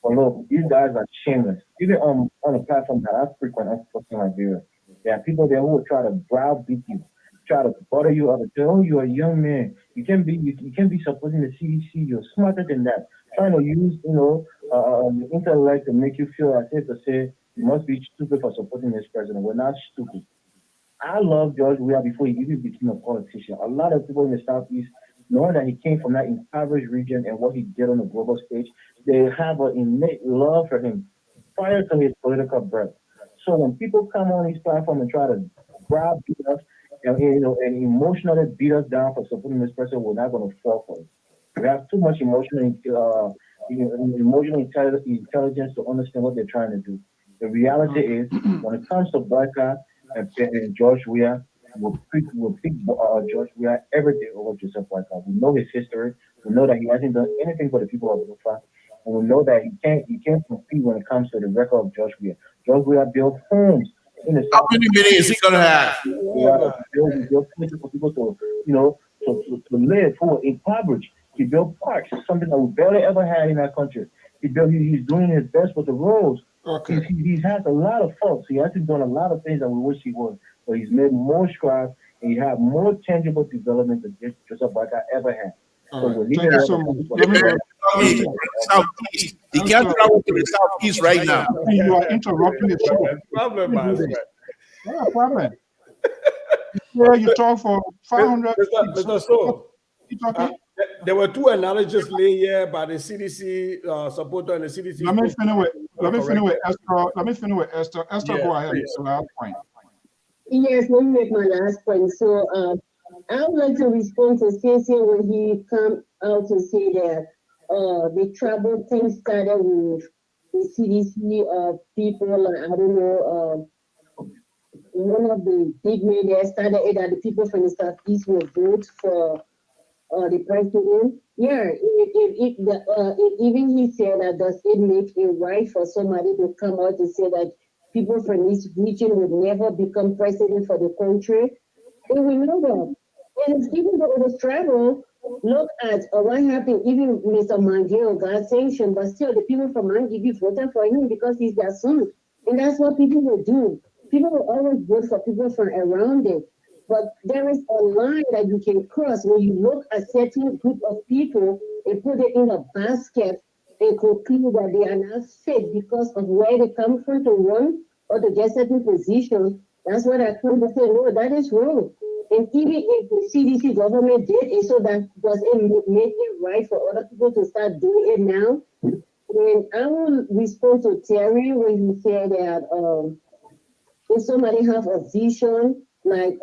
But look, these guys are shameless. Even on a platform that I frequent, in Nigeria, there are people there who will try to browbeat you, try to butter you up and say, "Oh, you're a young man. You can't be supporting the CDC. You're smarter than that." Trying to use, the intellect to make you feel as if to say you must be stupid for supporting this president. We're not stupid. I love George Weah before he even became a politician. A lot of people in the Southeast, knowing that he came from that impoverished region and what he did on the global stage, they have an innate love for him prior to his political birth. So when people come on these platforms and try to browbeat us and emotionally beat us down for supporting this person, we're not going to fall for it. We have too much emotional intelligence to understand what they're trying to do. The reality is, when it comes to Boyka and George Weah, we'll pick George Weah every day over Joseph Boyka. We know his history. We know that he hasn't done anything for the people of Runoff. And we know that he can't compete when it comes to the record of George Weah. George Weah built homes in the How many minutes is he gonna have? He built places for people to live who were impoverished. He built parks, something that we barely ever had in our country. He's doing his best with the roads. Okay. He's had a lot of faults. He hasn't done a lot of things that we wish he would. But he's made more strides and he had more tangible development than Joseph Boyka ever had. All right. Thank you so much. Let me go. Southeast. He can't travel to the Southeast right now. You are interrupting the show. Problem, Yeah, problem. Yeah, you talk for 500. Mr. So, there were two analogies laid here by the CDC supporter and the CDC. Let me finish with Esther. Let me finish with Esther. Esther, go ahead. It's the last point. Yes, let me make my last point. So I would like to respond to Stacey when he come out to say that the travel thing started with the CDC people. I don't know. One of the big media started it that the people from the Southeast will vote for the president. Yeah, even he said that does it make it right for somebody to come out to say that people from this region would never become president for the country? And we know that. And even though it was travel, look at what happened. Even Mr. Mangio got sanctioned, but still the people from Mangibi voted for him because he's their son. And that's what people will do. People will always vote for people from around it. But there is a line that you can cross when you look at certain group of people and put it in a basket and conclude that they are not fit because of where they come from to run or to get certain positions. That's what I come to say. No, that is wrong. And even if the CDC government did it, so that does it make it right for other people to start doing it now? And I will respond to Terry when he said that if somebody have a vision, like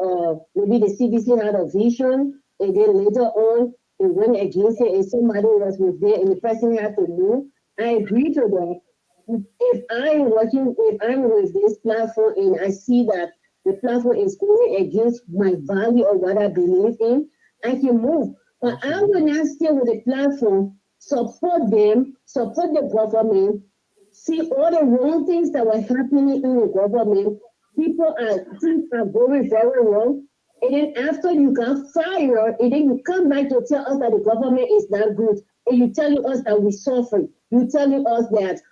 maybe the CDC had a vision, and then later on it went against it, and somebody was with there, and the person had to move. I agree to that. If I'm with this platform and I see that the platform is going against my value or what I believe in, I can move. But I will not stay with the platform, support them, support the government, see all the wrong things that were happening in the government. Things are going very wrong. And then after you got fired, and then you come back to tell us that the government is not good. And you telling us that we suffer. You telling us that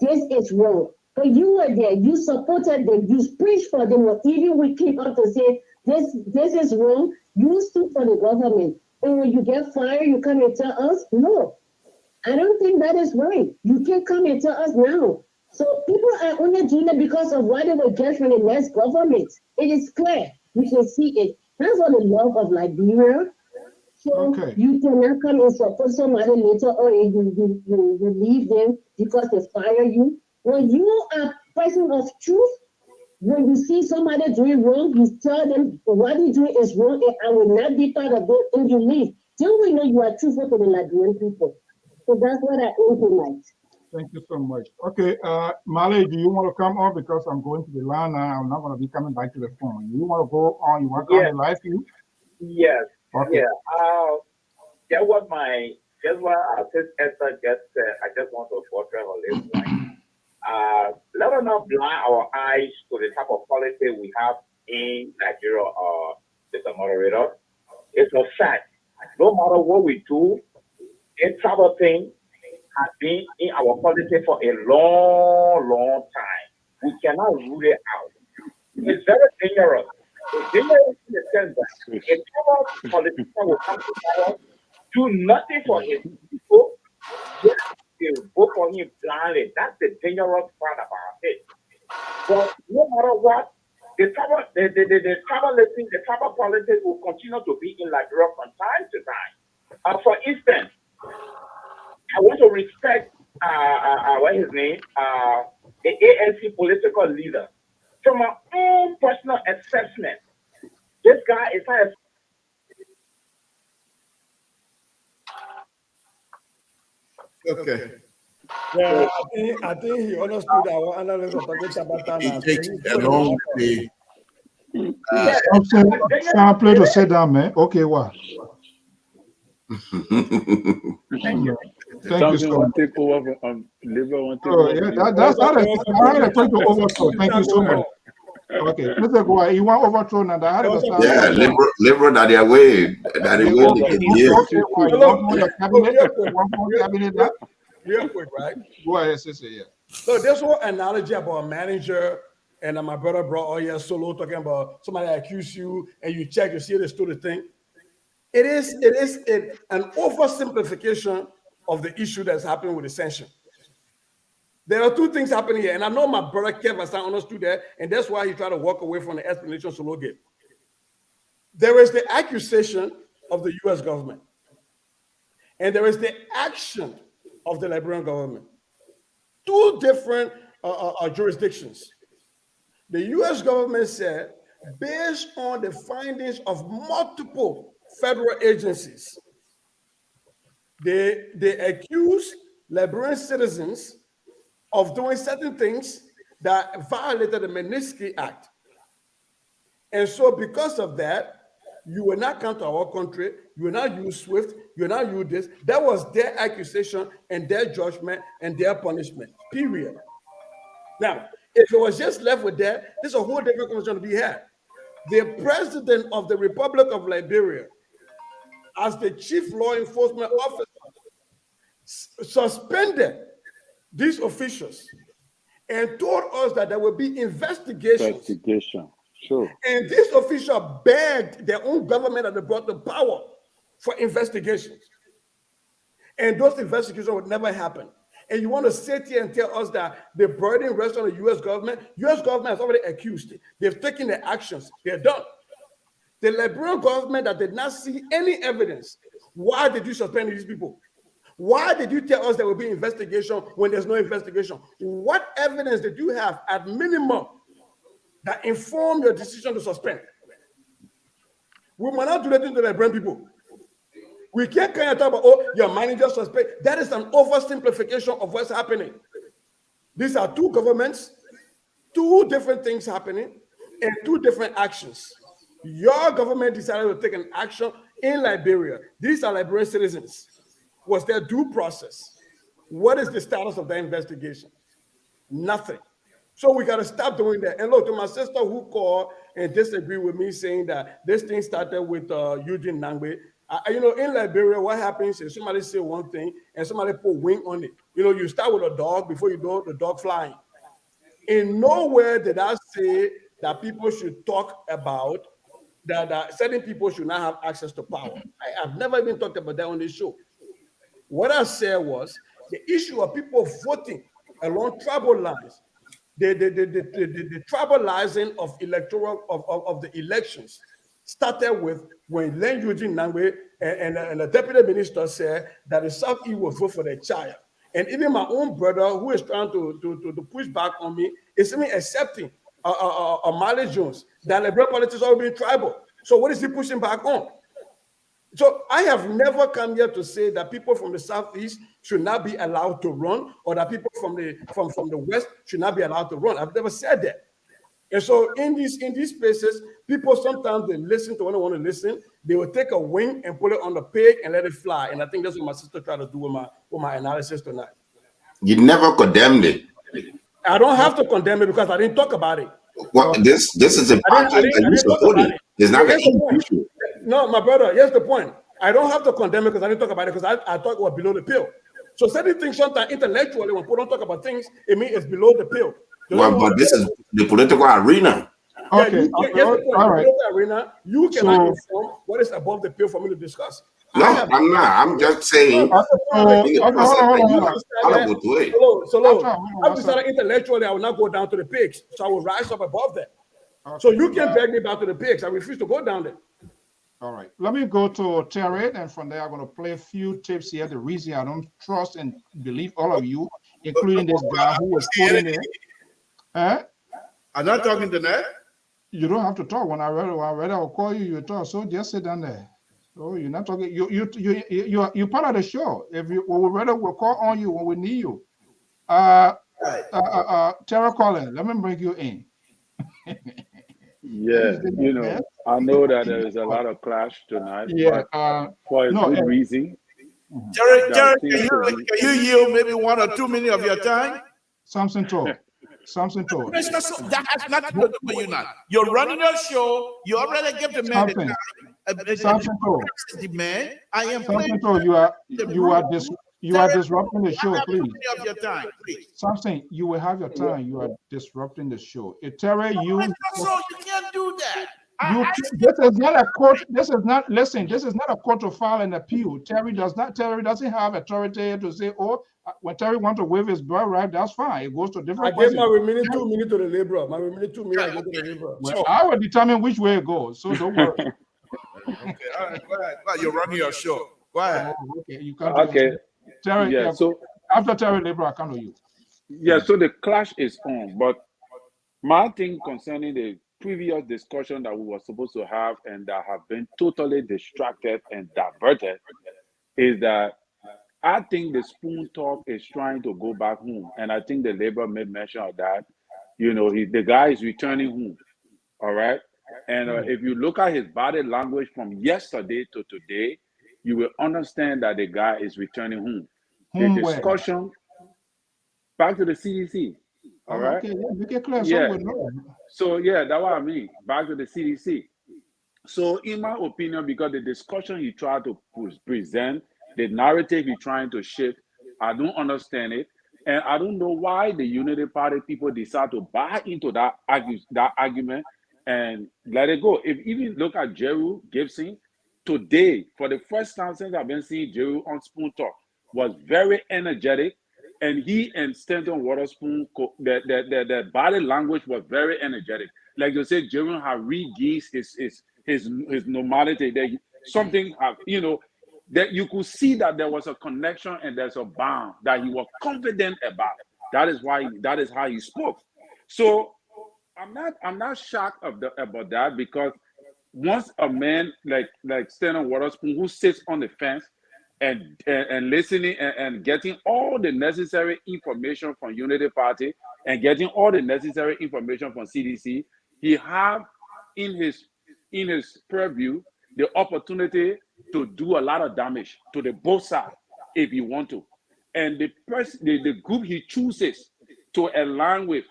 this is wrong. But you were there, you supported them, you preached for them, or even we came up to say this is wrong. You stood for the government. And when you get fired, you come and tell us, no. I don't think that is right. You can't come and tell us now. So people are only doing it because of what they will get from the next government. It is clear. We can see it. That's what the love of Liberia. So you cannot come and support somebody later, or you leave them because they fire you. When you are a person of truth, when you see somebody doing wrong, you tell them what you doing is wrong and I will not be part of it, and you leave. Then we know you are truthful to the Liberian people. So that's what I implement. Thank you so much. Okay, Male, do you want to come on? Because I'm going to the line now. I'm not going to be coming back to the phone. You want to go on? You want to come in live view? Yes. Okay. Yeah. That was just what Esther just said. I just want to portray on this point. Let us not blind our eyes to the type of politics we have in Nigeria, Mr. Moderator. It's a fact. No matter what we do, this type of thing has been in our politics for a long time. We cannot rule it out. It's very dangerous. It's dangerous in the sense that a power politician will come to power, do nothing for his people, just vote for him blindly. That's the dangerous part about it. But no matter what, the tribal politics will continue to be in Liberia from time to time. For instance, I want to respect what his name, the ANC political leader. From my own personal assessment, this guy is not. Okay. Yeah, I think he understood our analysis of talking It takes a long way. Play to say that, man. Okay, what? Thank you. Thank you so much. Take over from Liver. That's not a point to overthrow. Thank you so much. Okay, Mr. Goa, you want overthrow now? Yeah, liberal that their way, that they will get real quick, right? Go ahead, sister. Yeah. So this whole analogy about a manager, and my brother brought Solo talking about somebody accuse you and you check to see the story thing. It is an oversimplification of the issue that's happening with the sanction. There are two things happening here, and I know my brother Kev has not understood that, and that's why he tried to walk away from the explanation Solo gave. There is the accusation of the U.S. government, and there is the action of the Liberian government. Two different jurisdictions. The U.S. government said, based on the findings of multiple federal agencies, they accuse Liberian citizens of doing certain things that violated the Magnitsky Act. And so because of that, you will not come to our country, you will not use SWIFT, you will not use this. That was their accusation and their judgment and their punishment, period. Now, if it was just left with that, this is a whole different conversation to be had. The president of the Republic of Liberia, as the chief law enforcement officer, suspended these officials and told us that there will be investigations. Sure. And this official begged their own government that they brought to power for investigations. And those investigations would never happen. And you want to sit here and tell us that the burden rests on the U.S. government? U.S. government has already accused it. They've taken their actions. They're done. The Liberian government that did not see any evidence. Why did you suspend these people? Why did you tell us there will be investigation when there's no investigation? What evidence did you have at minimum that informed your decision to suspend? We might not do that to the Liberian people. We can't kind of talk about, oh, your manager suspect. That is an oversimplification of what's happening. These are two governments, two different things happening, and two different actions. Your government decided to take an action in Liberia. These are Liberian citizens. Was there due process? What is the status of that investigation? Nothing. So we got to stop doing that. And look, to my sister who called and disagreed with me saying that this thing started with Eugene Nangbe. In Liberia, what happens is somebody say one thing and somebody put wing on it. You start with a dog before you do the dog flying. In nowhere did I say that people should talk about that certain people should not have access to power. I've never even talked about that on this show. What I said was the issue of people voting along tribal lines, the tribalizing of electoral of the elections started with when Len Eugene Nangwe and the deputy minister said that the Southeast will vote for the child. And even my own brother, who is trying to push back on me, is even accepting Mali Jones that liberal politics are being tribal. So what is he pushing back on? So I have never come here to say that people from the Southeast should not be allowed to run, or that people from the West should not be allowed to run. I've never said that. And so in these spaces, people sometimes they listen to when they want to listen. They will take a wing and put it on the pig and let it fly. And I think that's what my sister tried to do with my analysis tonight. You never condemned it. I don't have to condemn it because I didn't talk about it. Well, this is a project that you supported. It's not an issue. No, my brother, here's the point. I don't have to condemn it because I didn't talk about it, because I thought it was below the pill. So certain things sometimes intellectually, when people don't talk about things, it means it's below the pill. Well, but this is the political arena. Okay, all right. Arena, you cannot inform what is above the pill for me to discuss. No, I'm not. I'm just saying. So I've decided intellectually I will not go down to the pigs, so I will rise up above that. So you can drag me back to the pigs. I refuse to go down there. All right, let me go to Terry, and from there I'm going to play a few tips here. The reason I don't trust and believe all of you, including this guy who was putting it. I'm not talking to that. You don't have to talk. When I read, I will call you. You talk. So just sit down there. Oh, you're not talking. You're part of the show. If you we'll call on you when we need you. Terry Collins, let me bring you in. Yeah, you know, I know that there is a lot of clash tonight. Yeah, for a good reason. Jerry, can you yield maybe 1 or 2 minutes of your time? Something talk. Something talk. That has nothing to do with you now. You're running your show. You already give the man something. Something talk. The man. I am something talk. You are disrupting the show, please. Of your time, please. Something, you will have your time. You are disrupting the show. Terry, you can't do that. This is not a court. This is not This is not a court to file an appeal. Terry doesn't have authority to say, oh, when Terry wants to waive his birth right, that's fine. It goes to different. I gave my remaining 2 minutes to the liberal. My remaining 2 minutes I go to the liberal. Well, I will determine which way it goes. So don't worry. Okay, all right, go ahead. You're running your show. Go ahead. Okay, you can't. Okay. Terry, yeah, so after Terry Liberal, I come to you. Yeah, so the clash is on, but my thing concerning the previous discussion that we were supposed to have and that have been totally distracted and diverted is that I think the spoon talk is trying to go back home, and I think the Labour made mention of that. You know, the guy is returning home. All right, and if you look at his body language from yesterday to today, you will understand that the guy is returning home. The discussion back to the CDC. All right. Okay, make it clear. Yeah. So yeah, that's what I mean. Back to the CDC. So in my opinion, because the discussion he tried to present, the narrative he's trying to shift, I don't understand it. And I don't know why the Unity Party people decide to buy into that argument and let it go. If even look at Jeru Gibson, today, for the first time since I've been seeing Jeru on Spoon Talk, was very energetic, and he and Stanton Waterspoon, the body language was very energetic. Like you said, Jeru had regained his normality. That something, you know, that you could see that there was a connection and there's a bond that he was confident about. That is how he spoke. So I'm not shocked about that, because once a man like Stanton Waterspoon, who sits on the fence and listening and getting all the necessary information from Unity Party and getting all the necessary information from CDC, he have in his purview the opportunity to do a lot of damage to the both sides if he want to. And the group he chooses to align with,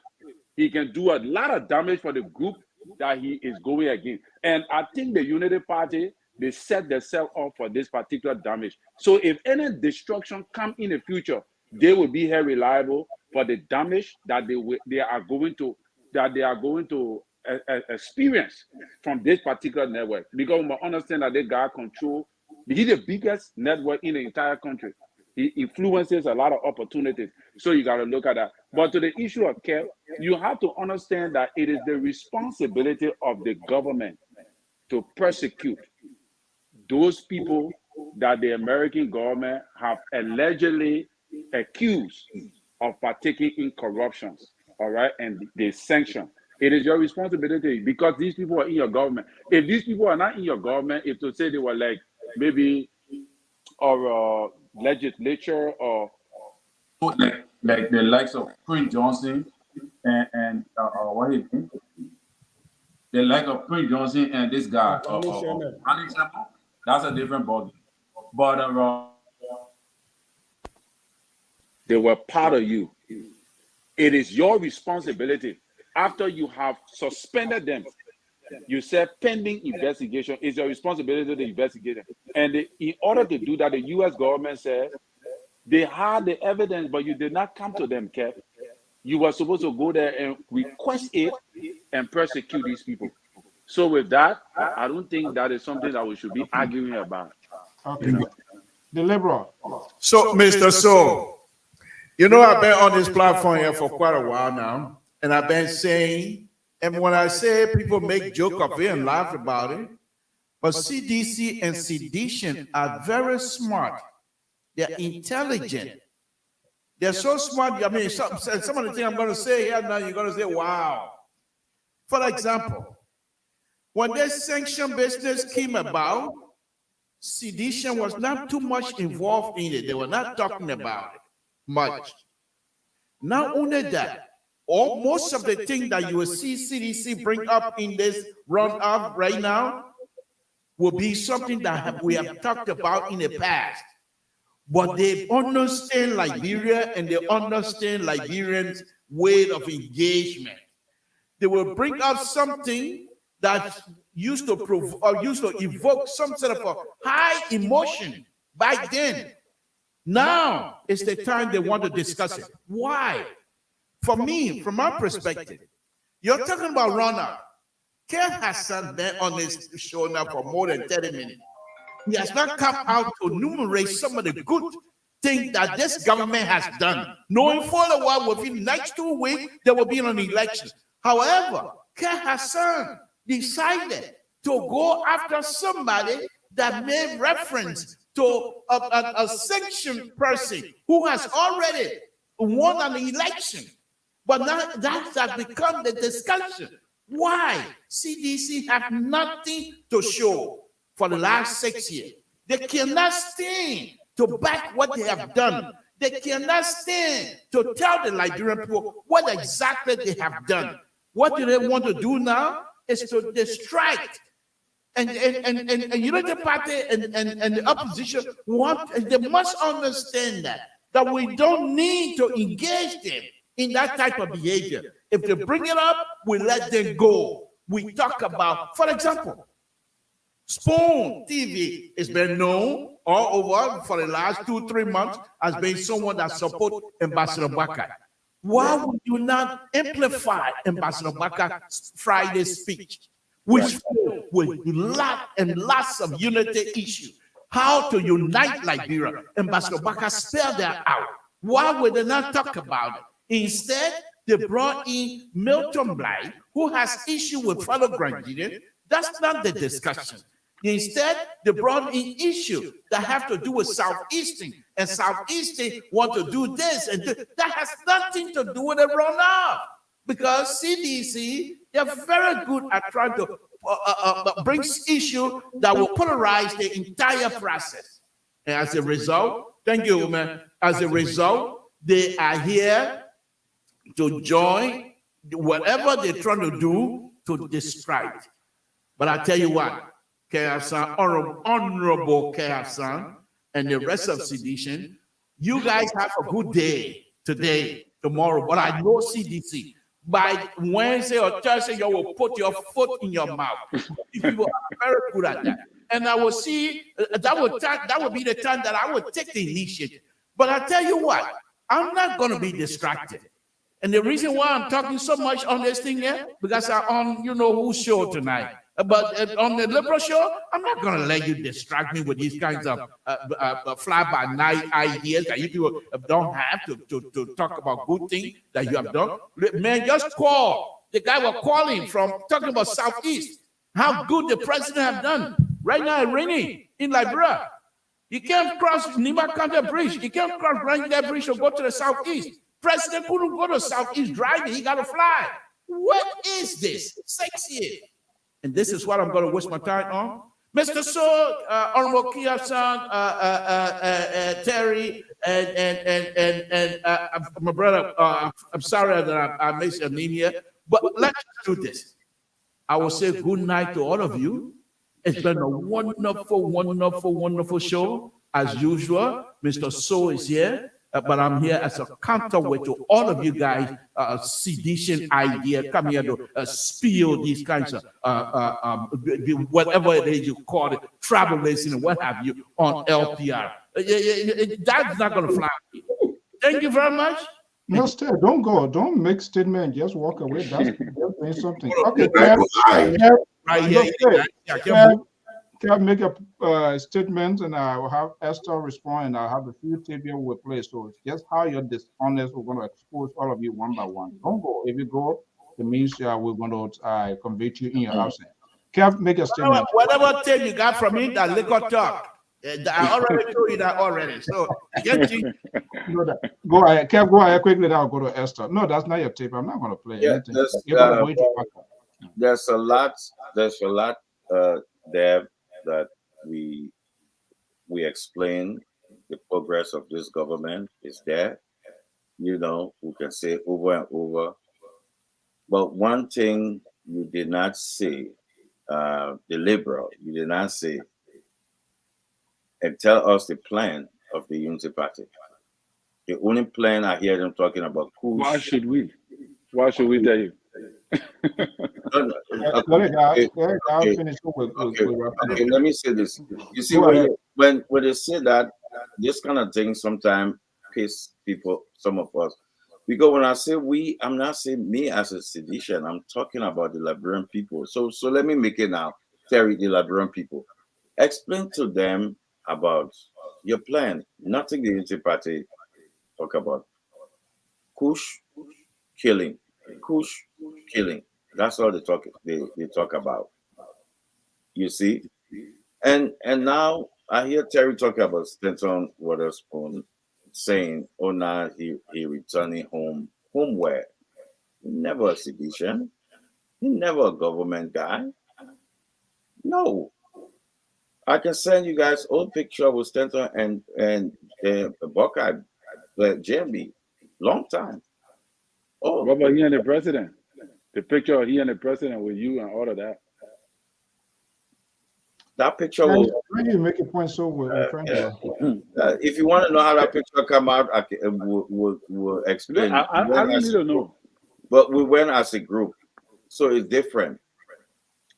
he can do a lot of damage for the group that he is going against. And I think the Unity Party, they set themselves up for this particular damage. So if any destruction come in the future, they will be held reliable for the damage that they are going to experience from this particular network. Because we understand that they got control. He's the biggest network in the entire country. It influences a lot of opportunities. So you got to look at that. But to the issue of care, you have to understand that it is the responsibility of the government to persecute those people that the American government have allegedly accused of partaking in corruptions, all right, and they sanction. It is your responsibility because these people are in your government. If these people are not in your government, if to say they were like maybe or legislature or like the likes of Prince Johnson and what is it? The like of Prince Johnson and this guy, Andy Sherman. That's a different ballgame. But they were part of you. It is your responsibility after you have suspended them. You said pending investigation is your responsibility to investigate them. And in order to do that, the U.S. government said they had the evidence, but you did not come to them, Kev. You were supposed to go there and request it and persecute these people. So with that, I don't think that is something that we should be arguing about. Okay. The liberal. So, Mr. So, you know, I've been on this platform here for quite a while now, and I've been saying, and when I say people make joke of it and laugh about it, but CDC and sedition are very smart. They're intelligent. They're so smart. I mean, some of the things I'm going to say here now, you're going to say, wow. For example, when this sanction business came about, sedition was not too much involved in it. They were not talking about it much. Not only that, most of the things that you will see CDC bring up in this runoff right now will be something that we have talked about in the past. But they understand Liberia and they understand Liberians' way of engagement. They will bring up something that used to evoke some sort of a high emotion back then. Now is the time they want to discuss it. Why? For me, from my perspective, you're talking about Runoff. Ken Hassan been on this show now for more than 30 minutes. He has not come out to enumerate some of the good things that this government has done, knowing full well within the next 2 weeks there will be an election. However, Ken Hassan decided to go after somebody that made reference to a sanctioned person who has already won an election. But now that has become the discussion. Why? CDC have nothing to show for the last 6 years. They cannot stand to back what they have done. They cannot stand to tell the Liberian people what exactly they have done. What do they want to do now? Is to distract. And Unity Party and the opposition they must understand that we don't need to engage them in that type of behavior. If they bring it up, we let them go. We talk about, for example, Spoon TV has been known all over for the last 2-3 months as being someone that supports Ambassador Baka. Why would you not amplify Ambassador Baka's Friday speech, which with lots of unity issues? How to unite Liberia? Ambassador Baka spelled that out. Why would they not talk about it? Instead, they brought in Milton Bly, who has issue with fellow Grandian. That's not the discussion. Instead, they brought in issues that have to do with Southeastern, and Southeastern want to do this and that has nothing to do with the runoff, because CDC, they're very good at trying to bring issues that will polarize the entire process. And as a result, thank you, man. As a result, they are here to join whatever they're trying to do to distract. But I tell you what, KFSAN, Honorable KFSAN, and the rest of sedition, you guys have a good day today, tomorrow. But I know CDC, by Wednesday or Thursday, you will put your foot in your mouth. People are very good at that. And I will see, that would be the time that I would take the initiative. But I tell you what, I'm not going to be distracted. And the reason why I'm talking so much on this thing here, because I'm on, you know whose show tonight, But on the liberal show, I'm not going to let you distract me with these kinds of fly-by-night ideas that you people don't have to talk about good things that you have done. Man, just call. The guy was calling from talking about Southeast, how good the president have done. Right now, it's raining in Liberia. He can't cross Nima County Bridge. He can't cross that bridge to go to the Southeast. President couldn't go to Southeast driving. He got to fly. What is this? 6 years. And this is what I'm going to waste my time on. Mr. So, Honorable Kia-san, Terry, and my brother, I'm sorry that I missed your name here, but let's do this. I will say good night to all of you. It's been a wonderful, wonderful, wonderful show. As usual, Mr. So is here. But I'm here as a counterweight to all of you guys, sedition idea, come here to spill these kinds of, whatever it is you call it, travelation and what have you, on LPR. That's not going to fly. Thank you very much. No, stay. Don't go. Don't make statement. Just walk away. That's doing something. Okay, Can make a statement, and I will have Esther respond, and I'll have a few tables will play. So it's just how you're dishonest. We're going to expose all of you one by one. Don't go. If you go, it means we're going to convict you in your absence. Kev, make a statement. Whatever tape you got from me, that liquor talk. I already told you that already. So get you. Go ahead, Kev. Go ahead quickly. Then I'll go to Esther. No, that's not your tape. I'm not going to play anything. There's a lot. There's a lot there that we explain. The progress of this government is there. You know, we can say over and over. But one thing you did not say, the liberal, you did not say, and tell us the plan of the Unity Party. The only plan I hear them talking about. Why should we? Why should we tell you? Okay, let me say this. You see, when they say that, this kind of thing sometimes piss people, some of us. Because when I say we, I'm not saying me as a sedition. I'm talking about the Liberian people. So let me make it now. Terry, the Liberian people. Explain to them about your plan. Nothing the Unity Party talk about. Kush killing. Kush killing. That's all they talk about. You see? And now I hear Terry talking about Stanton Waterspoon saying, oh, now he returning home. Home where? Never a sedition. He never a government guy. No. I can send you guys old picture with Stanton and Buckeye, JMB. Long time. Oh, what about he and the president? The picture of he and the president with you and all of that. That picture will. You make a point. So if you want to know how that picture come out, we'll explain. I really don't know. But we went as a group, so it's different.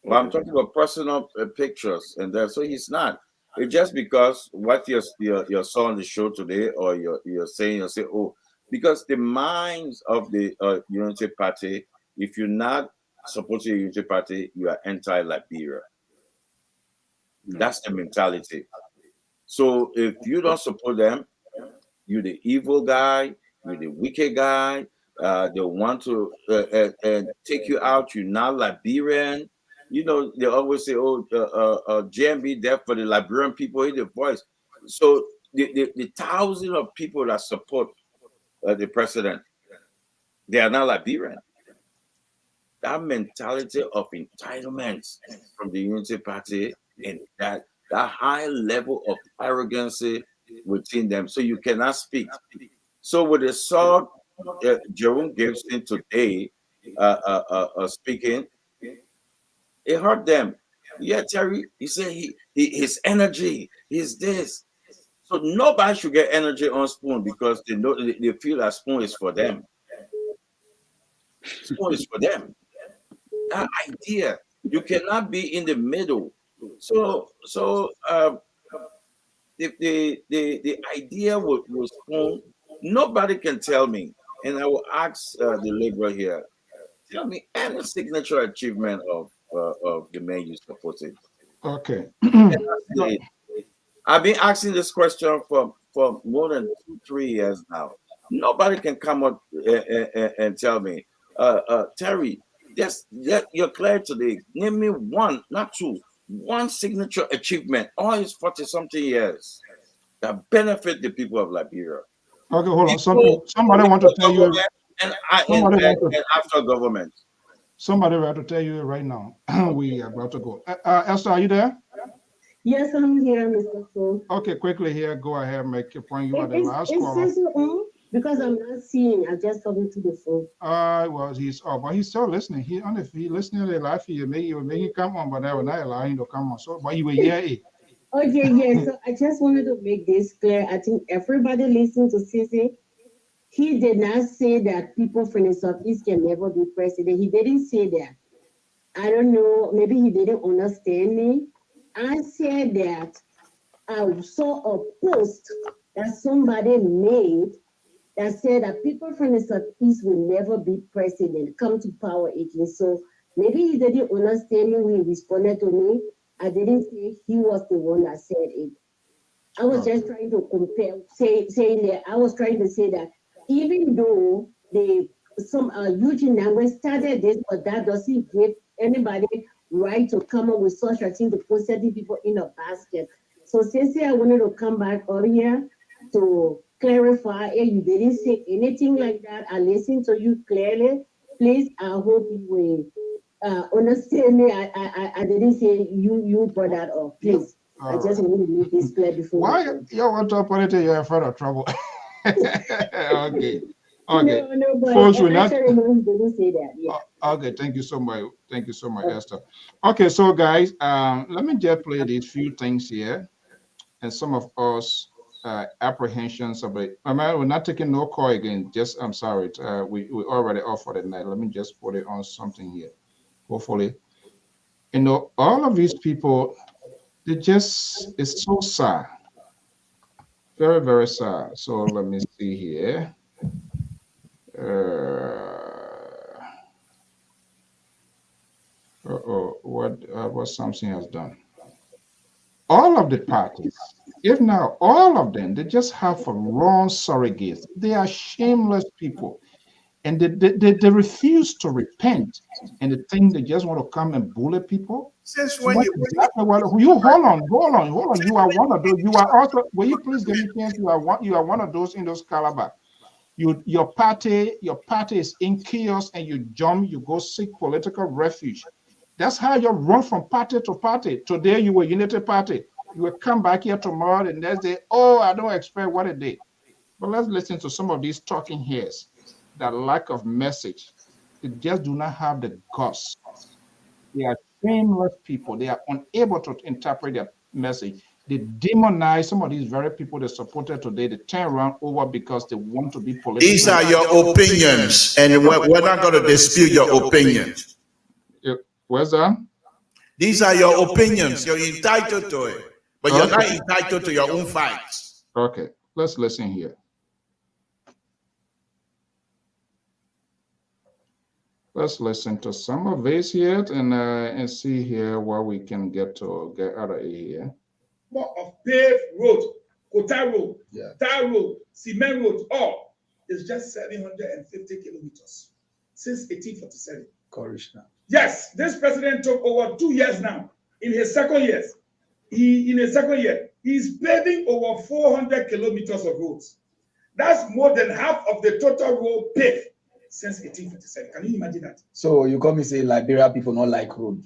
But I'm talking about personal pictures, and then so he's not. It's just because what you saw on the show today, or you're saying, you say, oh, because the minds of the Unity Party, if you're not supporting the Unity Party, you are anti-Liberia. That's the mentality. So if you don't support them, you're the evil guy, you're the wicked guy. They want to take you out. You're not Liberian. You know, they always say, oh, JMB there for the Liberian people, hear the voice. So the thousands of people that support the president, they are not Liberian. That mentality of entitlement from the Unity Party and that high level of arrogancy within them, so you cannot speak. So when they saw Jerome Gibson today speaking, it hurt them. Yeah, Terry, he said his energy, he's this. So nobody should get energy on Spoon because they know they feel that Spoon is for them. Spoon is for them. That idea, you cannot be in the middle. So the idea was Spoon. Nobody can tell me, and I will ask the liberal here. Tell me any signature achievement of the man you supported. Okay. I've been asking this question for more than 2-3 years now. Nobody can come up and tell me, Terry, yes, you're clear today. Name me one, not two, one signature achievement, all his 40-something years that benefit the people of Liberia. Okay, hold on. Somebody want to tell you. And after government. Somebody want to tell you right now. We are about to go. Esther, are you there? Yes, I'm here, Mr. Fu. Okay, quickly here. Go ahead, make your point. You are the last caller. Because I'm not seeing. I just talking to the phone. Well, but he's still listening. If he listening to live, he may come on, but I will not allow him to come on. So, but you will hear it. Okay, yeah. So I just wanted to make this clear. I think everybody listening to Sisi, he did not say that people from the Southeast can never be president. He didn't say that. I don't know. Maybe he didn't understand me. I said that I saw a post that somebody made that said that people from the Southeast will never be president, come to power again. So maybe he didn't understand me when he responded to me. I didn't say he was the one that said it. I was just trying to compare, saying that I was trying to say that even though some huge numbers started this, but that doesn't give anybody right to come up with such a thing to put certain people in a basket. So since I wanted to come back earlier to clarify, you didn't say anything like that. I listened to you clearly. Please, I hope you will understand me. I didn't say you brought that up. Please. I just want to make this clear before. Why you want to put it in your front of trouble? Okay. No, but folks, we're not. Didn't say that. Yeah. Okay, thank you so much. Thank you so much, Esther. Okay, so guys, let me just play these few things here, and some of us apprehensions of it. We're not taking no call again. Just I'm sorry, we already offered it night. Let me just put it on something here. Hopefully, all of these people, it's so sad, very, very sad. So let me see here. What something has done. All of the parties, if not all of them, they just have a wrong surrogates. They are shameless people, and they refuse to repent, and they think they just want to come and bully people. Since So when you hold on. You are one of those. You are also. Will you please give me a chance? You are one of those in those caliber. Your party is in chaos, and you go seek political refuge. That's how you run from party to party. Today you were Unity Party. You will come back here tomorrow, the next day. Oh, I don't expect what a day. But let's listen to some of these talking heads. That lack of message. They just do not have the guts. They are shameless people. They are unable to interpret their message. They demonize some of these very people they supported today. They turn around over because they want to be political. These are your opinions, and we're not going to dispute your opinions. Where's that? These are your opinions. You're entitled to it, but you're not entitled to your own facts. Okay, let's listen here. Let's listen to some of this here and see here what we can get out of it here. Of paved road, Kota road, tar road, cement road, all is just 750 kilometers since 1847. Courage now. Yes, this president took over 2 years now. In his second year, he's paving over 400 kilometers of roads. That's more than half of the total road paved since 1857. Can you imagine that? So you come and say Liberia people don't like road.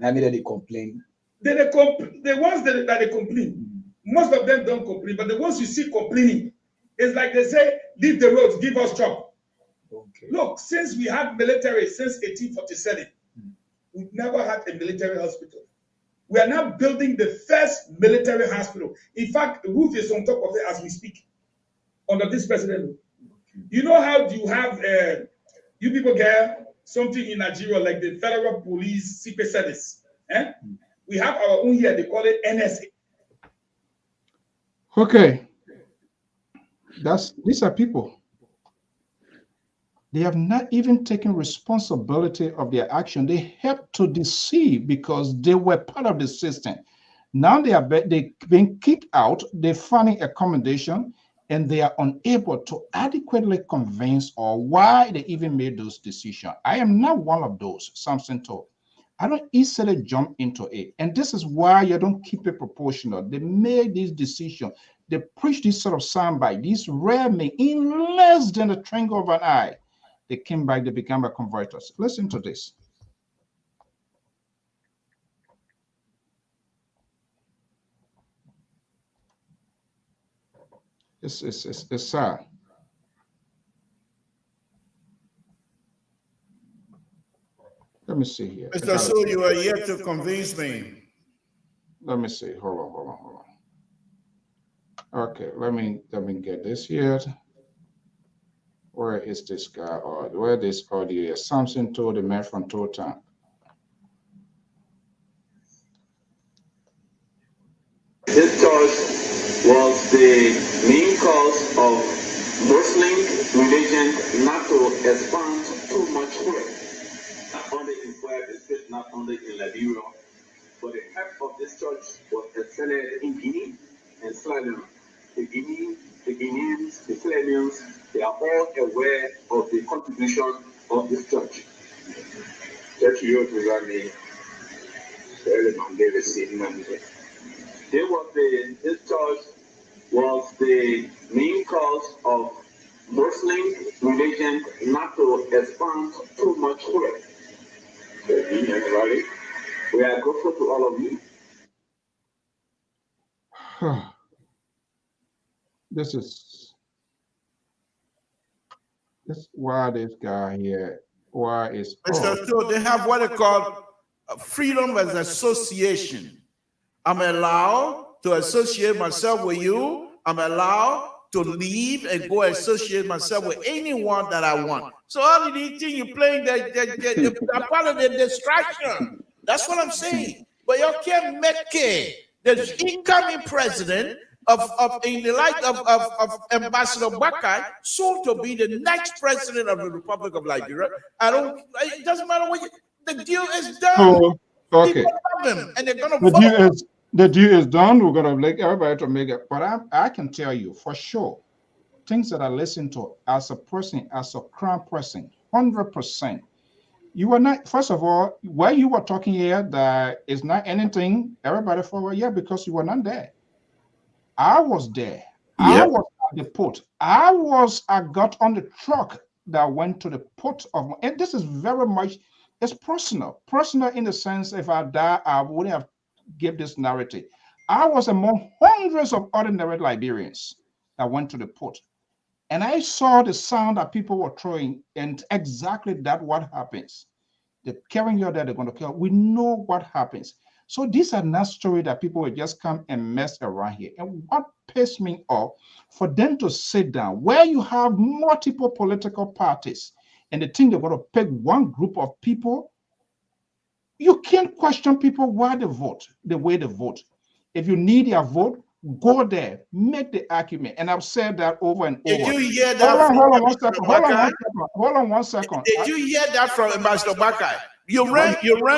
I mean, they complain. The ones that they complain, most of them don't complain, but the ones you see complaining, it's like they say, leave the roads, give us job. Okay. Look, since we had military since 1847, we've never had a military hospital. We are now building the first military hospital. In fact, the roof is on top of it as we speak, under this president. You know how you have, you people get something in Nigeria like the Federal Police Secret Service. We have our own here, they call it NSA. Okay. These are people. They have not even taken responsibility of their action. They helped to deceive because they were part of the system. Now they being kicked out, they're finding accommodation, and they are unable to adequately convince or why they even made those decisions. I am not one of those, Samson told. I don't easily jump into it. And this is why you don't keep it proportional. They made this decision. They preach this sort of soundbite, these rare men in less than a twinkle of an eye. They came back, they became a converters. Listen to this. It's sad. Let me see here. Mr. So, you are yet to convince me. Let me see. Hold on. Okay, let me get this here. Where is this guy? Or where this audio is? Samson told the man from Totan. This church was the main cause of Muslim religion not to expand too much here. Not only in Puerto State, not only in Liberia, but the head of this church was excelled in Guinea and Sierra Leone. The Guineans, the Sierra Leoneans, they are all aware of the contribution of this church. Church youth running, this church was the main cause of Muslim religion not to expand too much here. We are grateful to all of you. This why this guy here, why is Mr. So they have what they call freedom of association. I'm allowed to associate myself with you. I'm allowed to leave and go associate myself with anyone that I want. So all of these things you're playing, they're part of the distraction. That's what I'm saying. But you can't make it. The incoming president in the light of Ambassador Bakai, soon to be the next president of the Republic of Liberia. It doesn't matter what the deal is done. Oh, okay. People love him, and they're gonna vote. The deal is done. We're gonna like everybody to make it. But I can tell you for sure, things that I listen to as a person, as a crown person, 100%. You were not, first of all, while you were talking here, that is not anything, everybody forward, yeah, because you were not there. I was there. I was at the port. I got on the truck that went to the port of, and this is very much, it's personal. Personal in the sense, if I die, I wouldn't have give this narrative. I was among hundreds of ordinary Liberians that went to the port. And I saw the sound that people were throwing, and exactly that what happens. They're carrying you there, they're going to kill. We know what happens. So these are not stories that people will just come and mess around here. And what pissed me off, for them to sit down where you have multiple political parties and they think they're going to pick one group of people, you can't question people why they vote, the way they vote. If you need their vote, go there, make the argument. And I've said that over and over. Did you hear that? Hold on one second. Did you hear that from Ambassador Bakai? You ran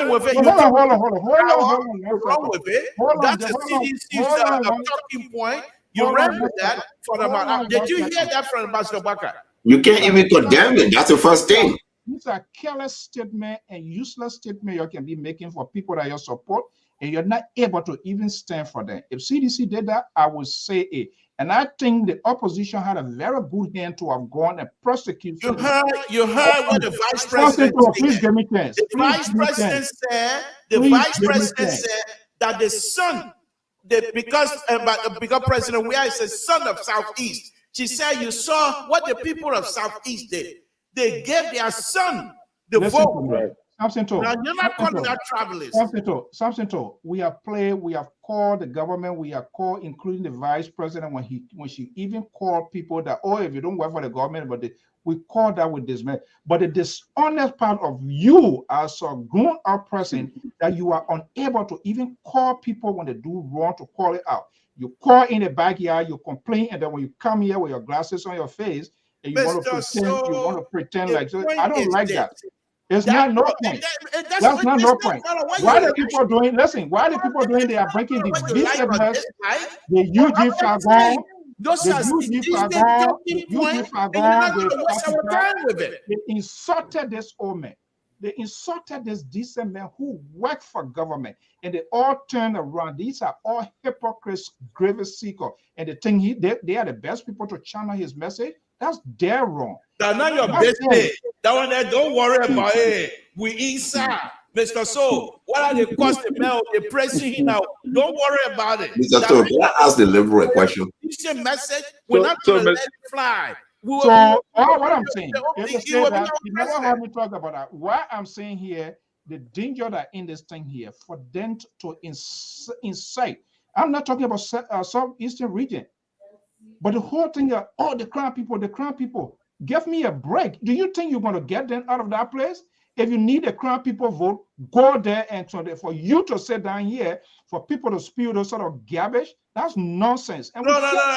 with it. Hold on. Wrong with it. That's a CDC's talking point. You ran with that for the. Did you hear that from Ambassador Bakai? You can't even condemn it. That's the first thing. These are careless statements and useless statements you can be making for people that you support, and you're not able to even stand for them. If CDC did that, I would say it. And I think the opposition had a very good hand to have gone and prosecuted. You heard what the vice president said. Please give me chance. The vice president said that the son, because President Weah is a son of Southeast. She said you saw what the people of Southeast did. They gave their son the vote. Now you're not calling that travelers. Samson, we have called the government, we have called, including the vice president, when she even called people that, oh, if you don't work for the government, but we call that with dismay. But the dishonest part of you as a grown-up person, that you are unable to even call people when they do wrong, to call it out. You call in the backyard, you complain, and then when you come here with your glasses on your face, and you want to pretend like so. I don't like that. It's not no point. That's not no point. Why the people doing? Listen, why the people doing? They are breaking the business. The UG Fagon. They insulted this old man. They insulted this decent man who worked for government, and they all turned around. These are all hypocrites, grievous seekers, and they think they are the best people to channel his message. That's dead wrong. That's not your business. That one there, don't worry about it. We inside, Mr. So. What are the cost the mail? They're pressing him out. Don't worry about it. Mr. So, can I ask the liberal a question? This message, we're not going to let it fly. What I'm saying, you never heard me talk about that. What I'm saying here, the danger that in this thing here, for them to incite. I'm not talking about southeastern region, but the whole thing of the crown people. Give me a break. Do you think you're going to get them out of that place? If you need a crown people vote, go there and for you to sit down here, for people to spew those sort of garbage, that's nonsense. And no,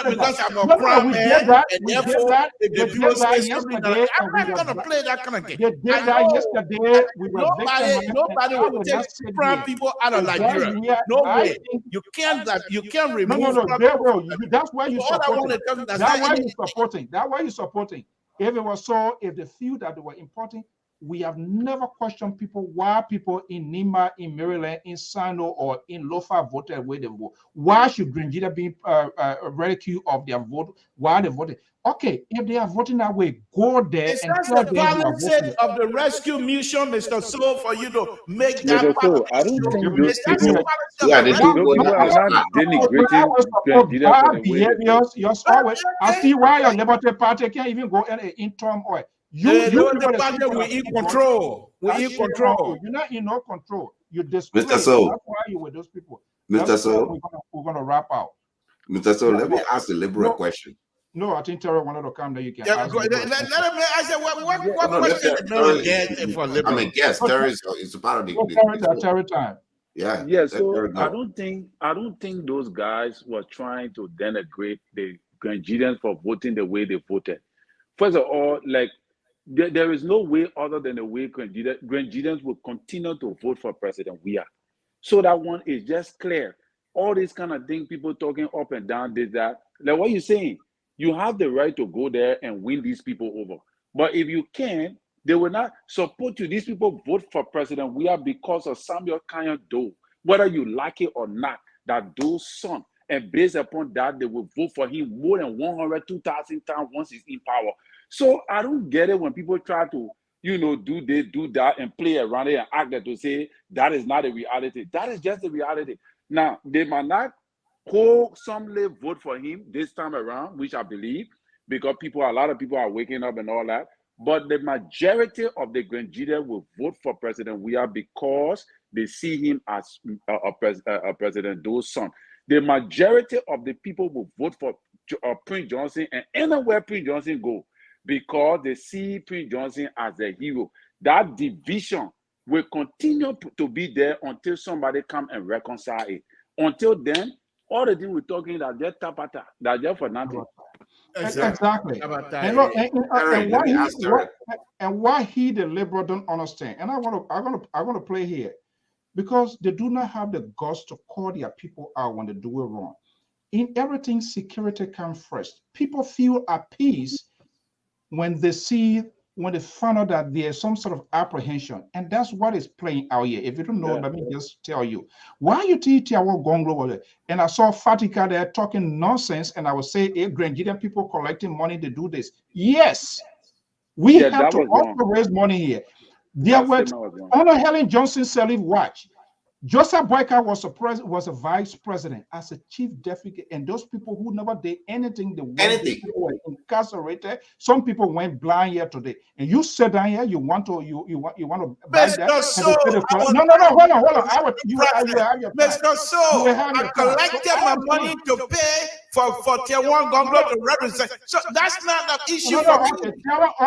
because I'm a crown man, and therefore, if the people say something, I'm not going to play that kind of game. They did that yesterday. Nobody will take crown people out of Nigeria. No way. You can't remove. No. That's why you're supporting. That's why you're supporting. If it was so, if they feel that they were important, we have never questioned people why people in Nima, in Maryland, in Sano, or in Lofa voted the way they vote. Why should Grangida be ridiculed of their vote? Why they voted? Okay, if they are voting that way, go there and tell them the of the rescue mission, Mr. So, for you to make that. I don't think those people. Yeah, they are not denigrating behaviors. Your story. I see why your Liberty Party can't even go in turmoil. We're in control. We're in control. You're not in no control. You display. Mr. So, that's why you with those people. Mr. So, we're gonna wrap out. Mr. So, let me ask the liberal question. No, I think Terry wanted to come there. You can. Let him. I said, what question did Terry get for liberal? I mean, yes, Terry is a part of the Terry time. Yeah. So I don't think those guys were trying to denigrate the Grangidians for voting the way they voted. First of all, like there is no way other than the way Grangidians will continue to vote for President Weah. So that one is just clear. All these kind of things, people talking up and down, this, that. Like what you're saying, you have the right to go there and win these people over. But if you can, they will not support you. These people vote for President Weah because of Samuel Kanya Doe, whether you like it or not, that Doe's son. And based upon that, they will vote for him more than 102,000 times once he's in power. So I don't get it when people try to, do this, do that, and play around it and act that to say that is not a reality. That is just the reality. Now, they might not wholesomely vote for him this time around, which I believe, because a lot of people are waking up and all that. But the majority of the Grangidians will vote for President Weah because they see him as a President Doe's son. The majority of the people will vote for Prince Johnson, and anywhere Prince Johnson go, because they see Prince Johnson as a hero. That division will continue to be there until somebody come and reconcile it. Until then, all the things we're talking about, they're tapata, they're just for nothing. Exactly. And why he, the liberal, don't understand. And I'm gonna play here. Because they do not have the guts to call their people out when they do it wrong. In everything, security comes first. People feel at peace when they find out that there's some sort of apprehension. And that's what is playing out here. If you don't know, let me just tell you. Why you teach Gonglo? And I saw Fatika there talking nonsense, and I would say, hey, Grangidian people collecting money to do this. Yes, we have to also raise money here. There were Honor Helen Johnson Sirleaf watch. Joseph Boyka was a vice president as a chief deputy, and those people who never did anything, were incarcerated. Some people went blind here today, and you sit down here. You want to buy that? Hold on. Mr. So, I collected my money to pay for Tier 1 Gonglo to represent. So that's not an issue for me.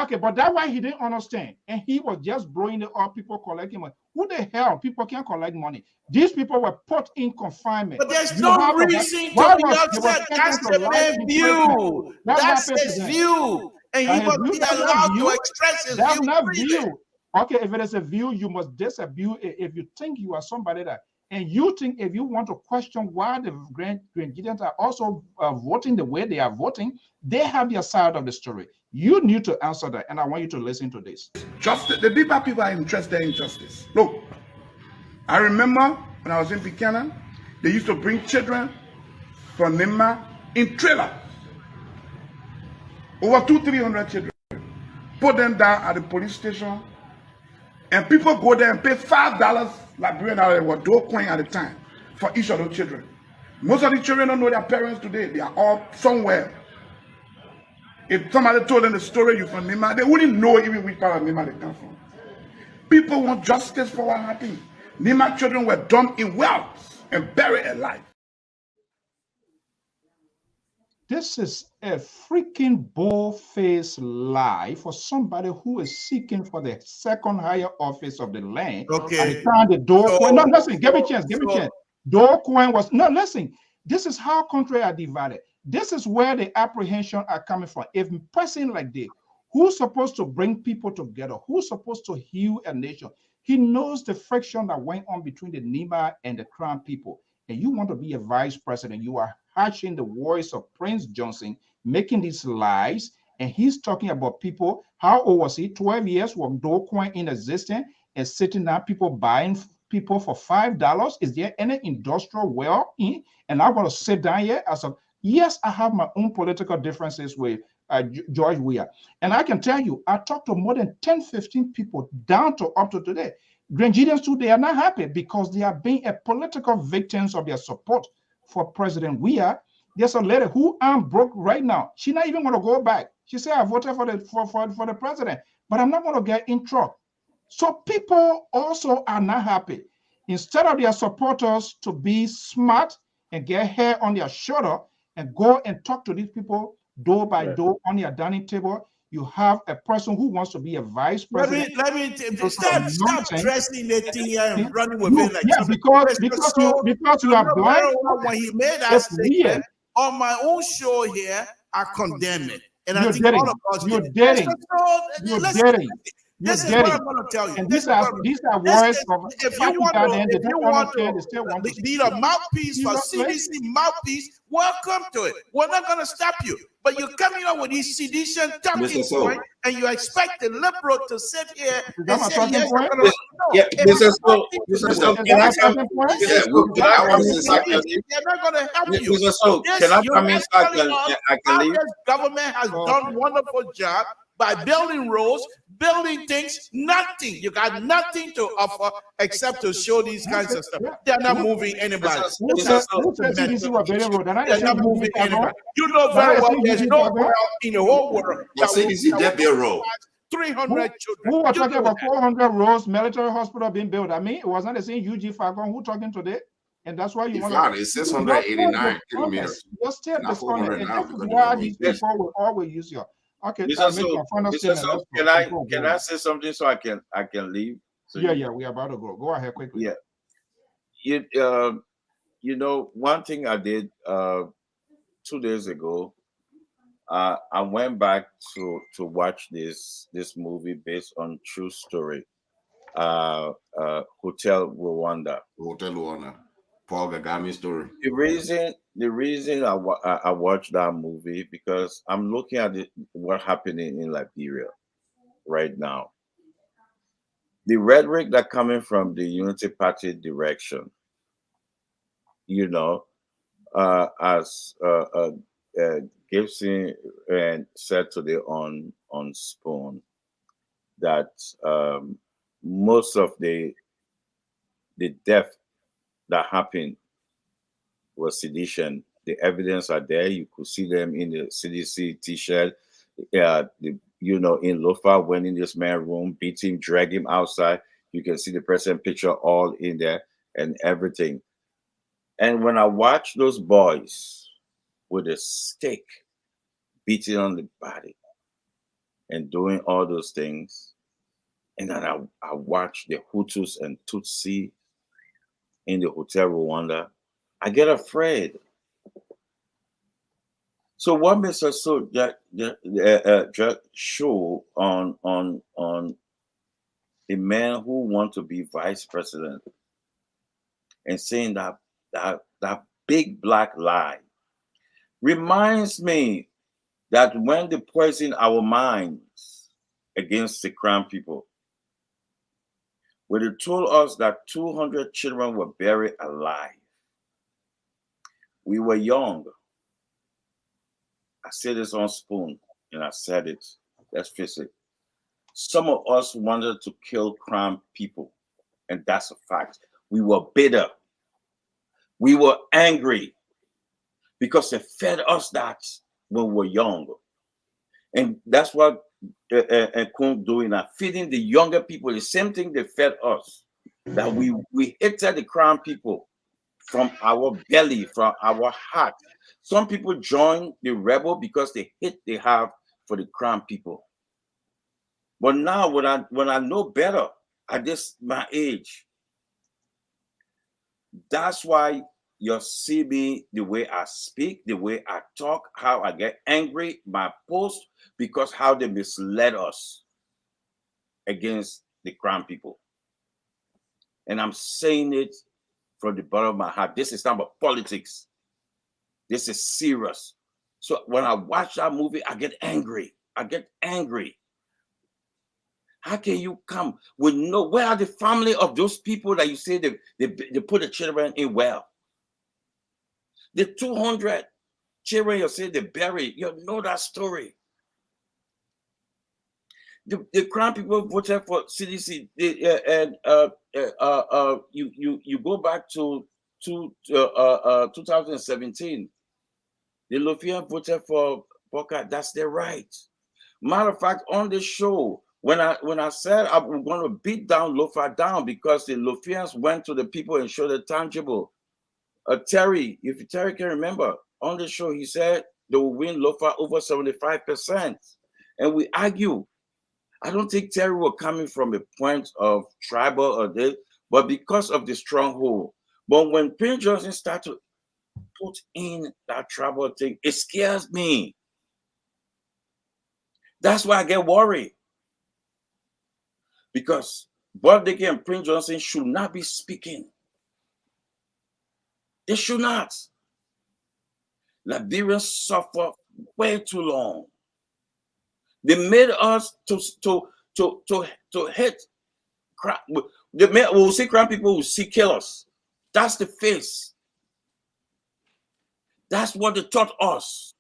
Okay, but that's why he didn't understand, and he was just blowing it up. People collecting money. Who the hell? People can't collect money. These people were put in confinement. But there's no reason to be upset. That's the main view. That's his view. and he must be allowed to express his That's view not freely. view. Okay, if it is a view, you must disabuse it. If you think you are somebody that, and you think if you want to question why the Grenadians are also voting the way they are voting, they have their side of the story. You need to answer that, and I want you to listen to this. Justice, the deeper people are interested in justice. Look, I remember when I was in Buchanan, they used to bring children from Nima in trailer. Over 200-300 children. Put them down at the police station, and people go there and pay $5 Liberian or $2 at a time for each of those children. Most of the children don't know their parents today. They are all somewhere. If somebody told them the story you from Nima, they wouldn't know even which part of Nima they come from. People want justice for what happened. Nima children were dumped in wells and buried alive. This is a freaking bull-faced lie for somebody who is seeking for the second higher office of the land. Okay. At the time, the Coin. No, listen, give me a chance. Coin was no. Listen, this is how countries are divided. This is where the apprehension are coming from. If a person like this, who's supposed to bring people together, who's supposed to heal a nation, he knows the friction that went on between the Nima and the Crown people. And you want to be a vice president, you are hatching the voice of Prince Johnson, making these lies, and he's talking about people. How old was he? 12 years was Coin in existence, and sitting down, people buying people for $5. Is there any industrial well in? And I'm going to sit down here as a, yes, I have my own political differences with George Weah. And I can tell you, I talked to more than 10, 15 people down to up to today. Grenadians too, they are not happy because they are being a political victims of their support for President Weah. There's a lady who I'm broke right now. She's not even going to go back. She said, I voted for the president, but I'm not going to get in trouble. So people also are not happy. Instead of their supporters to be smart and get hair on their shoulder and go and talk to these people door by door on their dining table, you have a person who wants to be a vice president. Let me stop dressing that thing here and running with it like because you are blind. When he made that statement on my own show here, I condemn it. And I think all of us you're dating. This is what I'm going to tell you. And these are words of if you want to be a mouthpiece for CDC mouthpiece, welcome to it. We're not going to stop you. But you're coming up with these sedition talking points, and you expect the liberal to sit here and say, yes, can I come they're not going to help you. Can I come in so I can leave? This government has done a wonderful job by building roads, building things, nothing. You got nothing to offer except to show these kinds of stuff. They're not moving anybody. They're not moving anybody. You know very well there's no world in the whole world that 300 children. Who are talking about 400 roads, military hospital being built? I mean, it was not the same UG Fagon who talking today. And that's why you want to. It's 689 kilometers. You're still disappointed. And that's why these people will always use your. Okay, can I say something so I can leave? So yeah, we are about to go. Go ahead quickly. Yeah, you know, one thing I did 2 days ago, I went back to watch this movie based on true story, Hotel Rwanda. Paul Kagame story. The reason I watched that movie because I'm looking at what's happening in Liberia right now. The rhetoric that coming from the Unity Party direction, you know, as Gibson said today on Spoon, that most of the death that happened was sedition. The evidence are there. You could see them in the CDC t-shirt. In Lofa, went in this man's room, beat him, drag him outside. You can see the present picture all in there and everything. And when I watch those boys with a stick beating on the body and doing all those things, and then I watch the Hutus and Tutsi in the Hotel Rwanda, I get afraid. So what Mr. So just show on a man who wants to be vice president and saying that big black lie reminds me that when they poison our minds against the crown people, when they told us that 200 children were buried alive, we were young. I said this on Spoon, and I said it. Let's face it. Some of us wanted to kill crown people, and that's a fact. We were bitter. We were angry because they fed us that when we were young. And that's what Kun doing now, feeding the younger people the same thing they fed us. That we hated the crown people from our belly, from our heart. Some people join the rebel because the hate they have for the crown people. But now when I know better at this my age, that's why you see me the way I speak, the way I talk, how I get angry, my post, because how they misled us against the crown people. And I'm saying it from the bottom of my heart. This is not about politics. This is serious. So when I watch that movie, I get angry. I get angry. How can you come with no? Where are the family of those people that you say they put the children in well? The 200 children you say they buried, you know that story. The crown people voted for CDC, you go back to 2017. The Lofian voted for Boca. That's their right. Matter of fact, on the show, when I said I'm going to beat down Lofa down because the Lofians went to the people and showed it tangible. Terry, if Terry can remember, on the show he said they will win Lofa over 75%, and we argue. I don't think Terry was coming from a point of tribal or this, but because of the stronghold. But when Prince Johnson started to put in that tribal thing, it scares me. That's why I get worried. Because Bob Dickey and Prince Johnson should not be speaking. They should not. Liberians suffer way too long. They made us to hate. We'll see crown people will see kill us. That's the face. That's what they taught us.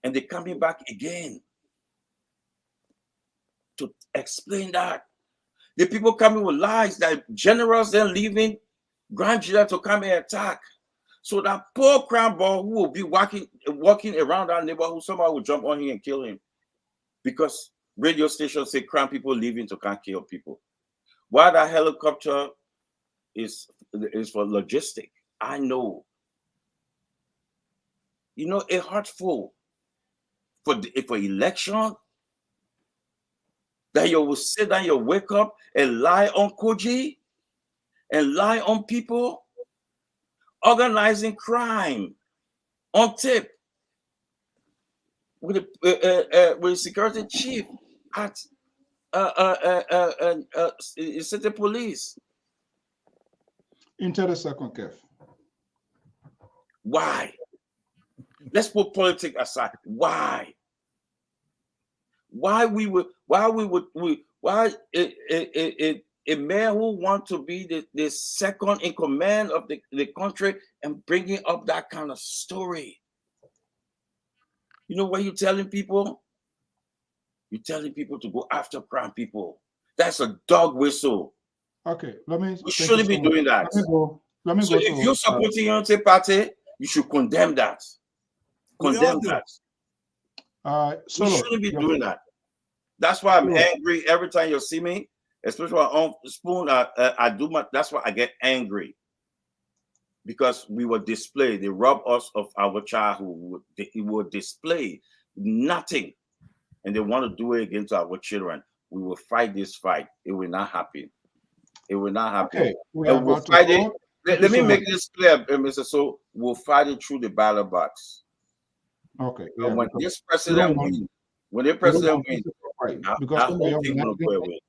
And they're coming back again to explain that. The people coming with lies that generals then leaving grandchildren to come and attack. So that poor crown boy who will be walking around that neighborhood, somebody will jump on him and kill him. Because radio stations say crown people leaving to can't kill people. Why that helicopter is for logistic. I know. You know, a heartful for election that you will sit down, you wake up and lie on Koji and lie on people, organizing crime on tip with the security chief at city police. Into the second, Kev. Why? Let's put politics aside. Why? Why a man who wants to be the second in command of the country and bringing up that kind of story? You know what you're telling people? You're telling people to go after crown people. That's a dog whistle. Okay, let me. We shouldn't be doing that. Let me so go if you're supporting your own party, you should condemn that. Condemn that. We shouldn't be doing that. That's why I'm angry every time you see me, especially on Spoon. I do my. That's why I get angry because we were displayed. They rob us of our childhood. It will display nothing, and they want to do it against our children. We will fight this fight. It will not happen. It will not happen. Okay, we and are we'll about fight to it. let me make this clear, Mr. So we'll fight it through the ballot box. Okay. Yeah, when this president wins, because that some of whole y'all thing were will not go away.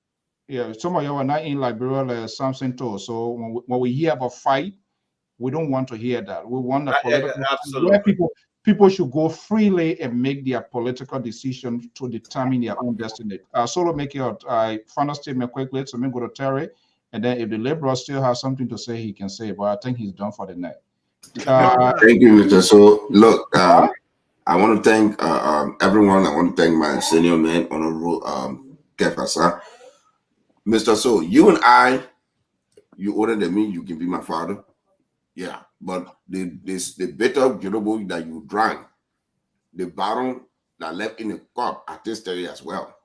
yeah, some of y'all are not in liberal something too. So when we hear about fight, we don't want to hear that. We want a political where people should go freely and make their political decisions to determine their own destiny. Solo, make your final statement quickly. So me go to Terry, and then if the liberal still has something to say, he can say. But I think he's done for the night. Thank you, Mr. So. Look, I want to thank everyone. I want to thank my senior man, Honorable Kefasa. Mr. So, you and I, you older than me, you can be my father. Yeah, but the bitter Jerobo that you drank, the bottom that left in the cup, I tasted it as well.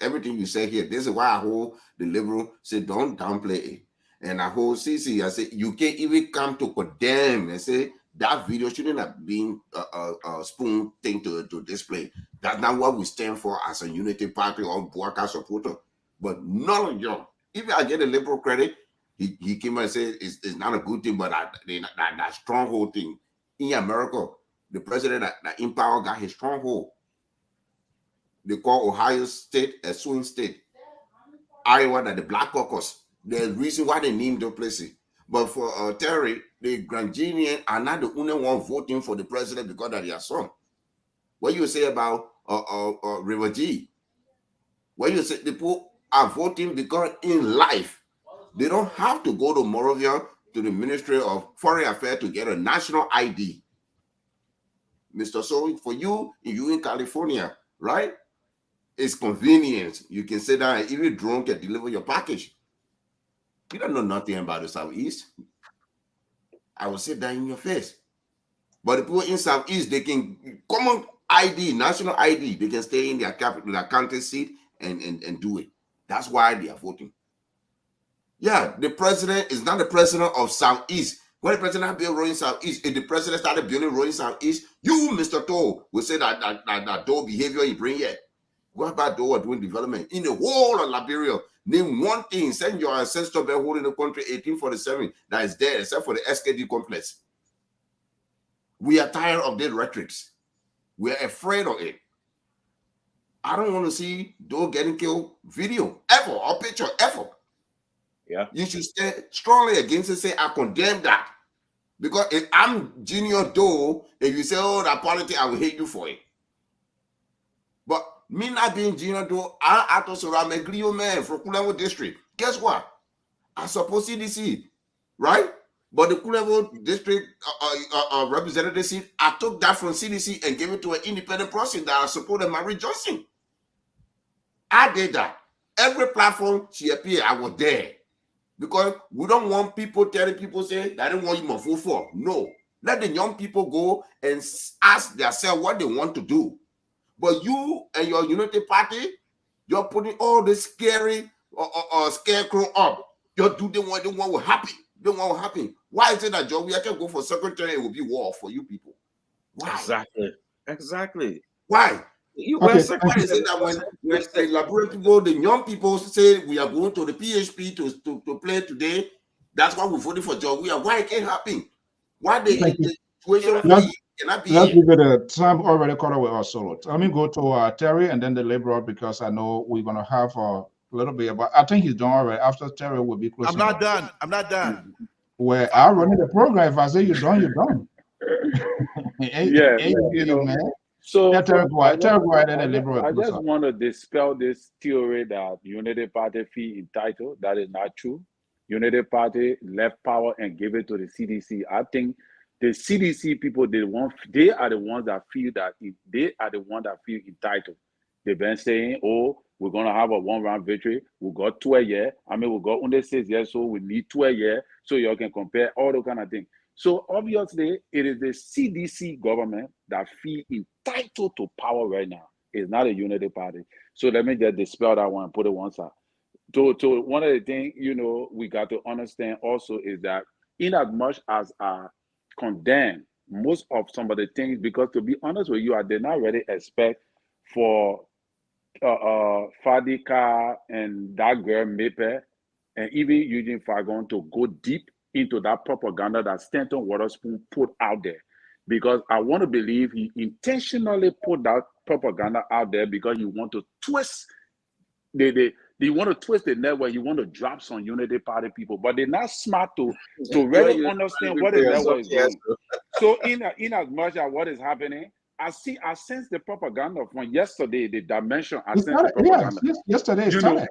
Everything you say here, this is why I hold the liberal say don't downplay it. And I hold CC, I say you can't even come to condemn and say that video shouldn't have been a spoon thing to display. That's not what we stand for as a unity party or Boaka supporter. But none of y'all, even I get a liberal credit, he came and said it's not a good thing, but that stronghold thing in America, the president that in power got his stronghold. They call Ohio State a swing state. Iowa that the Black Caucus. There's reason why they named those places. But for Terry, the Grandian are not the only one voting for the president because of their son. What you say about River G? What you say people are voting because in life they don't have to go to Moravia to the Ministry of Foreign Affairs to get a national ID. Mr. So for you in California, right? It's convenient. You can sit down and even drunk and deliver your package. You don't know nothing about the Southeast. I will sit down in your face. But the people in Southeast, they can common ID, national ID, they can stay in their capital, their county seat and do it. That's why they are voting. Yeah, the president is not the president of Southeast. When the president built road in Southeast, if the president started building road in Southeast, you, Mr. Toll, will say that Toll behavior you bring here. What about those doing development in the whole of Liberia? Name one thing. Send your ancestors been holding the country 1847 that is there, except for the SKD complex. We are tired of their rhetorics. We are afraid of it. I don't want to see Doe getting killed video ever or picture ever. Yeah. You should stand strongly against it. Say I condemn that. Because if I'm Junior Doe, if you say, oh, that politics, I will hate you for it. But me not being Junior Doe, I'm a Grio man from Kulevo district. Guess what? I support CDC, right? But the Kulevo district representative seat, I took that from CDC and gave it to an independent person that I supported, Mary Johnson. I did that. Every platform she appeared, I was there. Because we don't want people telling people say, I don't want you to vote for. No. Let the young people go and ask themselves what they want to do. But you and your unity party, you're putting all this scary scarecrow up. You do the one will happen. The one will happen. Why is it that Joe, we can go for secretary, it will be war for you people? Why? Exactly. Why? Okay. Secretary say that when the Liberian people, the young people say we are going to the PHP to play today, that's why we voted for Joe. Why it can't happen? Why the situation cannot be Let's here? give it a time already caught up with our solo. Let me go to Terry and then the liberal because I know we're going to have a little bit, but I think he's done already. After Terry will be close. I'm not done. I'm not done. Well, I'm running the program. If I say you're done, you're done. Yeah, you know, man. so Yeah, Terry, go ahead, and the I liberal. just want to dispel this theory that Unity Party feel entitled. That is not true. Unity Party left power and gave it to the CDC. I think the CDC people, they are the ones that feel entitled. They've been saying, oh, we're going to have a one-round victory. We got 12 years. I mean, we got only 6 years, so we need 12 years. So you can compare all those kind of things. So obviously, it is the CDC government that feel entitled to power right now. It's not a unity party. So let me just dispel that one and put it one side. So one of the things, you know, we got to understand also is that in as much as I condemn most of some of the things, because to be honest with you, I did not really expect for Fadika and that girl Maple and even Eugene Fagon to go deep into that propaganda that Stanton Waterspoon put out there. Because I want to believe he intentionally put that propaganda out there because you want to twist you want to twist the network, you want to drop some Unity Party people, but they're not smart to really understand what the network is doing. So in as much as what is happening, I sense the propaganda from yesterday, the dimension. I sense the propaganda. Yes, yesterday it started.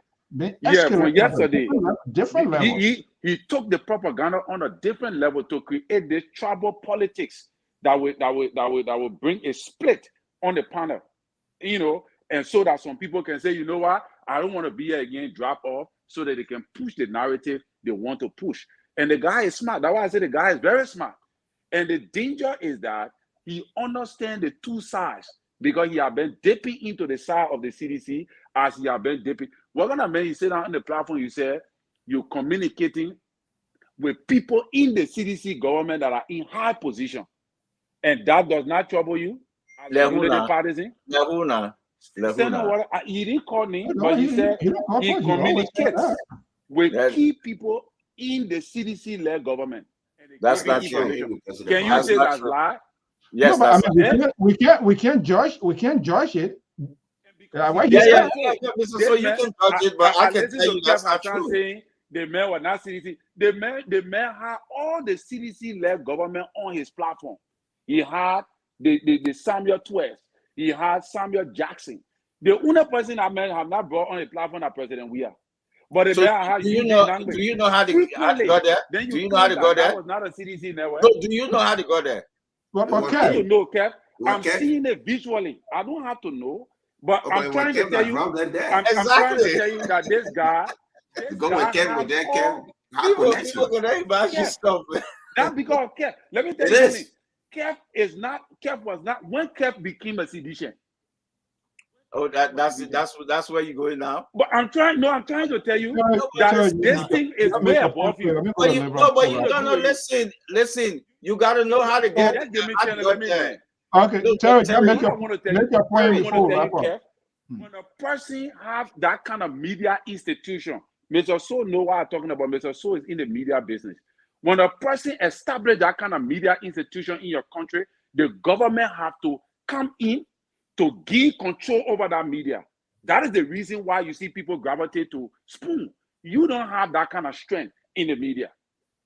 Yeah, from yesterday. Different levels. He took the propaganda on a different level to create this tribal politics that will bring a split on the panel, you know, and so that some people can say, you know what, I don't want to be here again, drop off, so that they can push the narrative they want to push. And the guy is smart. That's why I say the guy is very smart. And the danger is that he understands the two sides because he has been dipping into the side of the CDC as he has been dipping. What kind of man you sit down on the platform, you say you're communicating with people in the CDC government that are in high position. And that does not trouble you as a unity partisan? He didn't call me, but he said he communicates with key people in the CDC-led government. That's not true. Can you say that's lie? Yes, no, but I mean, we can't judge it. So you can judge it, but I can tell you that's not true. Saying the man was not CDC. The man had all the CDC-led government on his platform. He had the Samuel Twist. He had Samuel Jackson. The only person I met have not brought on a platform that President we are. But the man do you know how to go there? Do you know how to go there? That was not a CDC network. No, do you know how to go there? Okay. You know, Kev. I'm seeing it visually. I don't have to know, but I'm trying to tell you. I'm trying to tell you that this guy. That's because Kev. Let me tell you something. Kev was not when Kev became a seditious. Oh, that's where you're going now. But I'm trying to tell you that this thing is way above you. But you don't know. Listen. You got to know how to get. Okay, Terry, make your point before we wrap up. When a person have that kind of media institution, Mr. So know what I'm talking about. Mr. So is in the media business. When a person establish that kind of media institution in your country, the government have to come in to give control over that media. That is the reason why you see people gravitate to Spoon. You don't have that kind of strength in the media.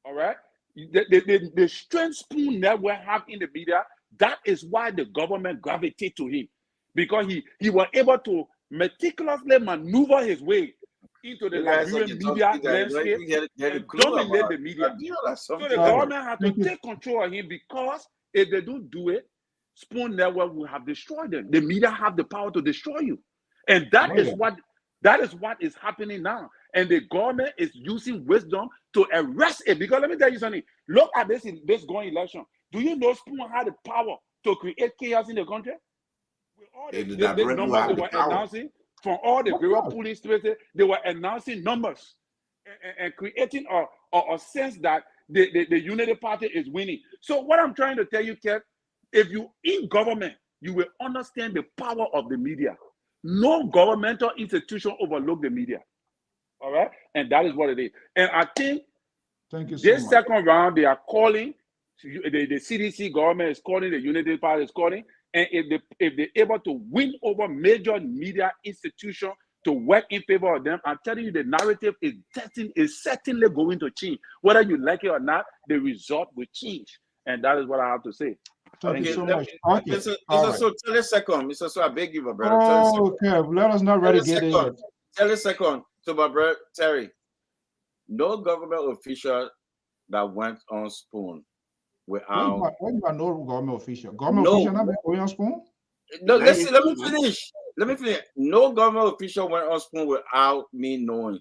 All right? The strength Spoon Network have in the media, that is why the government gravitate to him. Because he was able to meticulously maneuver his way into the Liberian media landscape and dominate the media. So the government had to take control of him because if they don't do it, Spoon Network will have destroyed them. The media have the power to destroy you. And that is what is happening now. And the government is using wisdom to arrest it. Because let me tell you something. Look at this going election. Do you know Spoon had the power to create chaos in the country? With all the numbers they were announcing from all the various polling places, they were announcing numbers and creating a sense that the Unity Party is winning. So what I'm trying to tell you, Kev, if you in government, you will understand the power of the media. No governmental institution overlook the media. All right? And that is what it is. And I think this second round, they are calling, the CDC government is calling, the Unity Party is calling, and if they're able to win over major media institutions to work in favor of them, I'm telling you, the narrative is certainly going to change. Whether you like it or not, the result will change. And that is what I have to say. Thank you so much. Mr. So, tell a second. Mr. So, I beg you, my brother. Okay, let us not ready to get in. Tell a second to my brother Terry. No government official that went on Spoon without. What do you no government official? Government official not going on Spoon? No, listen. Let me finish. No government official went on Spoon without me knowing.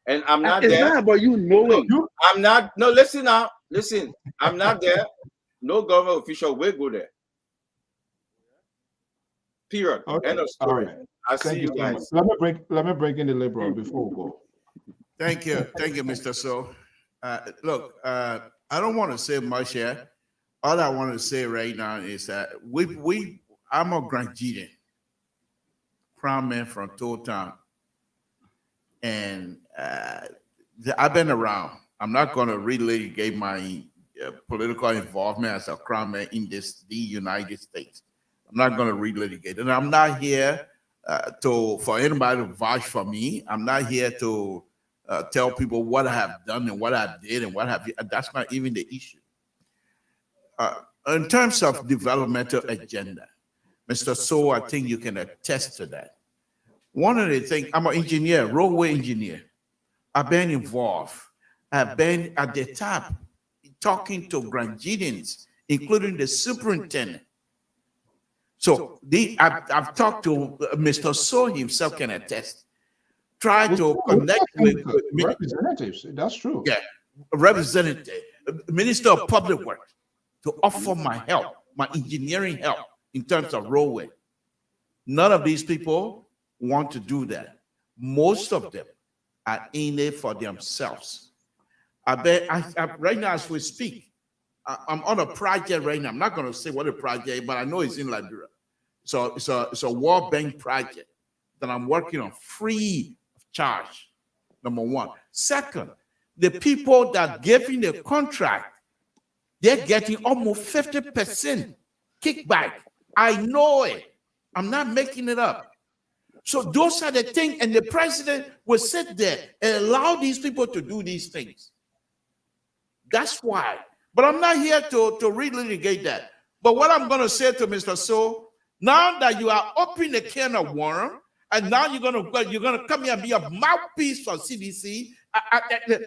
And I'm not there. It's not about you knowing. I'm not. No, listen now. Listen, I'm not there. No government official will go there. Period. Okay. End of story. Right. I see you guys. Let me bring in the liberal before we go. Thank you, Mr. So. Look, I don't want to say much here. All I want to say right now is that I'm a Grand Gideon, crown man from Town, and I've been around. I'm not going to relitigate my political involvement as a crown man in the United States. I'm not going to relitigate, and I'm not here for anybody to vouch for me. I'm not here to tell people what I have done and what I did and what have you. That's not even the issue. In terms of developmental agenda, Mr. So, I think you can attest to that. One of the things, I'm an engineer, roadway engineer. I've been involved. I've been at the top talking to Grangidians, including the superintendent. So I've talked to Mr. So himself can attest. Try to connect with representatives. That's true. Yeah, representative, Minister of Public Works, to offer my help, my engineering help in terms of roadway. None of these people want to do that. Most of them are in it for themselves. Right now as we speak, I'm on a project right now. I'm not going to say what a project, but I know it's in Liberia. So it's a World Bank project that I'm working on free of charge, number one. Second, the people that giving the contract, they're getting almost 50% kickback. I know it. I'm not making it up. So those are the things, and the president will sit there and allow these people to do these things. That's why. But I'm not here to relitigate that. But what I'm going to say to Mr. So, now that you are opening a can of worm, and now you're going to come here and be a mouthpiece for CDC.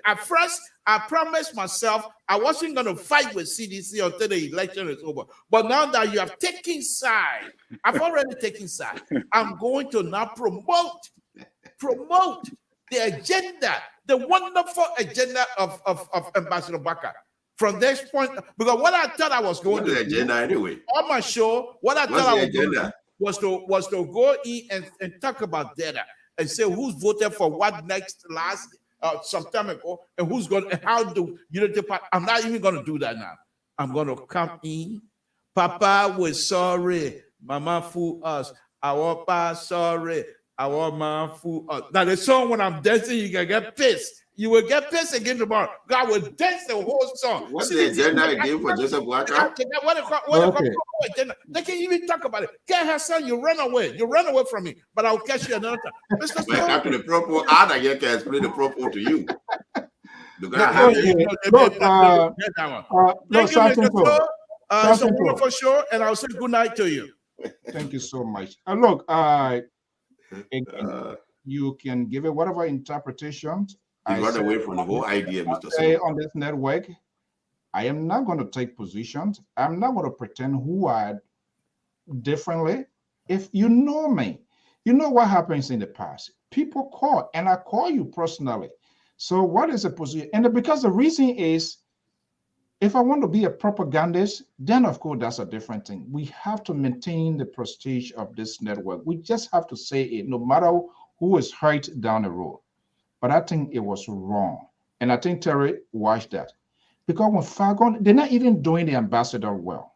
At first, I promised myself I wasn't going to fight with CDC until the election is over. But now that you have taken side, I've already taken side. I'm going to now promote the agenda, the wonderful agenda of Ambassador Baka. From this point, because what I thought I was going to do anyway on my show, what I thought I was going to do was to go in and talk about data and say who's voted for what last some time ago, and who's going and how do unity party. I'm not even going to do that now. I'm going to come in. Papa was sorry, Mama fool us. Our papa sorry, our mama fool us. Now the song when I'm dancing, you can get pissed. You will get pissed again tomorrow. God will dance the whole song. What's the agenda again for Joseph Waka? They can even talk about it. Get her son, you run away. You run away from me, but I'll catch you another time. Mr. Well, after the propo, I can explain the propo to you. It's a wonderful show, and I'll say good night to you. Thank you so much. Look, you can give it whatever interpretations. You run away from the whole idea, Mr. Say on this network, I am not going to take positions. I'm not going to pretend who I differently. If you know me, you know what happens in the past. People call, and I call you personally. So what is the position? And because the reason is, if I want to be a propagandist, then of course that's a different thing. We have to maintain the prestige of this network. We just have to say it, no matter who is hurt down the road. But I think it was wrong. And I think Terry watched that. Because when Fagon, they're not even doing the ambassador well.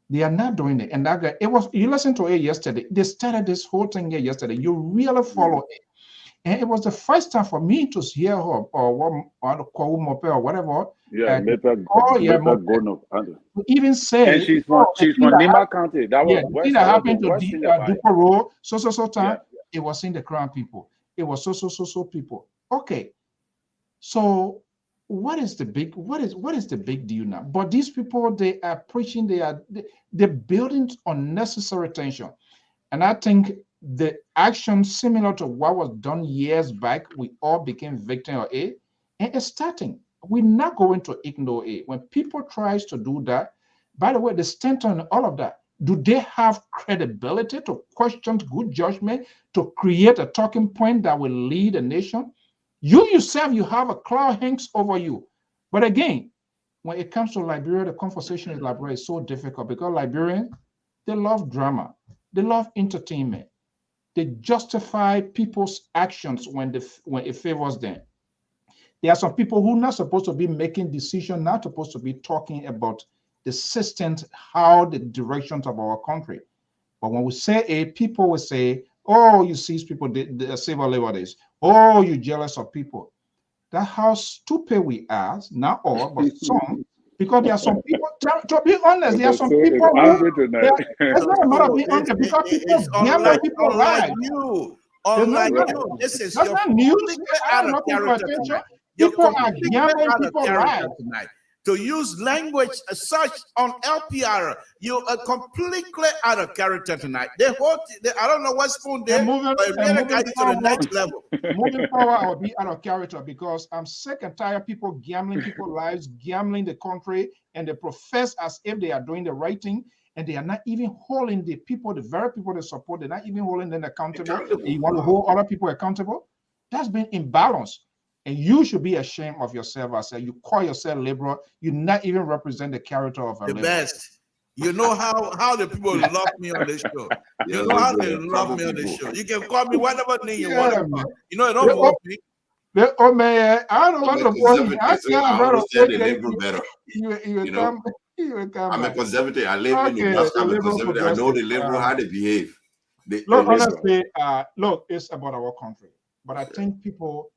They are not doing it. And that guy, it was, you listened to it yesterday. They started this whole thing here yesterday. You really follow it. And it was the first time for me to hear her or whatever. Yeah, even say, and she's from Nima County. That was West. That happened to Dupero, so time. It was in the Crown people. It was so people. Okay, so what is the big deal now? But these people, they are preaching, they're building unnecessary tension, and I think the action similar to what was done years back, we all became victim of it, and it's starting. We're not going to ignore it. When people tries to do that, by the way, the stand on all of that. Do they have credibility to question good judgment, to create a talking point that will lead a nation? You yourself, you have a cloud hangs over you. But again, when it comes to Liberia, the conversation in Liberia is so difficult because Liberians, they love drama. They love entertainment. They justify people's actions when it favors them. There are some people who are not supposed to be making decisions, not supposed to be talking about the systems, how the directions of our country. But when we say it, people will say, oh, you see people, the civil liberties. Oh, you're jealous of people. That's how stupid we are. Not all, but some. Because there are some people, to be honest, there are some people who, it's not a matter of being honest, because people gamble people's lives. Unlike you, this is that's your not news. completely I out don't of know character attention. tonight. You're People are completely gambling out of people's character lives. tonight. To use language as such on LPR, you are completely out of character tonight. I don't know what spoon there, but it really got you to the next level. Moving forward, I will be out of character because I'm sick and tired of people gambling people's lives, gambling the country, and they profess as if they are doing the right thing, and they are not even holding the people, the very people they support, they're not even holding them accountable. And you want to hold other people accountable? That's been imbalanced. And you should be ashamed of yourself. I said, you call yourself liberal, you not even represent the character of a the liberal. best. You know how the people love me on this show. You know how they love me on this show. You can call me whatever name you want to call. You know, they don't vote me. Oh man, I don't want to vote. I understand the liberal better. You come I'm a conservative. I live in Nebraska. I'm a conservative. I know the liberal how they behave. Look, honestly, look, it's about our country. But I think people,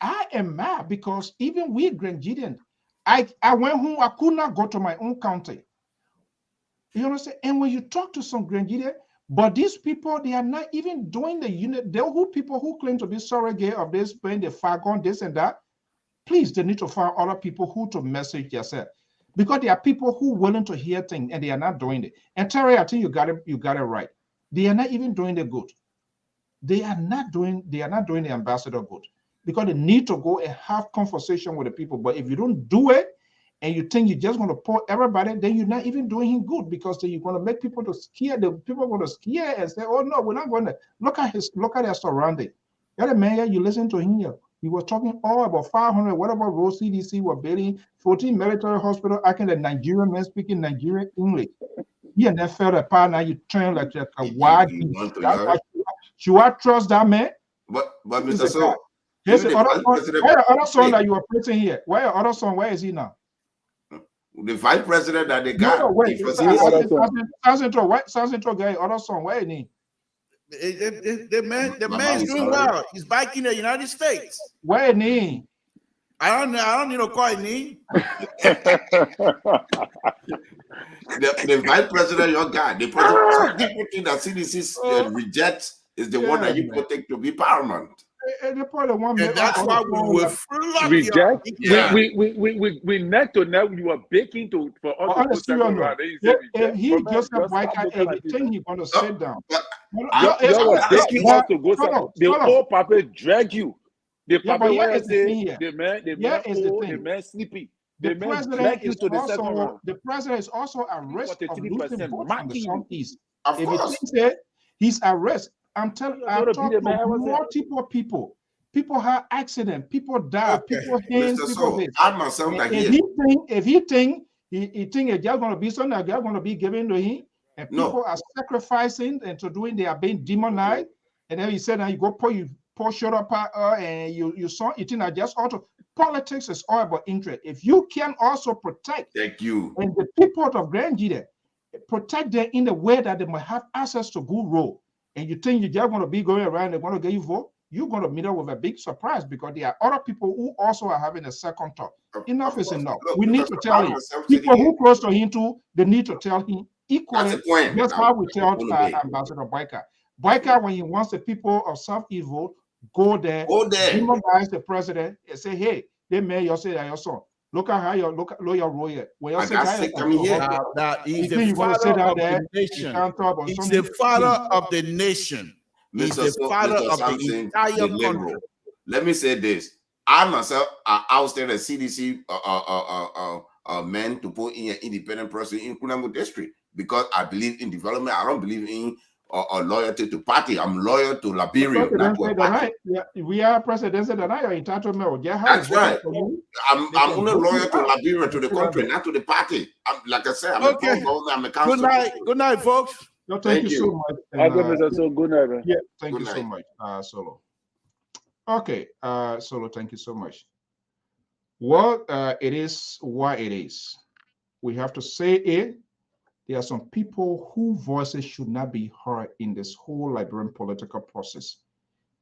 I am mad because even we Grenadians, I went home, I could not go to my own county. You understand? And when you talk to some Grenadians, but these people, they are not even doing the unit. There are people who claim to be surrogate of this, playing the fagon, this and that. Please, they need to find other people who to message yourself. Because there are people who are willing to hear things and they are not doing it. And Terry, I think you got it right. They are not even doing the good. They are not doing the ambassador good. Because they need to go and have conversation with the people. But if you don't do it, and you think you're just going to pour everybody, then you're not even doing him good, because then you're going to make people to scare. The people are going to scare and say, "Oh no, we're not going to look at their surrounding." The other man, you listen to him here. He was talking all about 500, whatever road CDC were building, 14 military hospital, acting the Nigerian man speaking Nigerian English. He and then fell apart. Now you turn like a wild beast. Should I trust that man? But Mr. So, here's the other son that you are putting here. Where your other son? Where is he now? The vice president that they got. No, wait. South Central guy, other son, where is he? The man is doing well. He's back in the United States. Where is he? I don't need to call him name. The vice president, your guy. The president, people think that CDC rejects is the one that you protect to be paramount. And that's why we will reject. Yeah. We neck to neck. You are baking for us to second round. If he just have white card, everything he's going to sit down. You are baking us to go second. The whole paper drag you. The paper where say the man sleepy. The man drag you to the second round. The president is also at risk of losing votes from the Southeast. Of if course. he thinks he's at risk. I'm telling you, I talk to multiple people. People have accidents, people die, people hands, people this. If he think it's just going to be something that's going to be given to him, and people are sacrificing and to doing, they are being demonized, and then he said, "Now you go pour shut up, and you saw it in just auto." Politics is all about interest. If you can also protect, and the people of Grenada, protect them in the way that they might have access to good road. And you think you're just going to be going around and going to get you vote, you're going to meet up with a big surprise, because there are other people who also are having a second thought. Enough is enough. We need to tell him. People who close to him too, they need to tell him equally. That's how we tell Ambassador Boyka. Boyka, when he wants the people of Southeast vote, go there, demonize the president, and say, "Hey, they may you say that your son. Look at how your lawyer royal. When you say that he's the father of the nation. He's the father of the nation. He's the father of the entire country. Let me say this. I myself are ousted as CDC men to put in an independent person in Kunango district, because I believe in development. I don't believe in loyalty to party. I'm loyal to Liberia. We are presidents that are entitled. That's right. I'm only loyal to Liberia, to the country, not to the party. Like I said, I'm a council. Good night, folks. No, thank you so much. Good night. Yeah, thank you so much, Solo. Okay, Solo, thank you so much. Well, it is why it is. We have to say it. There are some people whose voices should not be heard in this whole Liberian political process,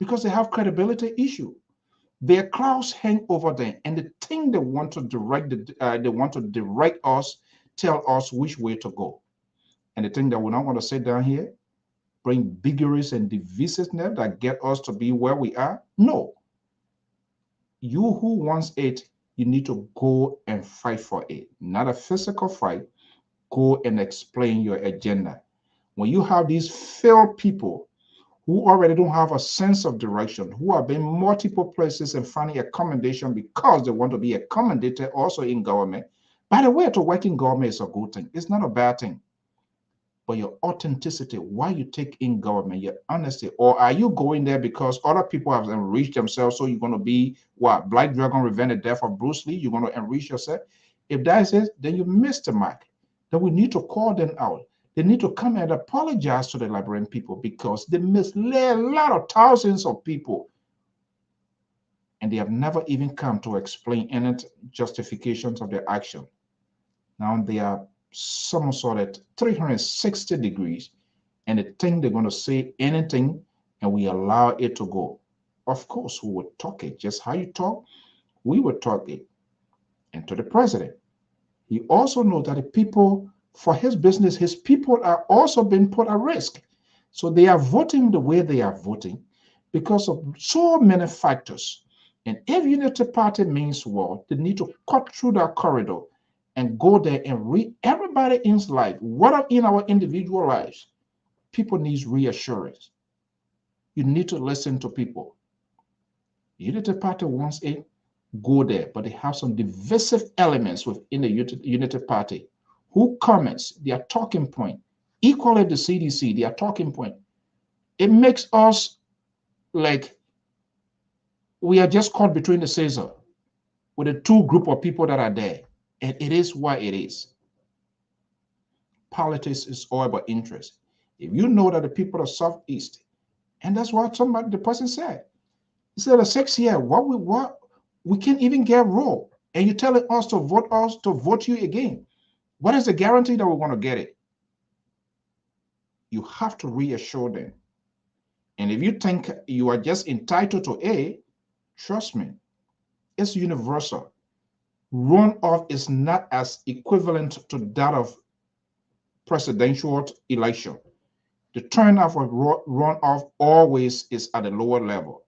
because they have credibility issue. Their clouds hang over them, and the thing they want to direct us, tell us which way to go. And the thing that we don't want to sit down here, bring bigotry and divisiveness that get us to be where we are. No. You who wants it, you need to go and fight for it. Not a physical fight. Go and explain your agenda. When you have these failed people who already don't have a sense of direction, who have been multiple places and finding accommodation because they want to be accommodated also in government. By the way, to work in government is a good thing. It's not a bad thing. But your authenticity, why you take in government, your honesty, or are you going there because other people have enriched themselves, so you're going to be what? Black Dragon Revenge the Death of Bruce Lee, you're going to enrich yourself? If that is it, then you missed the mark. Then we need to call them out. They need to come and apologize to the Liberian people because they misled a lot of thousands of people. And they have never even come to explain any justifications of their action. Now they are somersaulted 360 degrees, and they think they're going to say anything, and we allow it to go. Of course, we would talk it. Just how you talk, we would talk it. And to the president, he also knows that the people, for his business, his people are also being put at risk. So they are voting the way they are voting because of so many factors. And if Unity Party means war, they need to cut through that corridor and go there and read everybody in's life. What are in our individual lives? People need reassurance. You need to listen to people. Unity Party wants it, go there, but they have some divisive elements within the Unity Party. Who comments, their talking point, equally the CDC, their talking point. It makes us like we are just caught between the scissors with the two group of people that are there. And it is why it is. Politics is all about interest. If you know that the people of Southeast, and that's what the person said. He said, a 6 year, what we can't even get roll. And you're telling us to vote you again. What is the guarantee that we're going to get it? You have to reassure them. And if you think you are just entitled to A, trust me, it's universal. Runoff is not as equivalent to that of presidential election. The turnout of runoff always is at a lower level.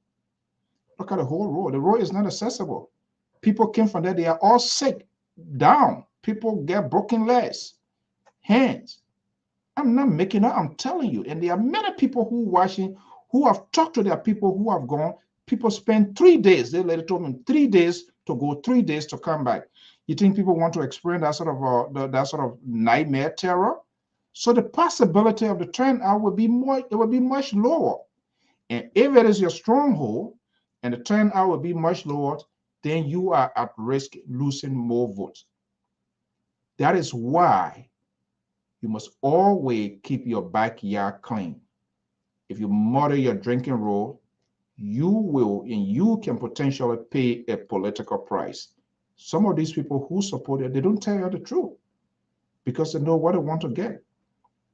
Look at the whole road. The road is not accessible. People came from there. They are all sick, down. People get broken legs, hands. I'm not making up. I'm telling you. And there are many people who have talked to their people who have gone. People spend 3 days. They later told me 3 days to go, 3 days to come back. You think people want to experience that sort of nightmare terror? So the possibility of the turnout would be much lower. And if it is your stronghold and the turnout will be much lower, then you are at risk losing more votes. That is why you must always keep your backyard clean. If you murder your drinking rule, you can potentially pay a political price. Some of these people who support it, they don't tell you the truth because they know what they want to get.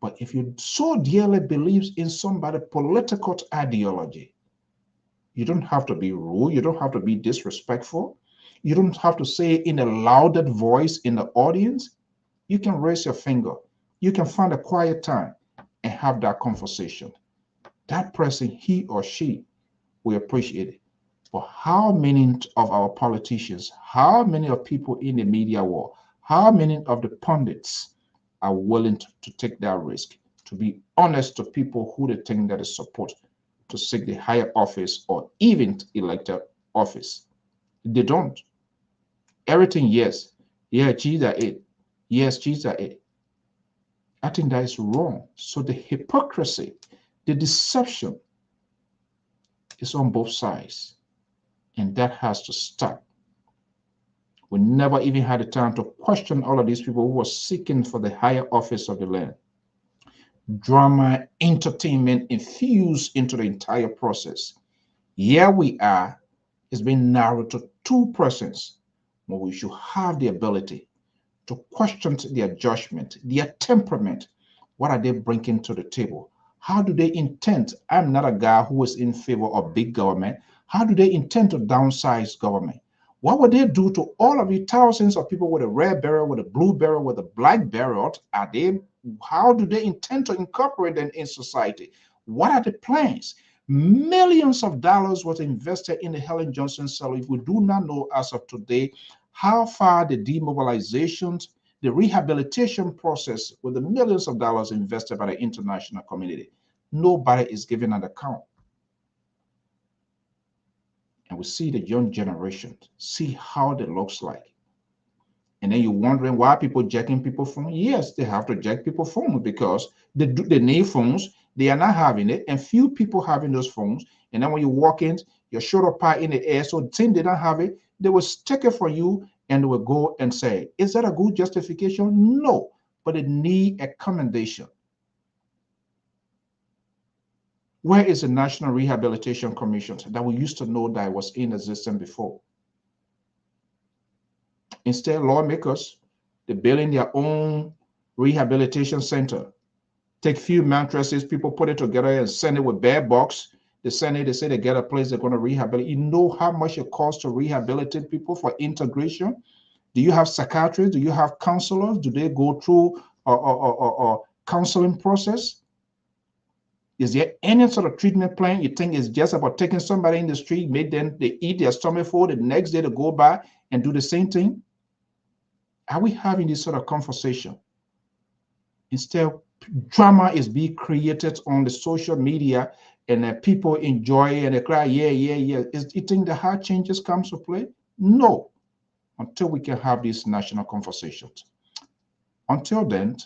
But if you so dearly believe in somebody's political ideology, you don't have to be rude. You don't have to be disrespectful. You don't have to say in a louder voice in the audience. You can raise your finger. You can find a quiet time and have that conversation. That person, he or she, will appreciate it. But how many of our politicians, how many of people in the media world, how many of the pundits are willing to take that risk, to be honest to people who they think that is support to seek the higher office or even elected office? They don't. Everything, yes. Yeah, cheese are it. Yes, cheese are it. I think that is wrong. So the hypocrisy, the deception is on both sides. And that has to stop. We never even had the time to question all of these people who were seeking for the higher office of the land. Drama, entertainment infused into the entire process. Here we are, it's been narrowed to 2 persons, but we should have the ability to question their judgment, their temperament. What are they bringing to the table? How do they intend? I'm not a guy who is in favor of big government. How do they intend to downsize government? What would they do to all of the thousands of people with a red burial, with a blue burial, with a black burial? How do they intend to incorporate them in society? What are the plans? Millions of dollars was invested in the Helen Johnson cell. If we do not know as of today how far the demobilizations, the rehabilitation process with the millions of dollars invested by the international community, nobody is giving an account. And we see the young generation, see how it looks like. And then you're wondering why people jacking people's phones. Yes, they have to jack people's phones because they need phones. They are not having it, and few people having those phones. And then when you walk in, your shoulder pad in the air. So since they don't have it, they will take it for you and they will go and say, is that a good justification? No, but it need a commendation. Where is the National Rehabilitation Commission that we used to know that was in existence before? Instead, lawmakers, they're building their own rehabilitation center. Take few mattresses, people put it together and send it with bed box. They send it, they say they get a place they're going to rehabilitate. You know how much it costs to rehabilitate people for integration? Do you have psychiatrists? Do you have counselors? Do they go through a counseling process? Is there any sort of treatment plan you think is just about taking somebody in the street, make them they eat their stomach full, the next day they go by and do the same thing? Are we having this sort of conversation? Instead, drama is being created on the social media and people enjoy it and they cry, yeah. You think the hard changes comes to play? No, until we can have these national conversations. Until then,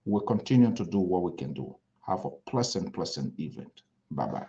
we'll continue to do what we can do. Have a pleasant evening. Bye-bye.